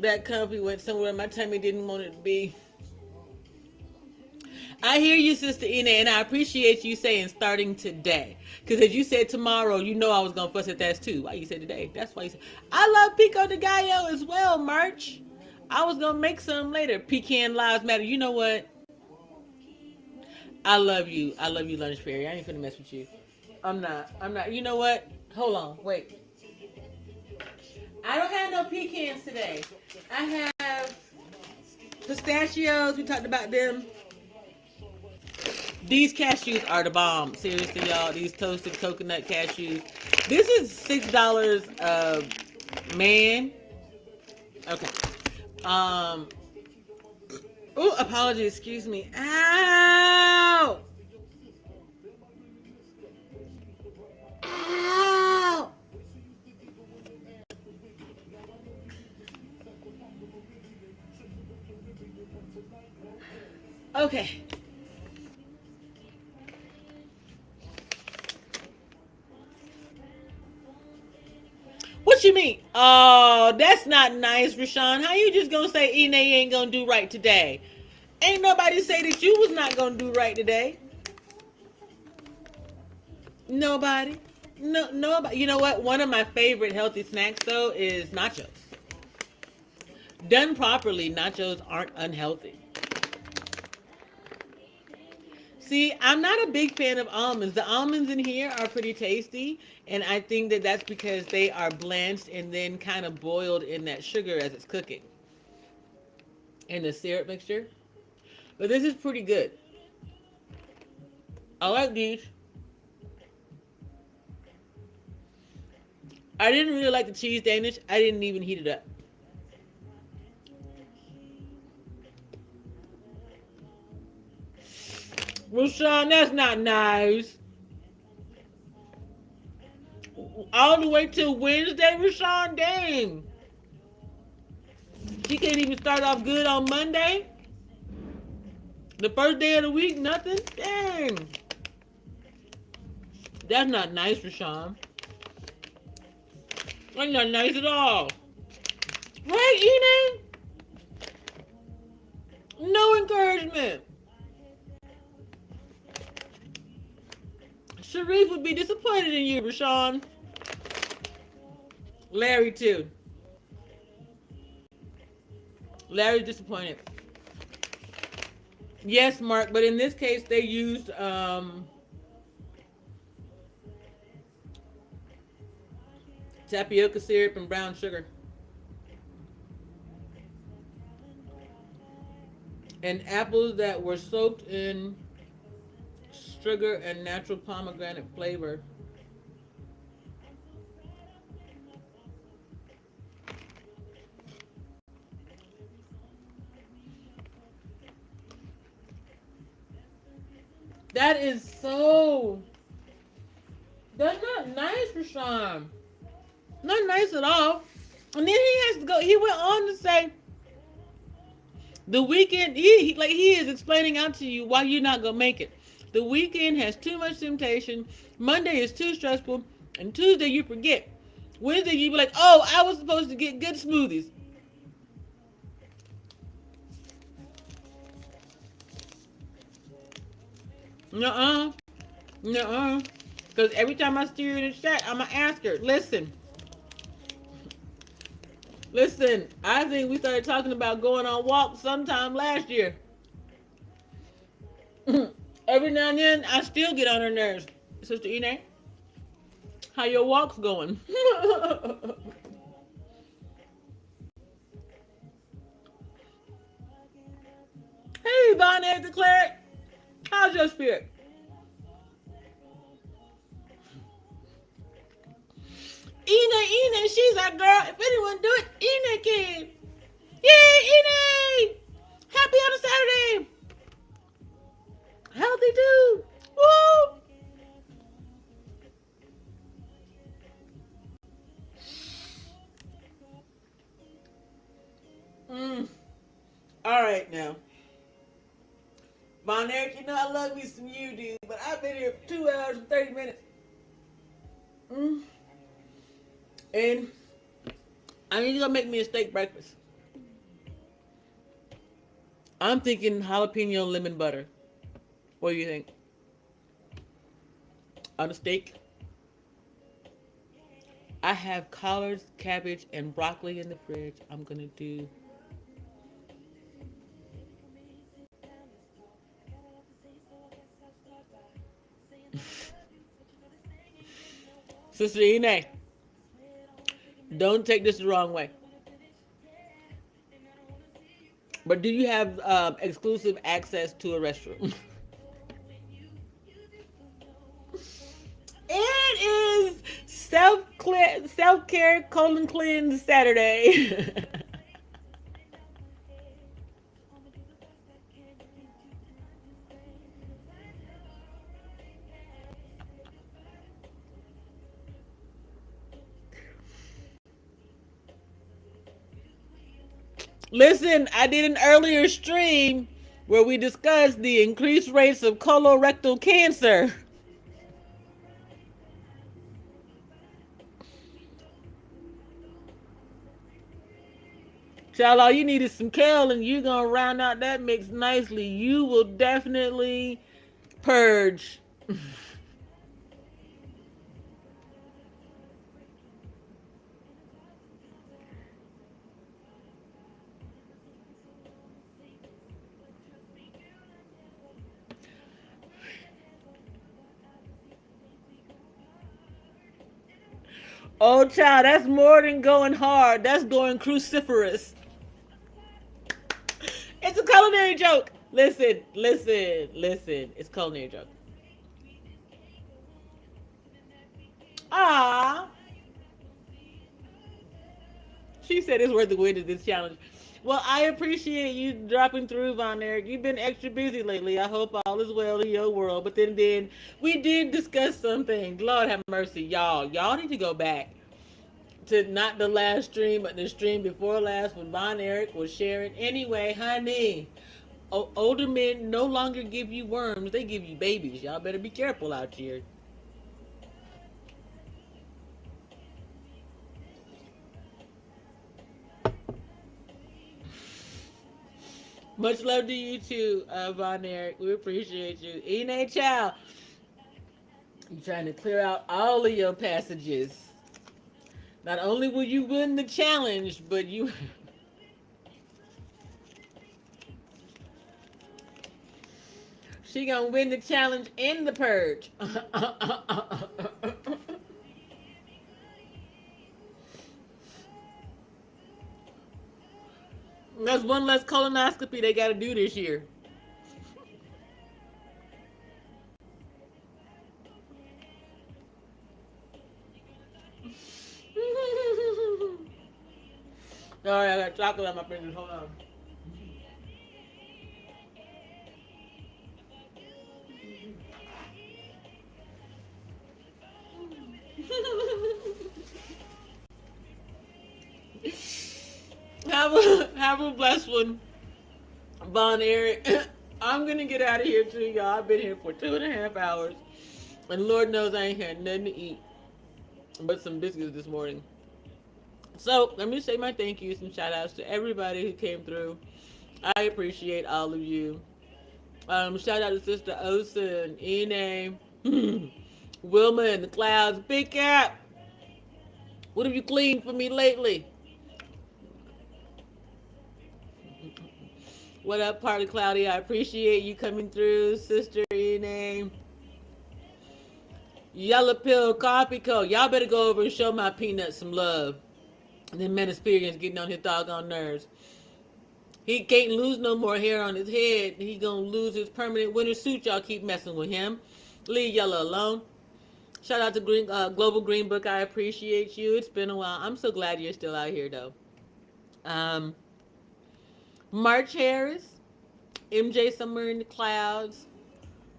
That coffee went somewhere my tummy didn't want it to be. I hear you, Sister Ina, and I appreciate you saying starting today. Because as you said tomorrow, you know I was going to fuss at that too. Why you said today? That's why you said. I love pico de gallo as well, March. I was going to make some later. Pecan lives matter. You know what? I love you. I love you, Lunch Fairy. I ain't finna mess with you. I'm not. I'm not. You know what? Hold on. Wait. I don't have no pecans today. I have pistachios. We talked about them. These cashews are the bomb. Seriously, y'all. These toasted coconut cashews. This is $6 a man. Okay. Oh, apologies. Excuse me. Ow! Ow! Okay. What you mean? Oh, that's not nice, Rashawn. How you just gonna say Ine ain't gonna do right today? Ain't nobody say that you was not gonna do right today. Nobody. No, nobody. You know what? One of my favorite healthy snacks though is nachos. Done properly, nachos aren't unhealthy. See, I'm not a big fan of almonds. The almonds in here are pretty tasty, and I think that that's because they are blanched and then kind of boiled in that sugar as it's cooking in the syrup mixture. But this is pretty good. I like these. I didn't really like the cheese Danish. I didn't even heat it up. Rashawn, that's not nice. All the way till Wednesday, Rashawn? Dang. She can't even start off good on Monday? The first day of the week, nothing? Dang. That's not nice, Rashawn. That's not nice at all. Right, Ene? No encouragement. Sharif would be disappointed in you, Rashawn. Larry, too. Larry's disappointed. Yes, Mark, but in this case, they used tapioca syrup and brown sugar, and apples that were soaked in sugar and natural pomegranate flavor. That is so. That's not nice, Rashawn. Not nice at all. And then he has to go. He went on to say the weekend. Like he is explaining out to you why you're not gonna make it. The weekend has too much temptation. Monday is too stressful, and Tuesday you forget. Wednesday you be like, oh, I was supposed to get good smoothies. Nuh-uh. Nuh-uh. Because every time I see her in the chat, I'm going to ask her, listen, I think we started talking about going on walks sometime last year. Every now and then, I still get on her nerves. Sister Ine, how your walks going? Hey, Bonnet declared, how's your spirit? Ine, she's our girl. If anyone do it, Ine can. Yay, Ine! Happy on a Saturday. Healthy too. Woo! All right now. Von Eric, you know I love me some you, dude, but I've been here for 2 hours and 30 minutes. And I need to go make me a steak breakfast. I'm thinking jalapeno lemon butter. What do you think? On a steak? I have collards, cabbage, and broccoli in the fridge. I'm going to do... Sister Ine, don't take this the wrong way. But do you have exclusive access to a restroom? It is self-care colon cleanse Saturday. Listen, I did an earlier stream where we discussed the increased rates of colorectal cancer. Child, all you need is some kale and you're going to round out that mix nicely. You will definitely purge. Oh, child, that's more than going hard. That's going cruciferous. It's a culinary joke. Listen. It's a culinary joke. Ah, she said it's worth the wait of this challenge. Well, I appreciate you dropping through, Von Eric. You've been extra busy lately. I hope all is well in your world. But then we did discuss something. Lord have mercy, y'all. Y'all need to go back to not the last stream, but the stream before last when Von Eric was sharing. Anyway, honey, older men no longer give you worms; they give you babies. Y'all better be careful out here. Much love to you too, Von Eric. We appreciate you. Ine Chow, you trying to clear out all of your passages. Not only will you win the challenge, but you she gonna win the challenge and the purge. one less colonoscopy they got to do this year. Sorry, I got chocolate on my fingers. Hold on. Have a blessed one, Von Eric. I'm gonna get out of here too, y'all. I've been here for 2.5 hours, and Lord knows I ain't had nothing to eat but some biscuits this morning. So let me say my thank yous and shout outs to everybody who came through. I appreciate all of you. Shout out to Sister Osen, Ine, Wilma in the clouds, Big Cap. What have you cleaned for me lately? What up, Party Cloudy? I appreciate you coming through, Sister Ine. Yellow Pill Coffee Co. Y'all better go over and show my peanut some love. And then Man Experience getting on his doggone nerves. He can't lose no more hair on his head. He gonna lose his permanent winter suit. Y'all keep messing with him. Leave Yellow alone. Shout out to Global Green Book. I appreciate you. It's been a while. I'm so glad you're still out here, though. March Harris, MJ Somewhere in the Clouds,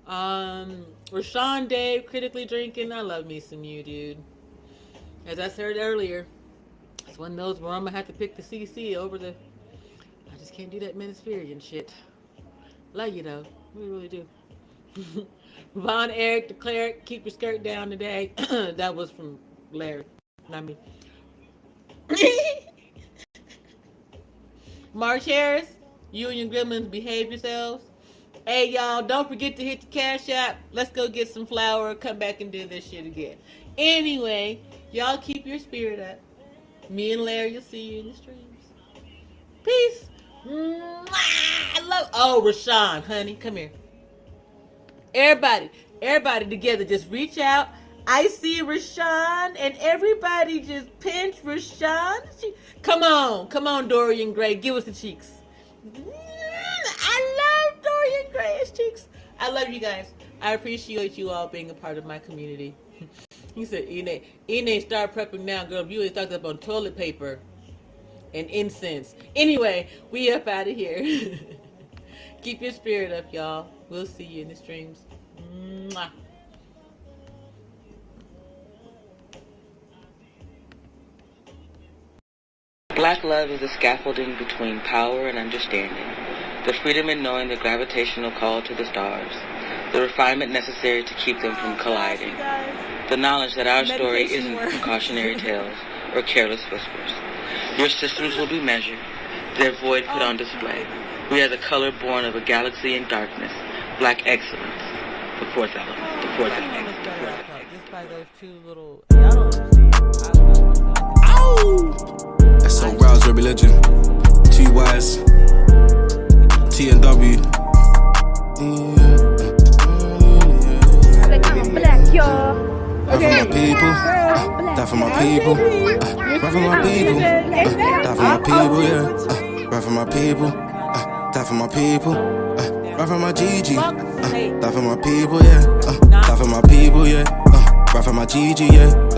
Rashawn Dave, Critically Drinking. I love me some you, dude. As I said earlier, it's one of those where I'm gonna have to pick the CC over the. I just can't do that Ministerian shit. Love you though, we really do. Von Eric declared, keep your skirt down today. That was from Larry, not me. March Harris, you and your gremlins behave yourselves. Hey, y'all, don't forget to hit the Cash App. Let's go get some flour. Come back and do this shit again. Anyway, y'all keep your spirit up. Me and Larry will see you in the streams. Peace. I love. Oh, Rashawn, honey, come here. Everybody together, just reach out. I see Rashawn, and everybody just pinch Rashawn. Come on, Dorian Gray, give us the cheeks. I love Dorian Gray's cheeks. I love you guys. I appreciate you all being a part of my community. He said, Ine, start prepping now, girl. You ain't stocked up on toilet paper and incense. Anyway, we up out of here. Keep your spirit up, y'all. We'll see you in the streams. Mwah.
Black love is the scaffolding between power and understanding, the freedom in knowing the gravitational call to the stars, the refinement necessary to keep them from colliding, the knowledge that our story isn't precautionary tales or careless whispers. Your systems will be measured, their void put on display. We are the color born of a galaxy in darkness, black excellence, the fourth element, the fourth element.
Just by those two little, y'all don't understand.
So rouse your religion. Two Y's, T and W.
Black, y'all.
Rap for my people, die for my people. Rap for my people, die for my people, yeah. Rap for my people, die for my people. Rap for my GG, die for my people, yeah. Die for my people, yeah. Rap for my GG, yeah.